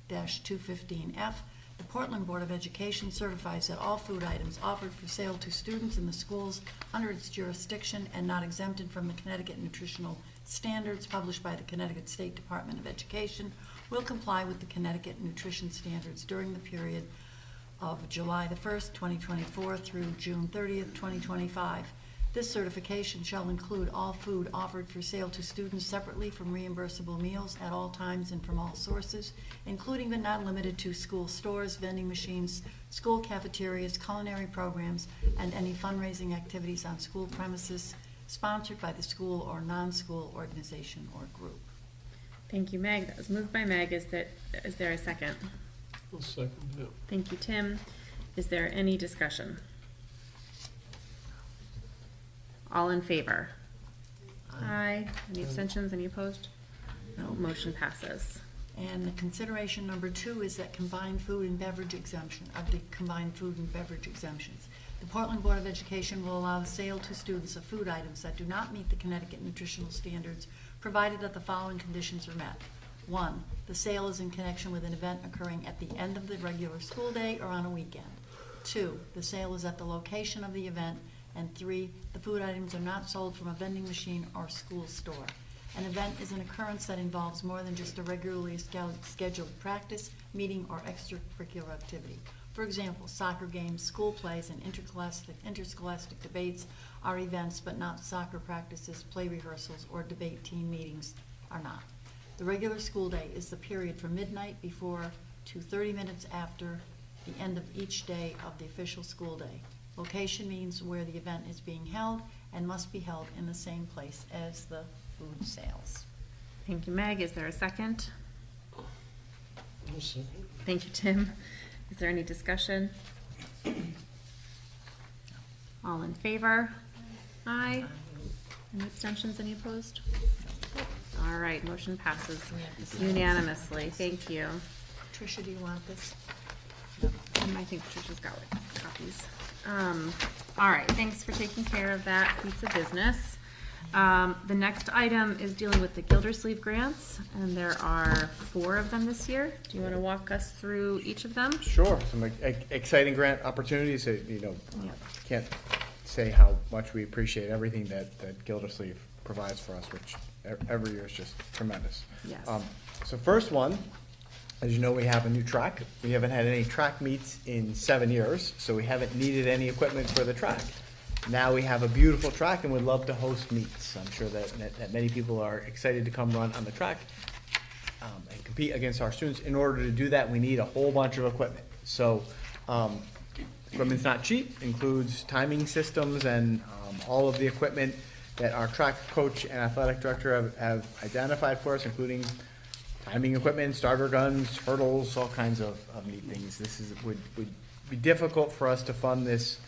10-215F. The Portland Board of Education certifies that all food items offered for sale to students in the schools under its jurisdiction and not exempted from the Connecticut Nutritional Standards published by the Connecticut State Department of Education will comply with the Connecticut Nutrition Standards during the period of July the 1st, 2024 through June 30th, 2025. This certification shall include all food offered for sale to students separately from reimbursable meals at all times and from all sources, including but not limited to school stores, vending machines, school cafeterias, culinary programs, and any fundraising activities on school premises sponsored by the school or non-school organization or group. Thank you, Meg. That was moved by Meg. Is there a second? I'll second it. Thank you, Tim. Is there any discussion? All in favor? Aye. Any abstentions? Any opposed? No. Motion passes. And the consideration number 2 is that combined food and beverage exemption, of the combined food and beverage exemptions. The Portland Board of Education will allow the sale to students of food items that do not meet the Connecticut nutritional standards, provided that the following conditions are met. 1, the sale is in connection with an event occurring at the end of the regular school day or on a weekend. 2, the sale is at the location of the event. And 3, the food items are not sold from a vending machine or school store. An event is an occurrence that involves more than just a regularly scheduled practice, meeting, or extracurricular activity. For example, soccer games, school plays, and interscholastic debates are events, but not soccer practices, play rehearsals, or debate team meetings are not. The regular school day is the period from midnight before to 30 minutes after the end of each day of the official school day. Location means where the event is being held and must be held in the same place as the food sales. Thank you, Meg. Is there a second? I'll second. Thank you, Tim. Is there any discussion? All in favor? Aye. Any abstentions? Any opposed? All right, motion passes unanimously. Thank you. Tricia, do you want this? I think Tricia's got copies. All right, thanks for taking care of that piece of business. The next item is dealing with the Gildersleeve grants, and there are 4 of them this year. Do you want to walk us through each of them? Sure, some exciting grant opportunities. Can't say how much we appreciate everything that Gildersleeve provides for us, which every year is just tremendous. Yes. So first one, as you know, we have a new track. We haven't had any track meets in 7 years, so we haven't needed any equipment for the track. Now we have a beautiful track and would love to host meets. I'm sure that many people are excited to come run on the track and compete against our students. In order to do that, we need a whole bunch of equipment. So equipment's not cheap, includes timing systems and all of the equipment that our track coach and athletic director have identified for us, including timing equipment, starter guns, hurdles, all kinds of neat things. This would be difficult for us to fund this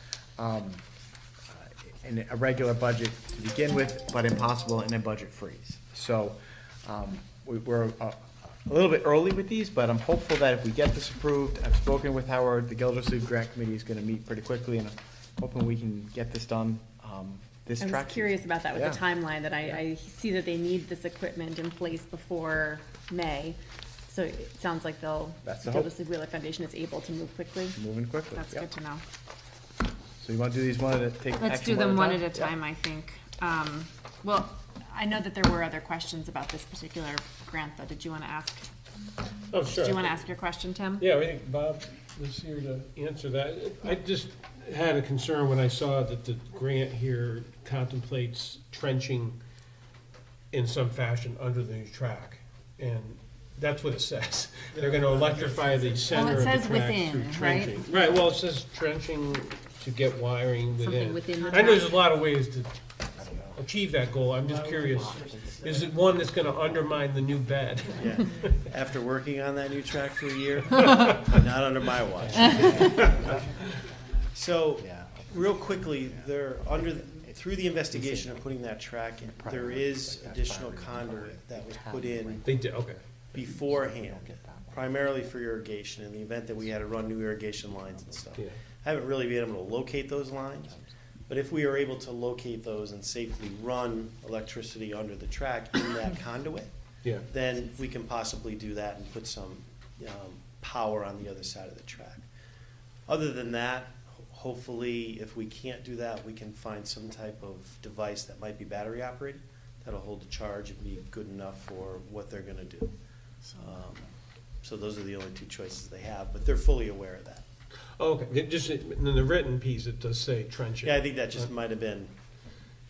in a regular budget to begin with, but impossible in a budget freeze. So we're a little bit early with these, but I'm hopeful that if we get this approved, I've spoken with Howard, the Gildersleeve Grant Committee is going to meet pretty quickly, and I'm hoping we can get this done this track. I was curious about that with Yeah. the timeline, that I see that they need this equipment in place before May. So it sounds like That's the the hope. Gildersleeve Wheeler Foundation is able to move quickly. Moving quickly. That's Yep. good to know. So you want to do these one at a take? Let's action do them one at a Yep. time, I think. Well, I know that there were other questions about this particular grant, though. Did you want to ask? Oh, sure. Do you want to ask your question, Tim? Yeah, I think Bob was here to answer that. I just had a concern when I saw that the grant here contemplates trenching in some fashion under the new track. And that's what it says. They're gonna electrify the center of the says track within, through right? trenching. Right, well, it says trenching to get wiring Something within. within the I know there's track. a lot of ways to achieve that goal. I'm just curious, is it one that's gonna undermine the new bed? Yeah. After working on that new track for a year, not under my watch. So, real quickly, through the investigation of putting that track in, there is additional conduit that was put in They did, okay. beforehand, primarily for irrigation, in the event that we had to run new irrigation lines and stuff. Yeah. I haven't really been able to locate those lines, but if we are able to locate those and safely run electricity under the track in that conduit, Yeah. then we can possibly do that and put some power on the other side of the track. Other than that, hopefully, if we can't do that, we can find some type of device that might be battery operated, that'll hold the charge and be good enough for what they're gonna do. So those are the only two choices they have, but they're fully aware of that. Oh, okay, just in the written piece, it does say trenching. Yeah, I think that just might have been,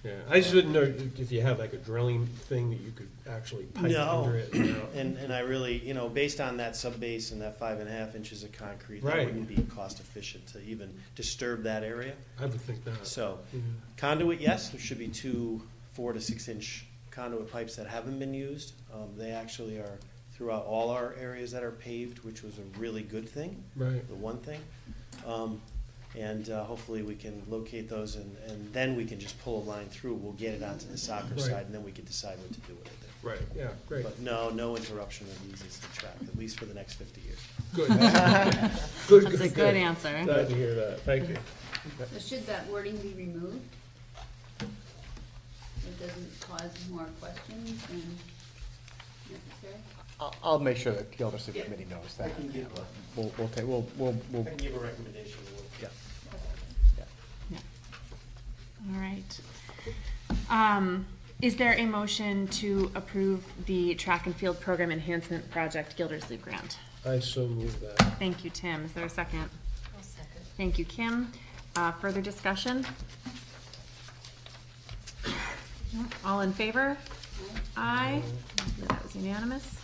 Yeah, I just didn't know if you had like a drilling thing that you could actually pipe no, under it. You know? and I really, based on that subbase and that 5.5 inches of concrete, that Right. wouldn't be cost efficient to even disturb that area. I would think not. So, Yeah. conduit, yes, there should be two 4 to 6 inch conduit pipes that haven't been used. They actually are throughout all our areas that are paved, which was a really good thing, Right. the one thing. And hopefully we can locate those and then we can just pull a line through. We'll get it onto the soccer Right. side and then we can decide what to do with it. Right, yeah, great. But no interruption of the existing track, at least for the next 50 years. Good. That's a good answer. Glad to hear that, thank you. So should that wording be removed? It doesn't cause more questions than necessary? I'll make sure that the Gildersleeve Yeah. Committee knows that. I can give We'll I can give a recommendation. yeah. All right. Is there a motion to approve the track and field program enhancement project Gildersleeve grant? I so move that. Thank you, Tim. Is there a second? I'll second. Thank you, Kim. Further discussion? No? All in favor? Aye. That was unanimous.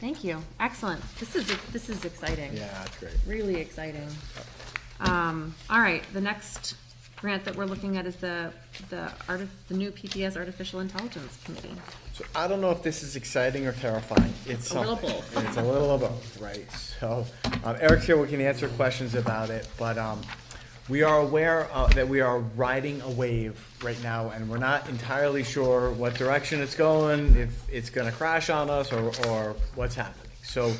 Thank you. Excellent. This is exciting. Yeah, that's great. Really exciting. All right, the next grant that we're looking at is the new PPS Artificial Intelligence Committee. So I don't know if this is exciting or terrifying. It's A little something. both. It's a little of both, right? So Eric's here, we can answer questions about it, but we are aware that we are riding a wave right now, and we're not entirely sure what direction it's going, if it's going to crash on us or what's happening. So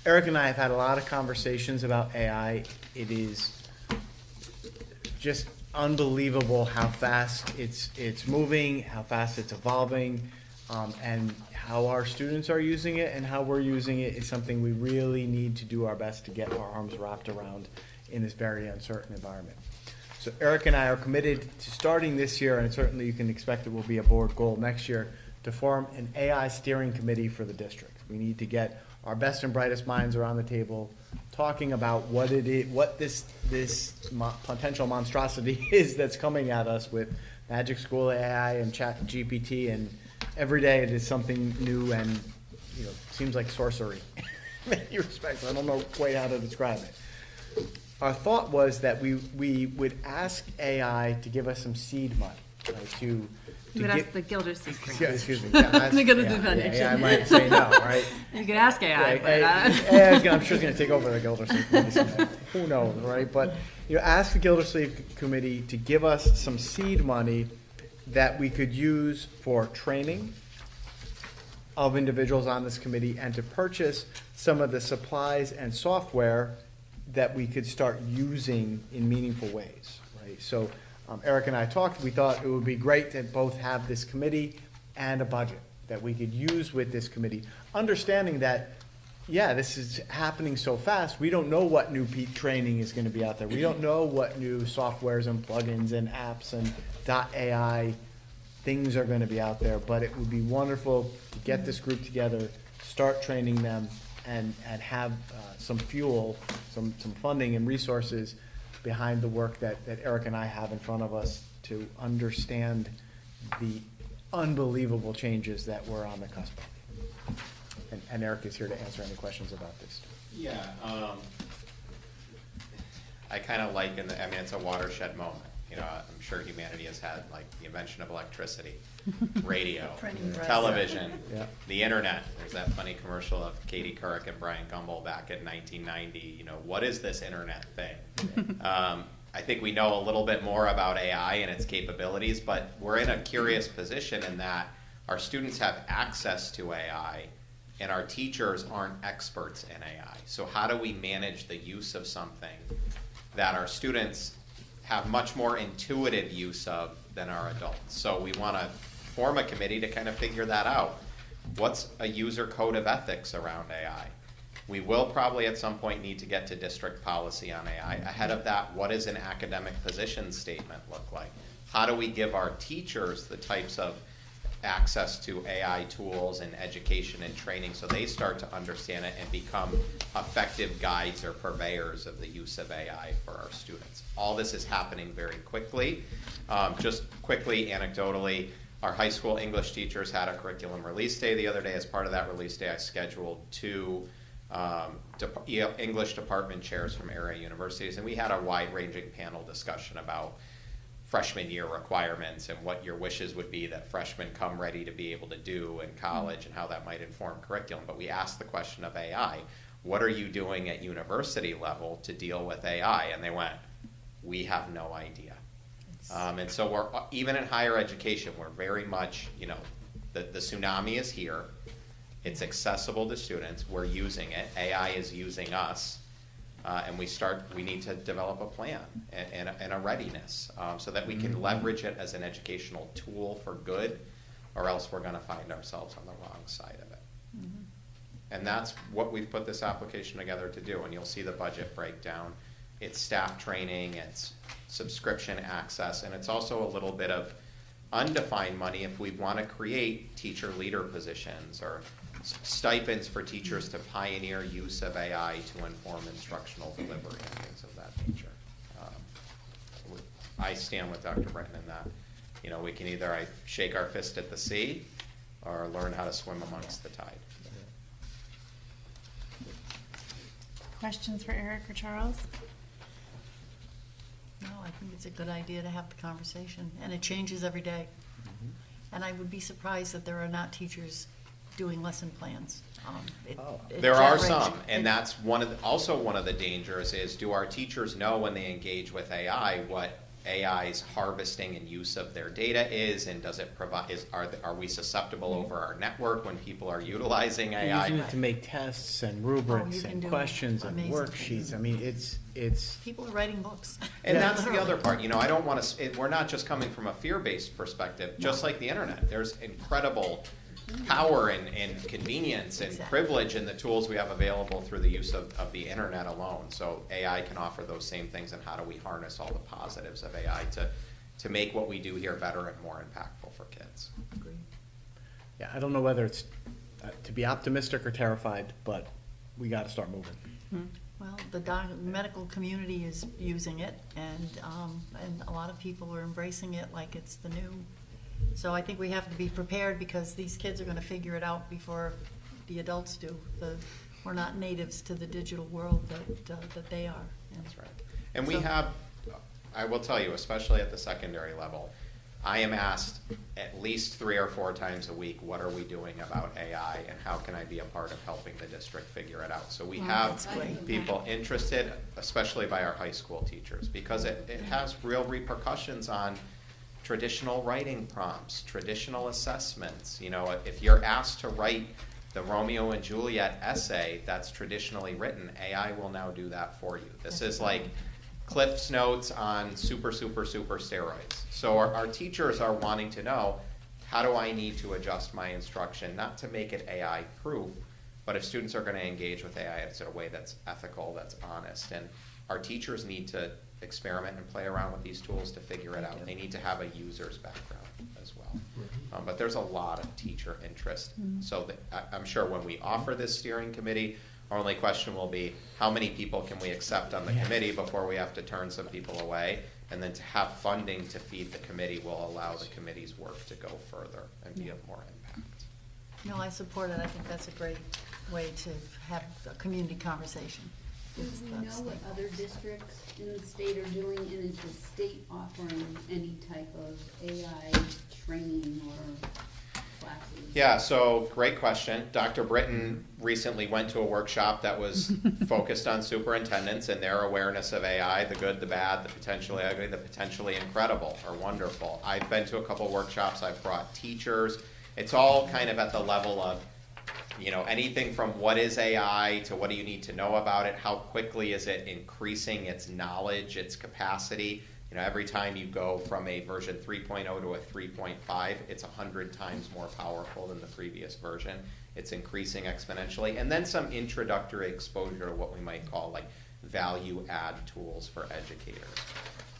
Eric and I have had a lot of conversations about AI. It is just unbelievable how fast it's moving, how fast it's evolving, and how our students are using it and how we're using it is something we really need to do our best to get our arms wrapped around in this very uncertain environment. So Eric and I are committed to starting this year, and certainly you can expect it will be a board goal next year, to form an AI steering committee for the district. We need to get our best and brightest minds around the table, talking about what it is, what this potential monstrosity is that's coming at us with Magic School AI and Chat GPT, and every day it is something new and seems like sorcery in many respects. I don't know quite how to describe it. Our thought was that we would ask AI to give us some seed money, right, to You could ask the Gildersleeve grant. yeah, excuse me. Yeah, The Gildersleeve Foundation. Yeah, I might say no, right? You could ask AI, but I'm sure it's going to take over the Gildersleeve Committee someday. Who knows, right? But ask the Gildersleeve Committee to give us some seed money that we could use for training of individuals on this committee and to purchase some of the supplies and software that we could start using in meaningful ways, right? So Eric and I talked, we thought it would be great to both have this committee and a budget. that we could use with this committee, understanding that, yeah, this is happening so fast, we don't know what new training is gonna be out there. We don't know what new softwares and plugins and apps and .ai things are gonna be out there, but it would be wonderful to get this group together, start training them, and have some fuel, some funding and resources behind the work that Eric and I have in front of us to understand the unbelievable changes that we're on the cusp of. And Eric is here to answer any questions about this. Yeah, I kind of like, I mean, it's a watershed moment. You know, I'm sure humanity has had like the invention of electricity, radio, television, Yeah. the internet. There's that funny commercial of Katie Couric and Brian Gumbel back in 1990. You know, what is this internet thing? I think we know a little bit more about AI and its capabilities, but we're in a curious position in that our students have access to AI and our teachers aren't experts in AI. So how do we manage the use of something that our students have much more intuitive use of than our adults? So we want to form a committee to kind of figure that out. What's a user code of ethics around AI? We will probably at some point need to get to district policy on AI. Ahead of that, what does an academic position statement look like? How do we give our teachers the types of access to AI tools and education and training so they start to understand it and become effective guides or purveyors of the use of AI for our students? All this is happening very quickly. Just quickly, anecdotally, our high school English teachers had a curriculum release day the other day. As part of that release day, I scheduled 2 English department chairs from area universities, and we had a wide-ranging panel discussion about freshman year requirements and what your wishes would be that freshmen come ready to be able to do in college and how that might inform curriculum. But we asked the question of AI, what are you doing at university level to deal with AI? And they went, we have no idea. And so we're, even in higher education, we're very much, you know, the tsunami is here. It's accessible to students. We're using it. AI is using us. And we need to develop a plan and a readiness so that we can leverage it as an educational tool for good, or else we're going to find ourselves on the wrong side of it. Mm-hmm. And that's what we've put this application together to do. And you'll see the budget breakdown. It's staff training, it's subscription access, and it's also a little bit of undefined money if we want to create teacher leader positions or stipends for teachers to pioneer use of AI to inform instructional delivery and things of that nature. I stand with Dr. Britton in that, you know, we can either shake our fist at the sea or learn how to swim amongst the tide. Questions for Eric or Charles? No, I think it's a good idea to have the conversation, and it changes every day. And I would be surprised that there are not teachers doing lesson plans. There are some, and that's also one of the dangers is, do our teachers know when they engage with AI what AI's harvesting and use of their data is, and does it provide, are we susceptible over our network when people are utilizing AI? Using it to make tests and rubrics and questions and worksheets. I mean, it's people are writing books. And that's the other part. You know, I don't want to. We're not just coming from a fear-based perspective. Just like the internet, there's incredible power and convenience and privilege in the tools we have available through the use of the internet alone. So AI can offer those same things, and how do we harness all the positives of AI to make what we do here better and more impactful for kids? Yeah, I don't know whether it's to be optimistic or terrified, but we got to start moving. Well, the medical community is using it, and a lot of people are embracing it like it's the new. So I think we have to be prepared, because these kids are going to figure it out before the adults do. We're not natives to the digital world that they are. That's right. And we have, I will tell you, especially at the secondary level, I am asked at least 3 or 4 times a week, what are we doing about AI and how can I be a part of helping the district figure it out? So we have people interested, especially by our high school teachers, because it has real repercussions on traditional writing prompts, traditional assessments. You know, if you're asked to write the Romeo and Juliet essay that's traditionally written, AI will now do that for you. This is like Cliff's Notes on super steroids. So our teachers are wanting to know, how do I need to adjust my instruction, not to make it AI proof, but if students are going to engage with AI, it's in a way that's ethical, that's honest. And our teachers need to experiment and play around with these tools to figure it out. They need to have a user's background as well. But there's a lot of teacher interest. So I'm sure when we offer this steering committee, our only question will be, how many people can we accept on the committee before we have to turn some people away? And then to have funding to feed the committee will allow the committee's work to go further and be of more impact. No, I support it. I think that's a great way to have a community conversation. Do we know what other districts in the state are doing, and is the state offering any type of AI training or classes? Yeah, so great question. Dr. Britton recently went to a workshop that was focused on superintendents and their awareness of AI, the good, the bad, the potentially ugly, the potentially incredible or wonderful. I've been to a couple workshops. I've brought teachers. It's all kind of at the level of, you know, anything from what is AI to what do you need to know about it, how quickly is it increasing its knowledge, its capacity. You know, every time you go from a version 3.0 to a 3.5, it's 100 times more powerful than the previous version. It's increasing exponentially. And then some introductory exposure to what we might call like value add tools for educators.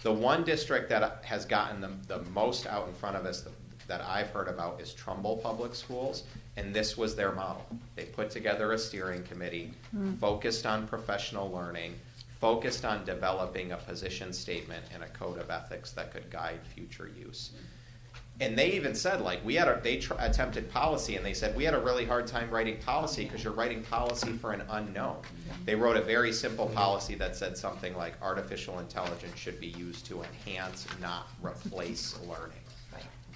The one district that has gotten the most out in front of us that I've heard about is Trumbull Public Schools, and this was their model. They put together a steering committee focused on professional learning, focused on developing a position statement and a code of ethics that could guide future use. And they even said, like, they attempted policy, and they said, we had a really hard time writing policy because you're writing policy for an unknown. They wrote a very simple policy that said something like artificial intelligence should be used to enhance, not replace learning.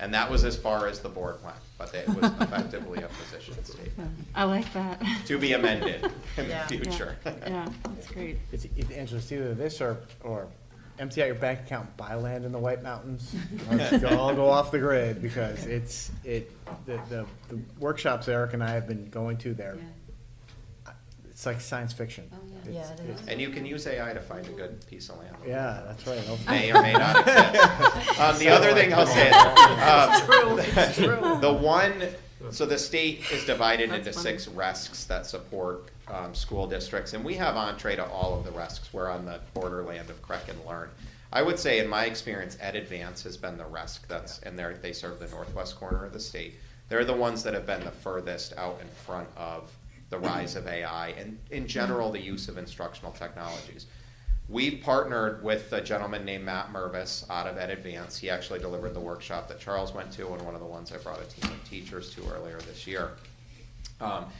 And that was as far as the board went, but it was effectively a position statement. I like that. To be amended in the future. Yeah, that's great. It's either this or empty out your bank account, buy land in the White Mountains, or all go off the grid, because the workshops Eric and I have been going to there. It's like science fiction. Oh, yeah, it is. And you can use AI to find a good piece of land. Yeah, that's right. May or may not exist. The other thing I'll say is, so the state is divided into 6 RESCs that support school districts, and we have entree to all of the RESCs. We're on the borderland of Crack and Learn. I would say, in my experience, Ed Advance has been the RESC and they serve the northwest corner of the state. They're the ones that have been the furthest out in front of the rise of AI and, in general, the use of instructional technologies. We've partnered with a gentleman named Matt Mervis out of Ed Advance. He actually delivered the workshop that Charles went to, and one of the ones I brought a team of teachers to earlier this year.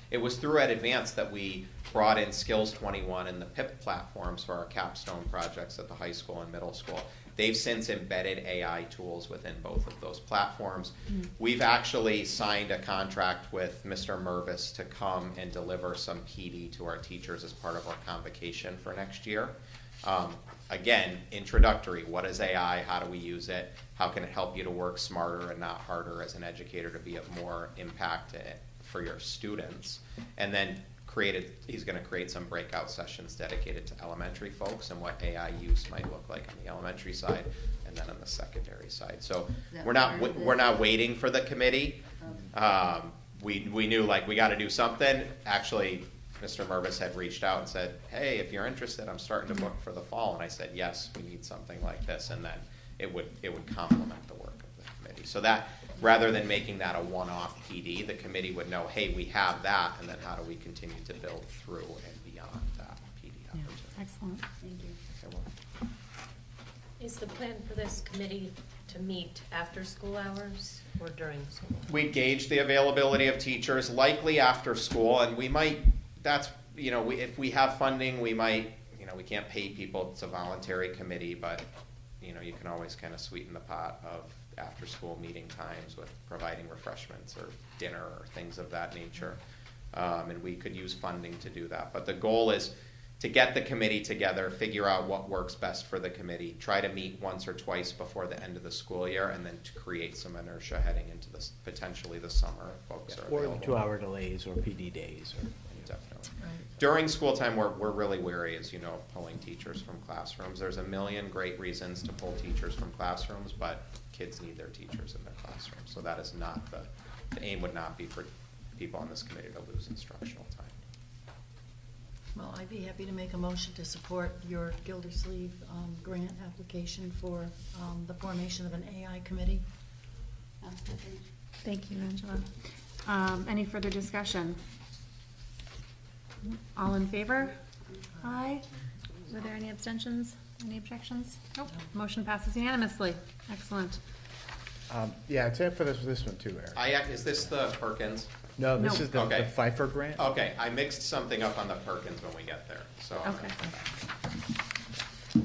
It was through Ed Advance that we brought in Skills 21 and the PIP platforms for our capstone projects at the high school and middle school. They've since embedded AI tools within both of those platforms. We've actually signed a contract with Mr. Mervis to come and deliver some PD to our teachers as part of our convocation for next year. Again, introductory. What is AI? How do we use it? How can it help you to work smarter and not harder as an educator to be of more impact for your students? And then he's going to create some breakout sessions dedicated to elementary folks and what AI use might look like on the elementary side and then on the secondary side. So we're not waiting for the committee. We knew, like, we got to do something. Actually, Mr. Mervis had reached out and said, hey, if you're interested, I'm starting to book for the fall. And I said, yes, we need something like this. And then it would complement the work of the committee. So that, rather than making that a one-off PD, the committee would know, hey, we have that, and then how do we continue to build through and beyond that PD opportunity. Excellent. Thank you. Okay, well, Is the plan for this committee to meet after school hours or during school? we gauge the availability of teachers, likely after school, and we might, if we have funding, we might, we can't pay people, it's a voluntary committee, but, you can always kind of sweeten the pot of after-school meeting times with providing refreshments or dinner or things of that nature. And we could use funding to do that. But the goal is to get the committee together, figure out what works best for the committee, try to meet once or twice before the end of the school year, and then to create some inertia heading into potentially the summer if folks are Or available. the 2-hour delays or PD days or. definitely. Right. During school time, we're really wary, as you know, of pulling teachers from classrooms. There's a million great reasons to pull teachers from classrooms, but kids need their teachers in their classrooms. So that is not the aim would not be for people on this committee to lose instructional time. Well, I'd be happy to make a motion to support your Gildersleeve grant application for the formation of an AI committee. I'll second it. Thank you, Angela. Any further discussion? All in favor? Aye. Were there any abstentions? Any objections? Nope. Motion passes unanimously. Excellent. Yeah, I'd say for this one too, Eric. Is this the Perkins? No, this No. is the Okay. Pfeiffer grant. Okay, I mixed something up on the Perkins when we get there, so. I'm gonna Okay. come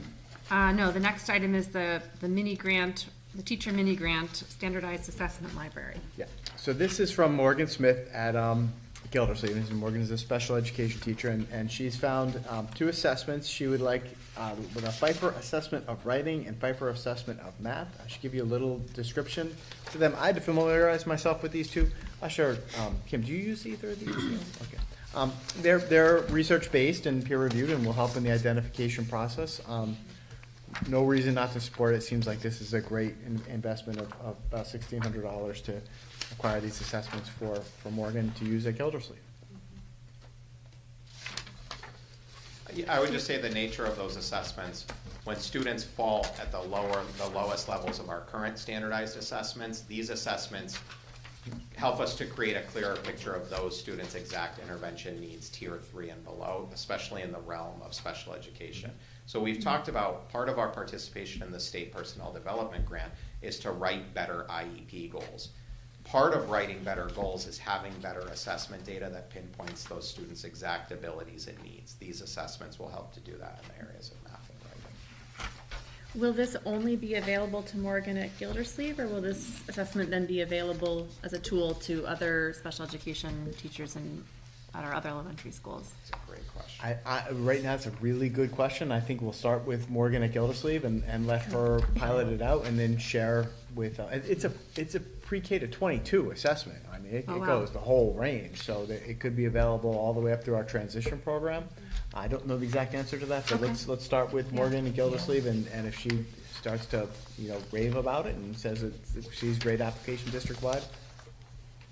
back. No, the next item is the mini grant, the teacher mini grant, standardized assessment library. Yeah, so this is from Morgan Smith at Gildersleeve. And Morgan is a special education teacher, and she's found 2 assessments she would like, with a Pfeiffer assessment of writing and Pfeiffer assessment of math. I should give you a little description to them. I had to familiarize myself with these 2. I'm sure, Kim, do you use either of these? Okay. They're research-based and peer-reviewed and will help in the identification process. No reason not to support it. It seems like this is a great investment of about $1,600 to acquire these assessments for Morgan to use at Gildersleeve. I would just say the nature of those assessments, when students fall at the lowest levels of our current standardized assessments, these assessments help us to create a clearer picture of those students' exact intervention needs, tier 3 and below, especially in the realm of special education. So we've talked about part of our participation in the state personnel development grant is to write better IEP goals. Part of writing better goals is having better assessment data that pinpoints those students' exact abilities and needs. These assessments will help to do that in the areas of math and writing. Will this only be available to Morgan at Gildersleeve, or will this assessment then be available as a tool to other special education teachers at our other elementary schools? It's a great question. Right now, it's a really good question. I think we'll start with Morgan at Gildersleeve and let her pilot it out and then share with, it's a pre-K to 22 assessment. I mean, it Oh, wow. goes the whole range, so that it could be available all the way up through our transition program. I don't know the exact answer to that, but Okay. let's start with Morgan at Gildersleeve, and if she starts to, rave about it and says that she's great application district-wide,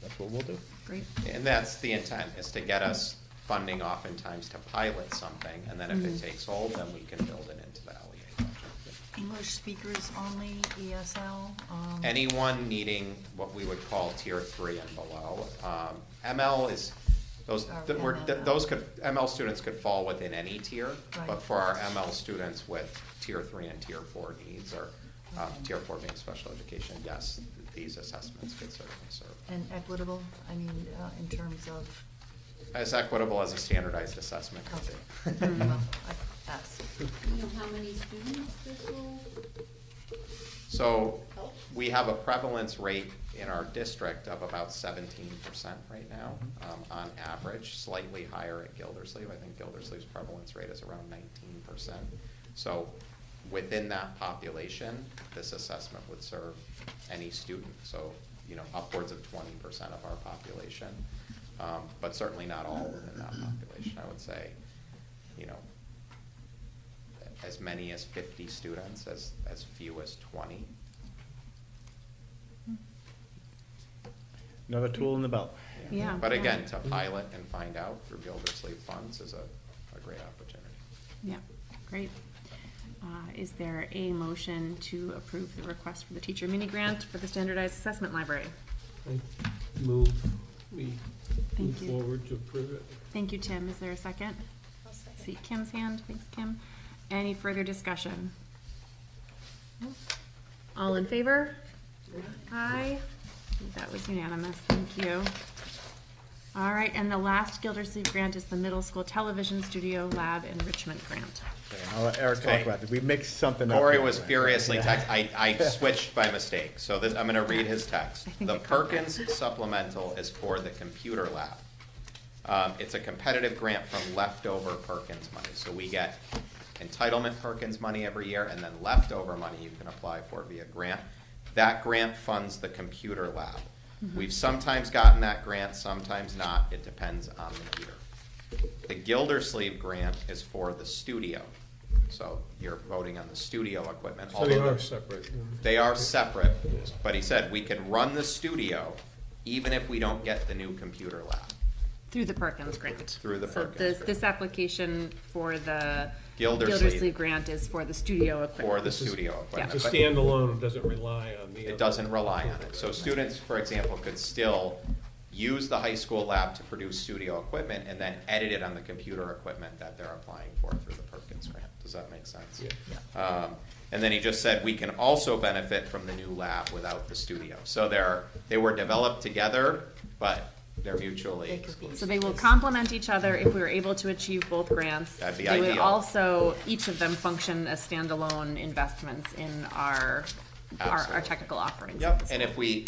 that's what we'll do. Great. And that's the intent, is to get us funding oftentimes to pilot something, and then if it takes hold, then we can build it into the LEA budget. English speakers only, ESL? Anyone needing what we would call tier 3 and below. ML is, ML students could fall within any tier, Right. but for our ML students with tier 3 and tier 4 needs, or tier 4 being special education, yes, these assessments could certainly serve. And equitable, I mean, in terms of, As equitable as a standardized assessment could be. well, that's, Do you know how many students this will So help? we have a prevalence rate in our district of about 17% right now, on average, slightly higher at Gildersleeve. I think Gildersleeve's prevalence rate is around 19%. So within that population, this assessment would serve any student. So, upwards of 20% of our population, but certainly not all within that population. I would say, as many as 50 students, as few as 20. Another tool in the belt. Yeah. But again, to pilot and find out through Gildersleeve funds is a great opportunity. Yeah, great. Is there a motion to approve the request for the teacher mini grant for the standardized assessment library? I move, we Thank move you. forward to approve it. Thank you, Tim. Is there a second? I'll second. See Kim's hand. Thanks, Kim. Any further discussion? All in favor? Aye. That was unanimous. Thank you. All right, and the last Gildersleeve grant is the middle school television studio lab enrichment grant. Okay, I'll let Eric talk Okay. about it. We mixed something up. Corey here. was furiously Yeah. I switched by mistake, so I'm gonna read his text. I think The I caught that. Perkins supplemental is for the computer lab. It's a competitive grant from leftover Perkins money, so we get entitlement Perkins money every year, and then leftover money you can apply for via grant. That grant funds the computer lab. We've sometimes gotten that grant, sometimes not, it depends on the year. The Gildersleeve grant is for the studio. So you're voting on the studio equipment. So they although are separate. They are separate, but he said we can run the studio even if we don't get the new computer lab. Through the Perkins grant. Through the So Perkins grant. this application for the Gildersleeve grant is for the studio equipment. for the studio equipment. It's a But standalone, doesn't rely on the. it doesn't rely on it. So students, for example, could still use the high school lab to produce studio equipment and then edit it on the computer equipment that they're applying for through the Perkins grant. Does that make sense? Yeah. And then he just said we can also benefit from the new lab without the studio. So they were developed together, but they're mutually exclusive. So they will complement each other if we were able to achieve both grants. That'd be They would ideal. also, each of them function as standalone investments in our Absolutely. technical offerings. Yep, and if we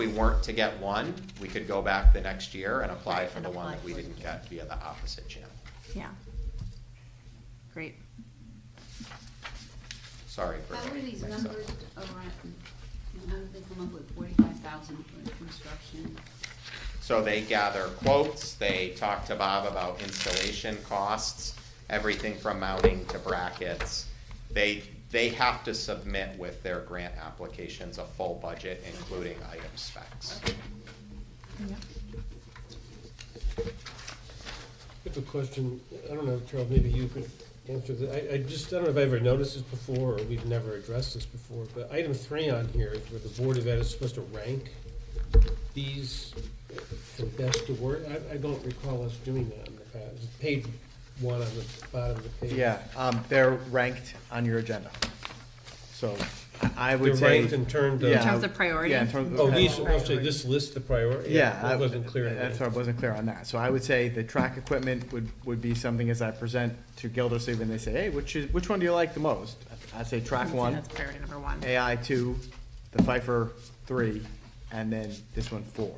weren't to get one, we could go back the next year and apply for the one that we didn't get via the opposite channel. Yeah. Great. Sorry for. How are these mix-up. numbers around, how did they come up with 45,000 for construction? So they gather quotes, they talk to Bob about installation costs, everything from mounting to brackets. They have to submit with their grant applications a full budget, including item specs. Yeah. I have a question, I don't know, Charles, maybe you could answer this. I don't know if I ever noticed this before, or we've never addressed this before, but item 3 on here is where the Board of Ed is supposed to rank these from best to worst. I don't recall us doing that in the past. It's page 1 on the bottom of the page. Yeah, they're ranked on your agenda. So I would They're say. ranked in terms of. yeah, In terms of priority? Yeah, in terms of. Oh, these, actually, this lists the priority? Yeah, That wasn't clear. to me. That's why I wasn't clear on that. So I would say the track equipment would be something as I present to Gildersleeve and they say, hey, which one do you like the most? I'd say track 1, That's priority number 1. AI 2, the Pfeiffer 3, and then this one 4.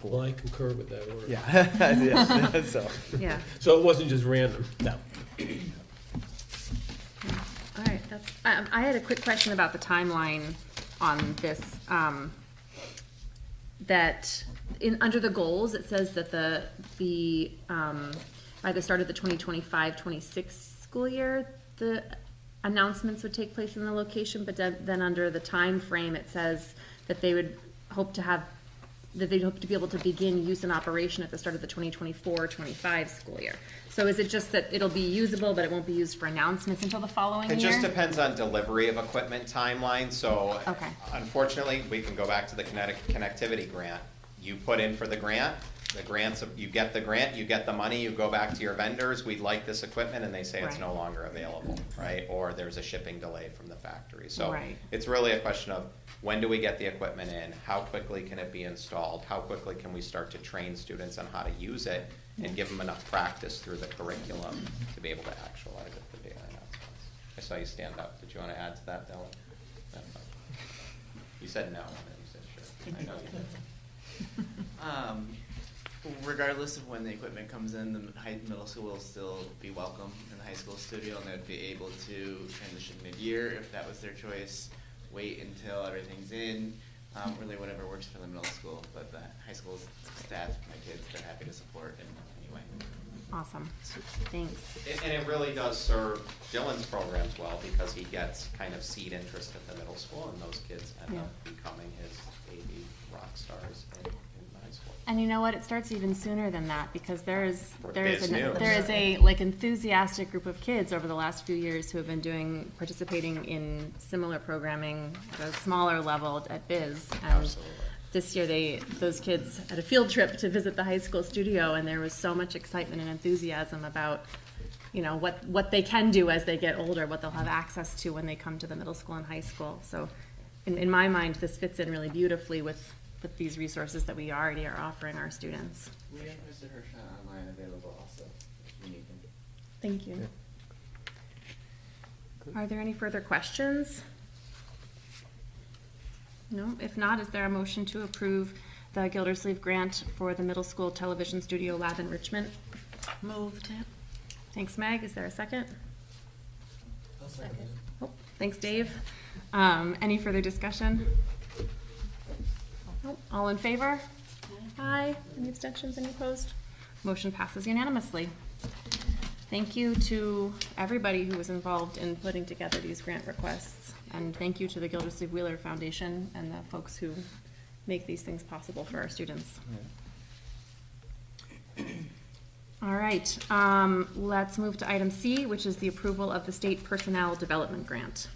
Well, I concur with that order. Yeah, yeah, so, Yeah. So it wasn't just random? no. All right, I had a quick question about the timeline on this. That under the goals, it says that by the start of the 2025-26 school year, the announcements would take place in the location, but then under the time frame, it says that they would hope to be able to begin use and operation at the start of the 2024-25 school year. So is it just that it'll be usable, but it won't be used for announcements until the following year? It just depends on delivery of equipment timeline, so Okay. unfortunately, we can go back to the connectivity grant. You put in for the grant, you get the grant, you get the money, you go back to your vendors, we'd like this equipment, and they say it's Right. no longer available, right? Or there's a shipping delay from the factory. So Right. it's really a question of when do we get the equipment in, how quickly can it be installed, how quickly can we start to train students on how to use it, and give them enough practice through the curriculum to be able to actualize it to data announcements. I saw you stand up. Did you want to add to that, Dylan? No. You said no, and then you said sure. I know you did. Regardless of when the equipment comes in, the middle school will still be welcome in the high school studio, and they'd be able to transition mid-year if that was their choice, wait until everything's in, really whatever works for the middle school. But the high school staff, my kids, they're happy to support in any way. Awesome, thanks. And it really does serve Dylan's programs well because he gets kind of seed interest at the middle school, and those kids end up becoming his baby rock stars in high school. And you know what? It starts even sooner than that because there is Biz news. a like enthusiastic group of kids over the last few years who have been participating in similar programming at a smaller level at Biz. And Absolutely. this year those kids had a field trip to visit the high school studio, and there was so much excitement and enthusiasm about what they can do as they get older, what they'll have access to when they come to the middle school and high school. So in my mind, this fits in really beautifully with these resources that we already are offering our students. We have Mr. Hirschman online available also, if you need them. Thank you. Are there any further questions? No? If not, is there a motion to approve the Gildersleeve grant for the middle school television studio lab enrichment? Moved. Thanks, Meg. Is there a second? I'll second it. Oh, thanks, Dave. Any further discussion? Nope. All in favor? Aye. Any abstentions? Any opposed? Motion passes unanimously. Thank you to everybody who was involved in putting together these grant requests. And thank you to the Gildersleeve Wheeler Foundation and the folks who make these things possible for our students. All right, let's move to item C, which is the approval of the State Personnel Development Grant.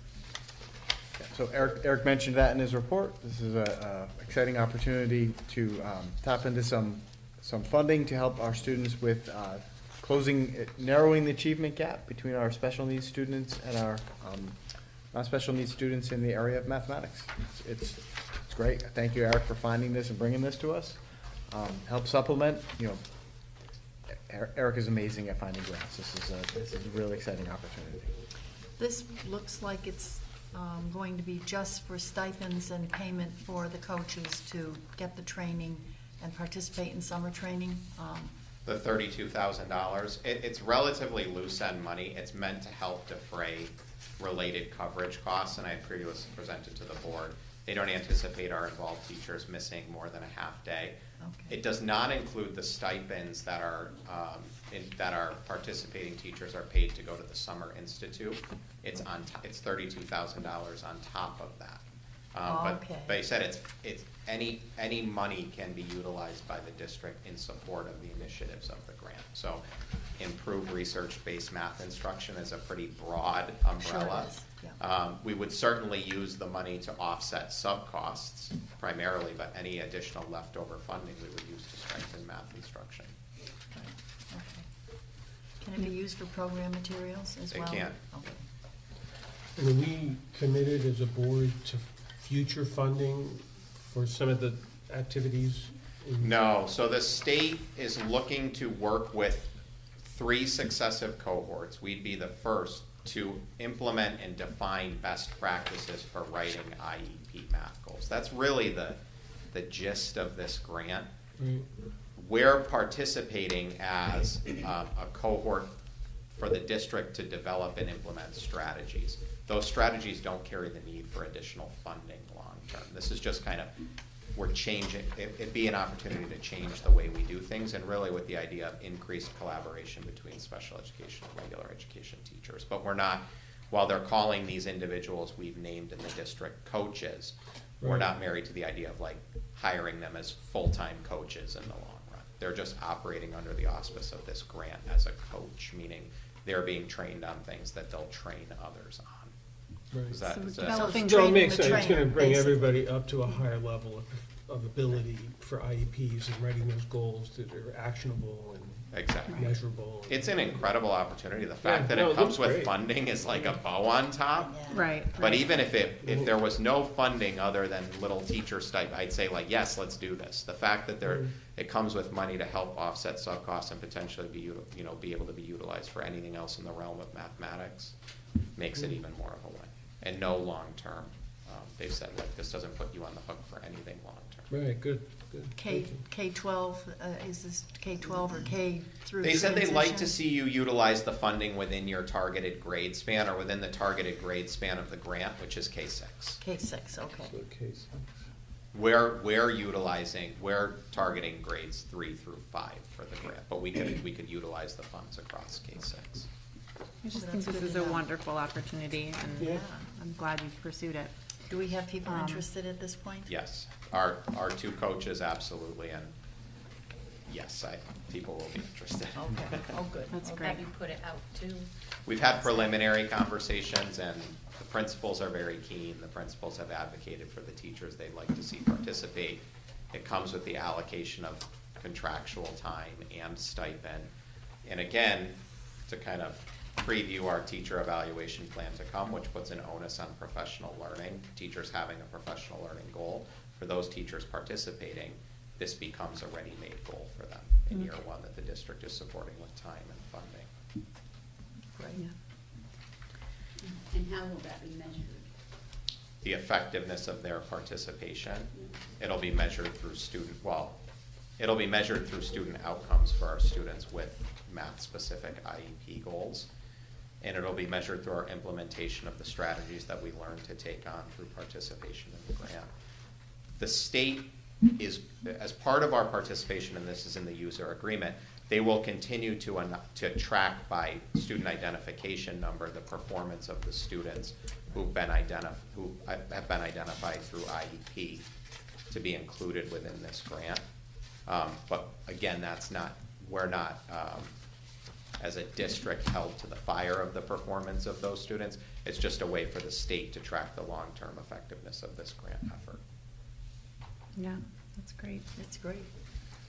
So Eric mentioned that in his report. This is a exciting opportunity to tap into some funding to help our students with narrowing the achievement gap between our special needs students and our non-special needs students in the area of mathematics. It's great. Thank you, Eric, for finding this and bringing this to us. Help supplement. Eric is amazing at finding grants. This is a really exciting opportunity. This looks like it's going to be just for stipends and payment for the coaches to get the training and participate in summer training. The $32,000, it's relatively loose end money. It's meant to help defray related coverage costs, and I previously presented to the board. They don't anticipate our involved teachers missing more than a half day. Okay. It does not include the stipends that our participating teachers are paid to go to the Summer Institute. It's $32,000 on top of that. Okay. But he said it's any money can be utilized by the district in support of the initiatives of the grant. So improved research-based math instruction is a pretty broad umbrella. Sure is. Yeah. We would certainly use the money to offset sub-costs primarily, but any additional leftover funding we would use to strengthen math instruction. Okay. Can it be used for program materials as It well? can. Okay. And are we committed as a board to future funding for some of the activities? No, so the state is looking to work with 3 successive cohorts. We'd be the first to implement and define best practices for writing IEP math goals. That's really the gist of this grant. Right. We're participating as a cohort for the district to develop and implement strategies. Those strategies don't carry the need for additional funding long term. This is just kind of, we're changing, it'd be an opportunity to change the way we do things, and really with the idea of increased collaboration between special education and regular education teachers. But we're not, while they're calling these individuals we've named in the district coaches, we're Right. not married to the idea of like hiring them as full-time coaches in the long run. They're just operating under the auspice of this grant as a coach, meaning they're being trained on things that they'll train others on. Right. Is that, So is that- developing So it training makes the sense, it's gonna trainer, bring basically. everybody up to a higher level of ability for IEPs and writing those goals that are actionable and Exactly. measurable. It's an incredible opportunity. The fact Yeah, that no, it it comes looks with great. funding is like a bow on top. Yeah. Right. But even if there was no funding other than little teacher stipend, I'd say like, yes, let's do this. The fact that it comes with money to help offset sub costs and potentially be able to be utilized for anything else in the realm of mathematics makes it even more of a win. And no long term. They've said like this doesn't put you on the hook for anything long term. Right, good. K-12, is this K-12 or K through They said they'd like to transition? see you utilize the funding within your targeted grade span or within the targeted grade span of the grant, which is K-6. K-6, okay. So case. We're targeting grades 3 through 5 for the grant, but we could utilize the funds across K-6. I just Well, think that's this good is to a know. wonderful opportunity, and Yeah. I'm glad you've pursued it. Do we have people Um, interested at this point? Yes, our 2 coaches absolutely, and yes, people will be interested. Okay, oh, good. That's Okay. great. Have you put it out too? We've had preliminary conversations, and the principals are very keen. The principals have advocated for the teachers they'd like to see participate. It comes with the allocation of contractual time and stipend. And again, to kind of preview our teacher evaluation plan to come, which puts an onus on professional learning, teachers having a professional learning goal. For those teachers participating, this becomes a ready-made goal for them in year 1 that the district is supporting with time and funding. Great. And how will that be measured? The effectiveness of their participation, it'll be measured through student outcomes for our students with math-specific IEP goals. And it'll be measured through our implementation of the strategies that we learn to take on through participation in the grant. The state is, as part of our participation, and this is in the user agreement, They will continue to track by student identification number the performance of the students who have been identified through IEP to be included within this grant. But again, we're not as a district held to the fire of the performance of those students. It's just a way for the state to track the long-term effectiveness of this grant effort. Yeah, that's great. It's great.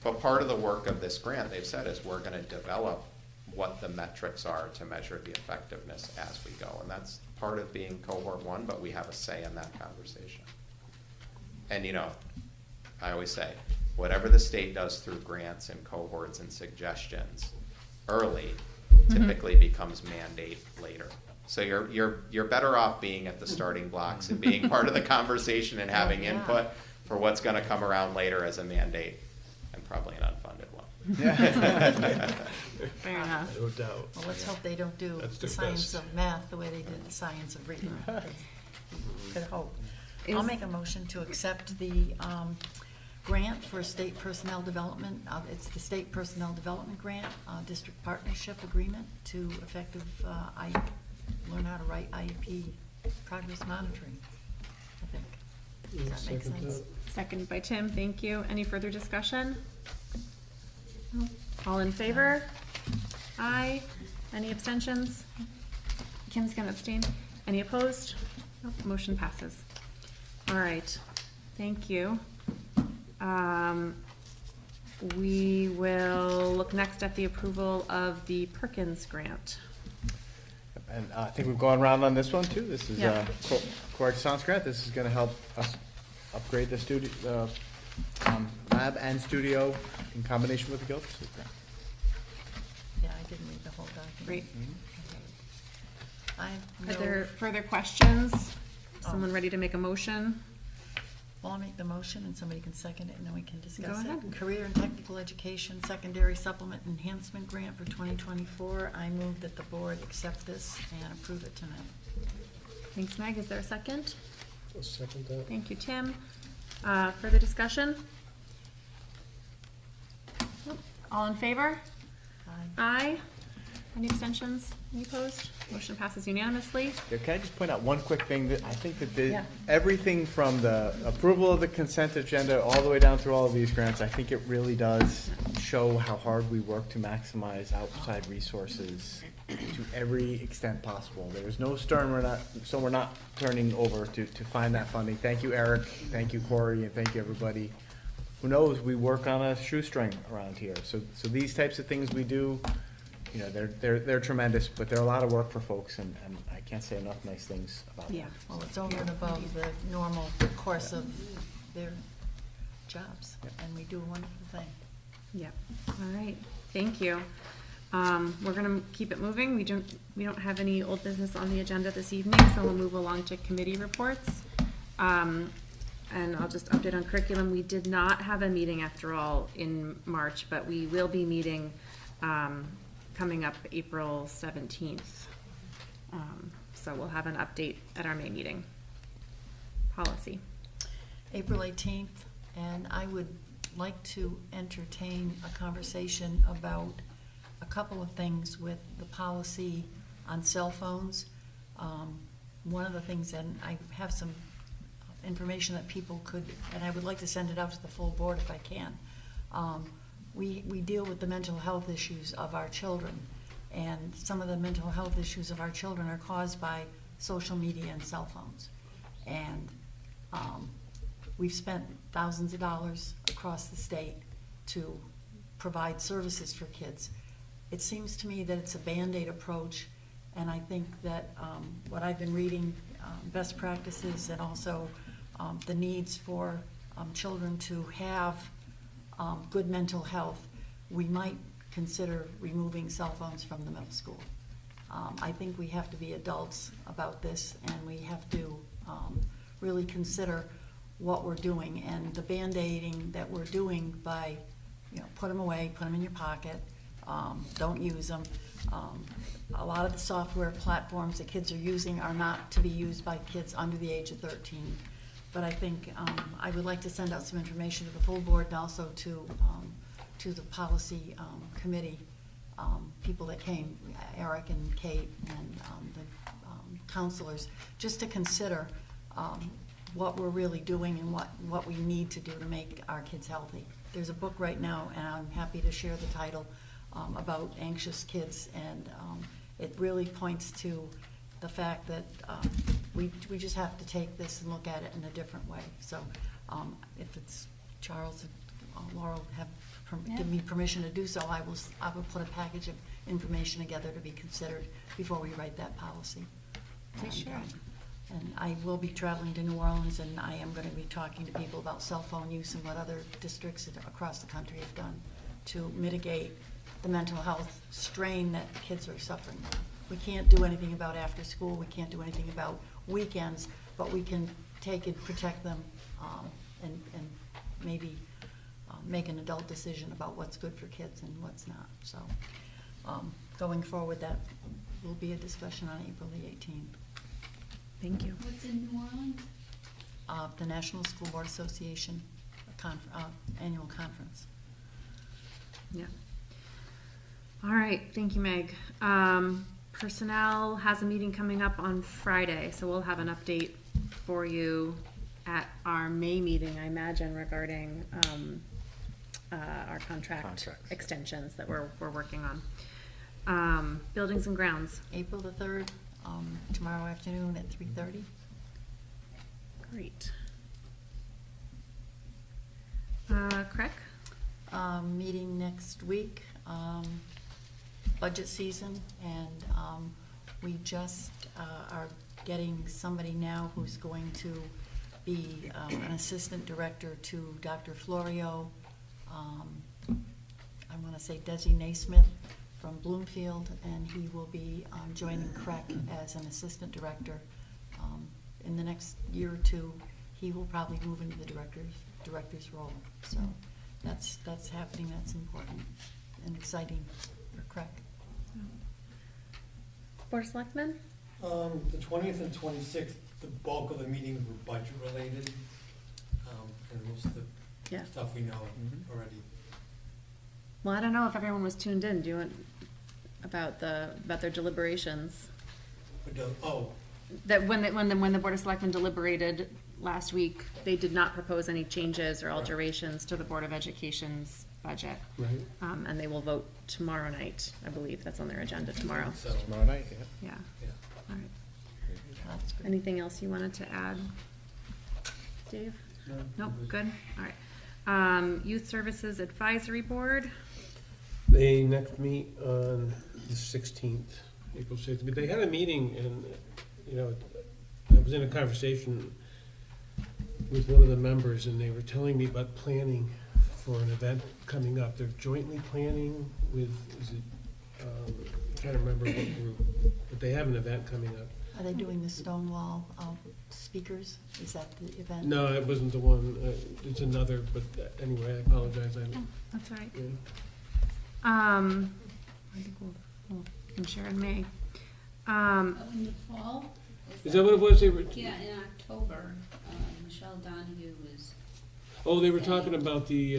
But part of the work of this grant, they've said, is we're gonna develop what the metrics are to measure the effectiveness as we go. And that's part of being cohort 1, but we have a say in that conversation. And I always say, whatever the state does through grants and cohorts and suggestions early typically becomes mandate later. So you're better off being at the starting blocks and being part of the conversation and having input for what's gonna come around later as a mandate, and probably an unfunded one. Fair enough. No doubt. Well, let's hope they don't do That's the their science best. of math the way they did the science of reading. Could hope. I'll make a motion to accept the grant for state personnel development. It's the state personnel development grant, district partnership agreement to effective, learn how to write IEP progress monitoring, I think. Does that make sense? Seconded by Tim, thank you. Any further discussion? No. All in favor? Aye. Any abstentions? Kim's gonna abstain. Any opposed? Nope, motion passes. All right, thank you. We will look next at the approval of the Perkins grant. And I think we've gone around on this one too. This is Yeah. core science grant. This is gonna help us upgrade the studio, lab and studio in combination with the Gildersleeve grant. Yeah, I didn't read the whole document. Great. I Are have there no, further questions? Someone ready to make a motion? well, I'll make the motion and somebody can second it and then we can discuss it. ahead. Career and Technical Education Secondary Supplement Enhancement Grant for 2024. I move that the board accept this and approve it tonight. Thanks, Meg. Is there a second? I'll second that. Thank you, Tim. Further discussion? Nope. All in favor? Aye. Aye. Any abstentions? Any opposed? Motion passes unanimously. Yeah, can I just point out one quick thing that I think that Yeah. everything from the approval of the consent agenda all the way down through all of these grants, I think it really does show how hard we work to maximize outside resources to every extent possible. There's no stone we're not turning over to find that funding. Thank you, Eric. Thank you, Corey, and thank you, everybody. Who knows, we work on a shoestring around here. So these types of things we do, they're tremendous, but they're a lot of work for folks, and I can't say enough nice things about Yeah. them. Well, it's over and above the normal course of their jobs, and we do a wonderful thing. Yep. All right. Thank you. We're gonna keep it moving. We don't have any old business on the agenda this evening, so we'll move along to committee reports. And I'll just update on curriculum. We did not have a meeting after all in March, but we will be meeting, coming up April 17th. So we'll have an update at our May meeting. Policy. April 18th, and I would like to entertain a conversation about a couple of things with the policy on cell phones. One of the things, and I have some information that people could, and I would like to send it out to the full board if I can. We deal with the mental health issues of our children, and some of the mental health issues of our children are caused by social media and cell phones. And we've spent thousands of dollars across the state to provide services for kids. It seems to me that it's a Band-Aid approach, and I think that what I've been reading, best practices, and also the needs for children to have good mental health, we might consider removing cell phones from the middle school. I think we have to be adults about this, and we have to really consider what we're doing, and the Band-Aiding that we're doing by, put them away, put them in your pocket, don't use them. A lot of the software platforms that kids are using are not to be used by kids under the age of 13. But I think I would like to send out some information to the full board and also to to the policy committee, people that came, Eric and Kate and the counselors, just to consider what we're really doing and what we need to do to make our kids healthy. There's a book right now, and I'm happy to share the title, about anxious kids, and it really points to the fact that we just have to take this and look at it in a different way. So if it's Charles and Laurel have give me permission to do so, I will put a package of information together to be considered before we write that policy. And I will be traveling to New Orleans, and I am going to be talking to people about cell phone use and what other districts across the country have done to mitigate the mental health strain that kids are suffering. We can't do anything about after school, we can't do anything about weekends, but we can take and protect them and maybe make an adult decision about what's good for kids and what's not. So going forward, that will be a discussion on April the 18th. Thank you. What's in New Orleans? The National School Board Association annual conference. Yeah. All right, thank you, Meg. Personnel has a meeting coming up on Friday, so we'll have an update for you at our May meeting, I imagine, regarding our contracts extensions that we're working on. Buildings and grounds. April the 3rd, tomorrow afternoon at 3:30. Great. Craig? Meeting next week, budget season, and we just are getting somebody now who's going to be an assistant director to Dr. Florio, I want to say Desi Naismith from Bloomfield, and he will be joining CREC as an assistant director. In the next year or two, he will probably move into the director's role. So that's happening. That's important and exciting for CREC. Board of Selectmen? The 20th and 26th, the bulk of the meetings were budget related, and most of the stuff we know already. Well, I don't know if everyone was tuned in. Do you want about their deliberations? That when the Board of Selectmen deliberated last week, they did not propose any changes or alterations to the Board of Education's budget. Right. And they will vote tomorrow night, I believe. That's on their agenda tomorrow. So, Tomorrow night, Yeah. All right. That's good. Anything else you wanted to add, Dave? No. Nope, good. All right. Youth Services Advisory Board. They next meet on the 16th, April 6th. But they had a meeting, and, I was in a conversation with one of the members, and they were telling me about planning for an event coming up. They're jointly planning with, I can't remember what group, but they have an event coming up. Are they doing the Stonewall speakers? Is that the event? No, it wasn't the one. It's another, but anyway, I apologize. That's all right. Yeah. I think we'll can share in May. In the fall? Is that what it was? They were. Yeah, in October, Michelle Donahue was. Oh, they were talking about the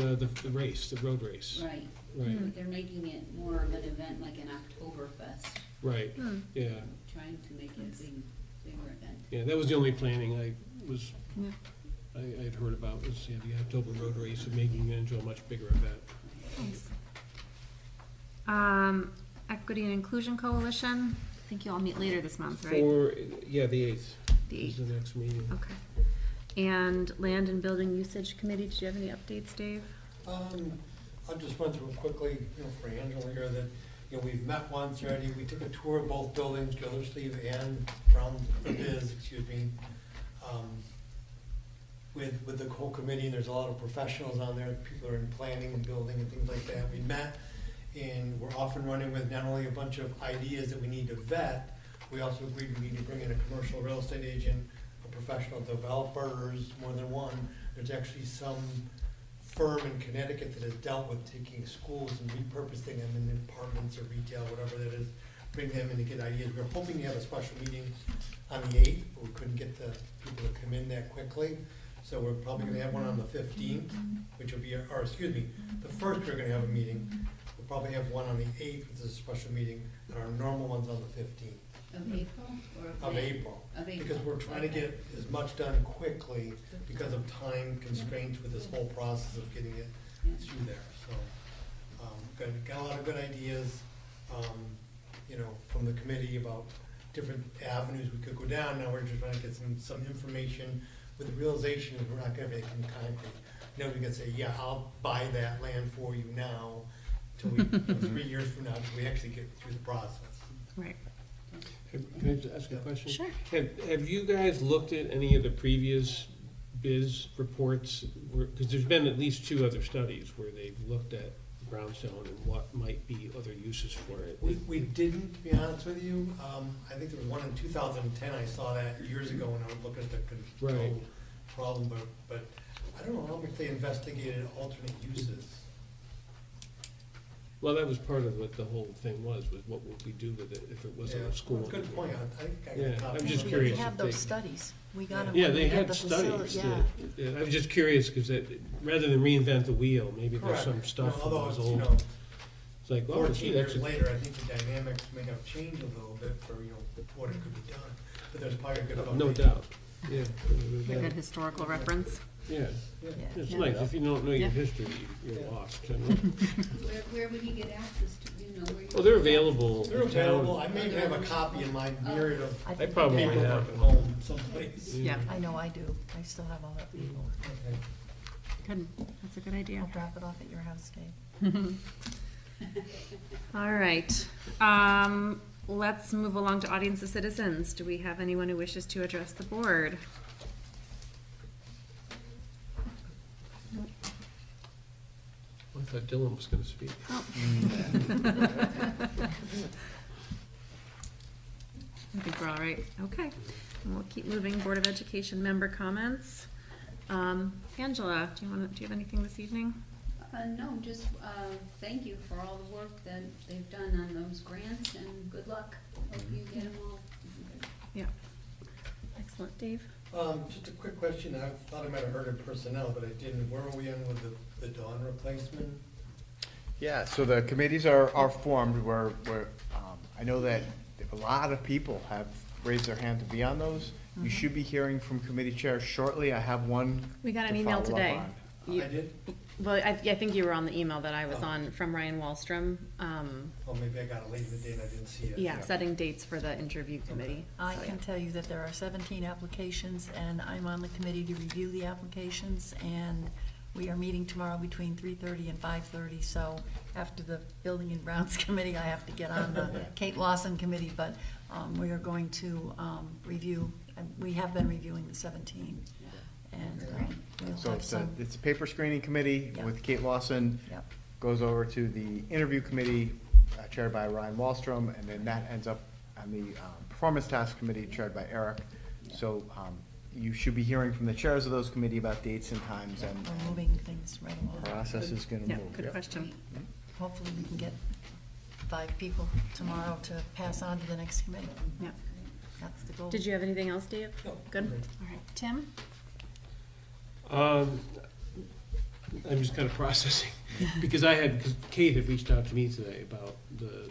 race, the road race. Right. Right. They're making it more of an event like an Oktoberfest, Right. Yeah. trying to make it a bigger event. Yeah, that was the only planning I Yeah. I'd heard about was the October road race and making it into a much bigger event. Thanks. Equity and Inclusion Coalition. I think you all meet later this month, right? The 8th. The is the next meeting. Okay. And Land and Building Usage Committee. Did you have any updates, Dave? I just went through it quickly, for Angela here, that, we've met once already. We took a tour of both buildings, Gildersleeve and Biz, with the whole committee. There's a lot of professionals on there. People are in planning and building and things like that. We met, and we're off and running with not only a bunch of ideas that we need to vet, we also agreed we need to bring in a commercial real estate agent, a professional developers, more than one. There's actually some firm in Connecticut that has dealt with taking schools and repurposing them in apartments or retail, whatever that is, bring them in to get ideas. We're hoping to have a special meeting on the 8th, but we couldn't get the people to come in that quickly. So we're probably gonna have one on the 15th, which will be, or excuse me, the first we're gonna have a meeting. We'll probably have one on the 8th, which is a special meeting, and our normal one's on the 15th. Of April or Of April. Of April. Because we're trying to get as much done quickly because of time constraints with this whole process of getting it through there, so. Got a lot of good ideas, you know, from the committee about different avenues we could go down. Now we're just trying to get some information with the realization that we're not gonna make any concrete. Nobody can say, yeah, I'll buy that land for you now, till we, 3 years from now, till we actually get through the process. Right. Can I just ask a question? Sure. Have you guys looked at any of the previous biz reports? Because there's been at least 2 other studies where they've looked at brownstone and what might be other uses for it. We didn't, to be honest with you. I think there was one in 2010, I saw that years ago when I was looking at the control Right. problem, but I don't know if they investigated alternate uses. Well, that was part of what the whole thing was what would we do with it if it wasn't a school? Well, good point. I think I got Yeah, a copy. I'm just We curious have if those they- studies. We got them. Yeah, when they we did had the facility. studies. Yeah. I was just curious because rather than reinvent the wheel, maybe there's Correct. some stuff No, from although those it's, you old. know, It's like, oh, 14 gee, that's years a, later, I think the dynamics may have changed a little bit for, you know, what it could be done. But there's probably a good foundation. no doubt. Yeah, A good historical reference. yeah. Yeah. It's Yeah. nice. If you don't know your Yeah. history, you're Yeah. lost. Where would he get access to, you know, where? Well, they're available. They're available. I may even have a copy in my myriad of I They think probably we paperwork have at them. home someplace. Yeah. I know I do. I still have all that paperwork. Okay. Good. That's a good idea. I'll drop it off at your house, Dave. All right. Let's move along to audience of citizens. Do we have anyone who wishes to address the board? I thought Dylan was going to speak. I think we're all right. Okay. And we'll keep moving. Board of Education member comments. Angela, do you have anything this evening? No, just, thank you for all the work that they've done on those grants, and good luck. Hope you get them all. Yeah. Excellent. Dave? Just a quick question. I thought I might have heard of personnel, but I didn't. Where are we in with the dawn replacement? Yeah, so the committees are formed where, I know that a lot of people have raised their hand to be on those. You should be hearing from committee chairs shortly. I have one. We got an to email follow up today. on. You- I did? Well, I think you were on the email that I was on from Ryan Wallstrom. Oh, maybe I got it late in the day and I didn't see it. Yeah, setting dates for the interview committee. I So, can yeah. tell you that there are 17 applications, and I'm on the committee to review the applications, and we are meeting tomorrow between 3:30 and 5:30, so after the Building and Grounds Committee, I have to get on the Kate Lawson Committee, but we are going to review, and we have been reviewing the 17, and we'll So have it's a, some. it's a paper screening committee Yeah. with Kate Lawson. Yep. Goes over to the interview committee chaired by Ryan Wallstrom, and then that ends up on the performance task committee chaired by Eric. So you should be hearing from the chairs of those committee about dates and times, and We're moving things right along. process is gonna Yeah, move. good Yep. question. Hopefully, we can get 5 people tomorrow to pass on to the next committee. Yeah. That's the goal. Did you have anything else, Dave? No. Good? All right. Tim? I'm just kind of processing because Kate had reached out to me today about the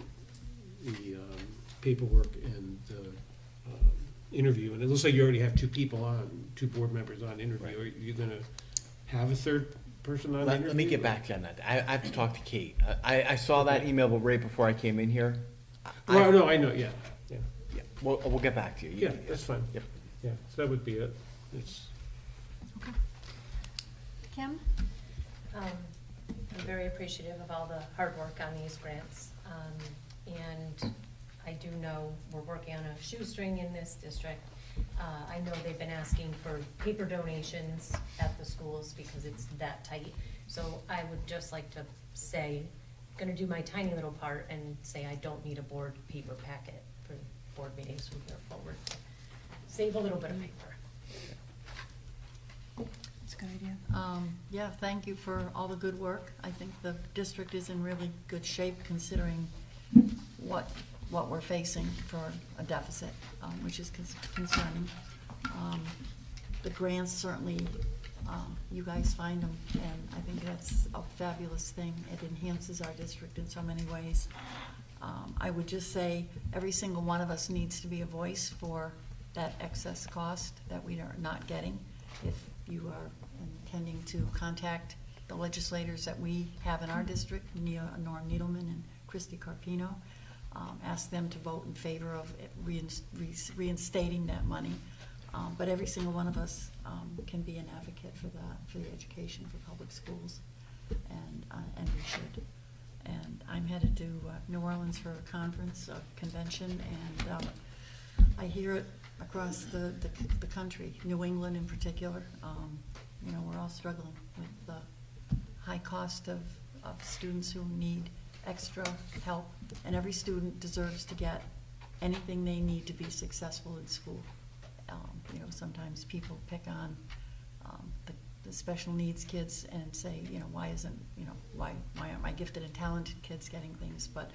paperwork and the interview, and it looks like you already have 2 people on, 2 board members on interview. Are you going to have a third person on interview? Let me get back to you on that. I have to talk to Kate. I saw that email right before I came in here. Well, no, I know, yeah. Yeah, we'll get back to you. Yeah, that's fine. Yep. Yeah, so that would be it. It's, Okay. Kim? I'm very appreciative of all the hard work on these grants. And I do know we're working on a shoestring in this district. I know they've been asking for paper donations at the schools because it's that tight. So I would just like to say, gonna do my tiny little part and say I don't need a board paper packet for board meetings from here forward. Save a little bit of paper. That's a good idea. Yeah, thank you for all the good work. I think the district is in really good shape considering what we're facing for a deficit, which is concerning. The grants certainly you guys find them, and I think that's a fabulous thing. It enhances our district in so many ways. I would just say every single one of us needs to be a voice for that excess cost that we are not getting. If you are intending to contact the legislators that we have in our district, Norm Needleman and Christy Carpino, ask them to vote in favor of reinstating that money. But every single one of us can be an advocate for that, for the education for public schools, and we should. And I'm headed to New Orleans for a conference, a convention, and I hear it across the country, New England in particular. You know, we're all struggling with the high cost of students who need extra help, and every student deserves to get anything they need to be successful in school. You know, sometimes people pick on the special needs kids and say, you know, why aren't my gifted and talented kids getting things? But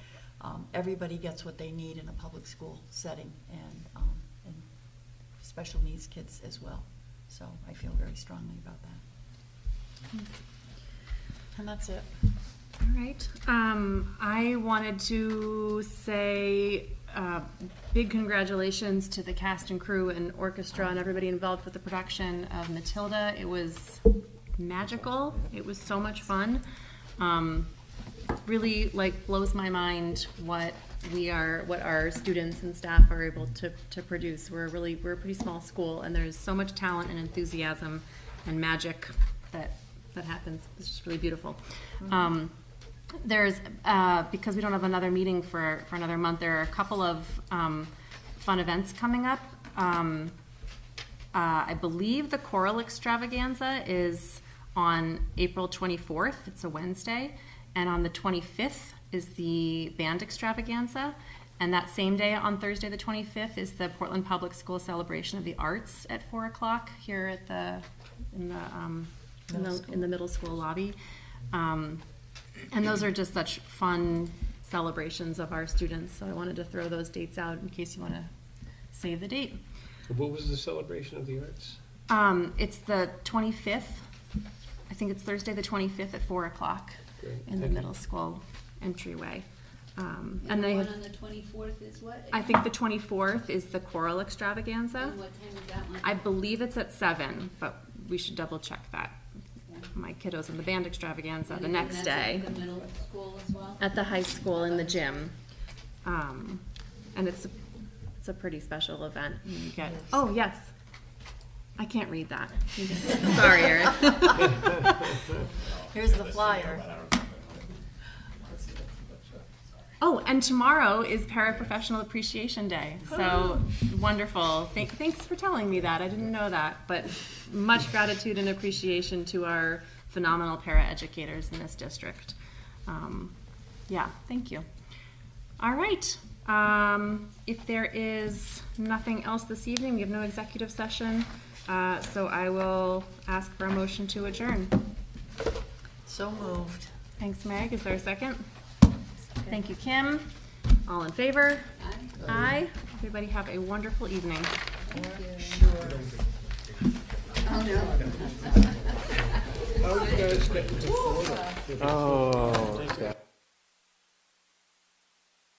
everybody gets what they need in a public school setting, and special needs kids as well. So I feel very strongly about that. And that's it. All right. I wanted to say big congratulations to the cast and crew and orchestra and everybody involved with the production of Matilda. It was magical. It was so much fun. Really, like, blows my mind what our students and staff are able to produce. We're a pretty small school, and there's so much talent and enthusiasm and magic that happens. It's just really beautiful. There's because we don't have another meeting for another month, there are a couple of fun events coming up. I believe the choral extravaganza is on April 24th. It's a Wednesday. And on the 25th is the band extravaganza. And that same day, on Thursday the 25th, is the Portland Public School Celebration of the Arts at 4 o'clock here at in the middle school lobby. And those are just such fun celebrations of our students. So I wanted to throw those dates out in case you want to save the date. What was the celebration of the arts? It's the 25th. I think it's Thursday the 25th at 4 o'clock in the middle school entryway. And and the they one have, on the 24th is what? I think the 24th is the choral extravaganza. And what time is that one? I believe it's at 7, but we should double check that. My kiddos in the band extravaganza the next day. At the middle school as well? At the high school in the gym. And it's a pretty special event. You get, oh, yes. I can't read that. Sorry, Eric. Here's the flyer. Oh, and tomorrow is Paraprofessional Appreciation Day. So wonderful. Thanks for telling me that. I didn't know that. But much gratitude and appreciation to our phenomenal paraeducators in this district. Yeah, thank you. All right. If there is nothing else this evening, we have no executive session. So I will ask for a motion to adjourn. So moved. Thanks, Meg. Is there a second? Thank you, Kim. All in favor? Aye. Aye. Everybody have a wonderful evening. Sure. Oh, no. How do you guys get into Florida? Oh, God.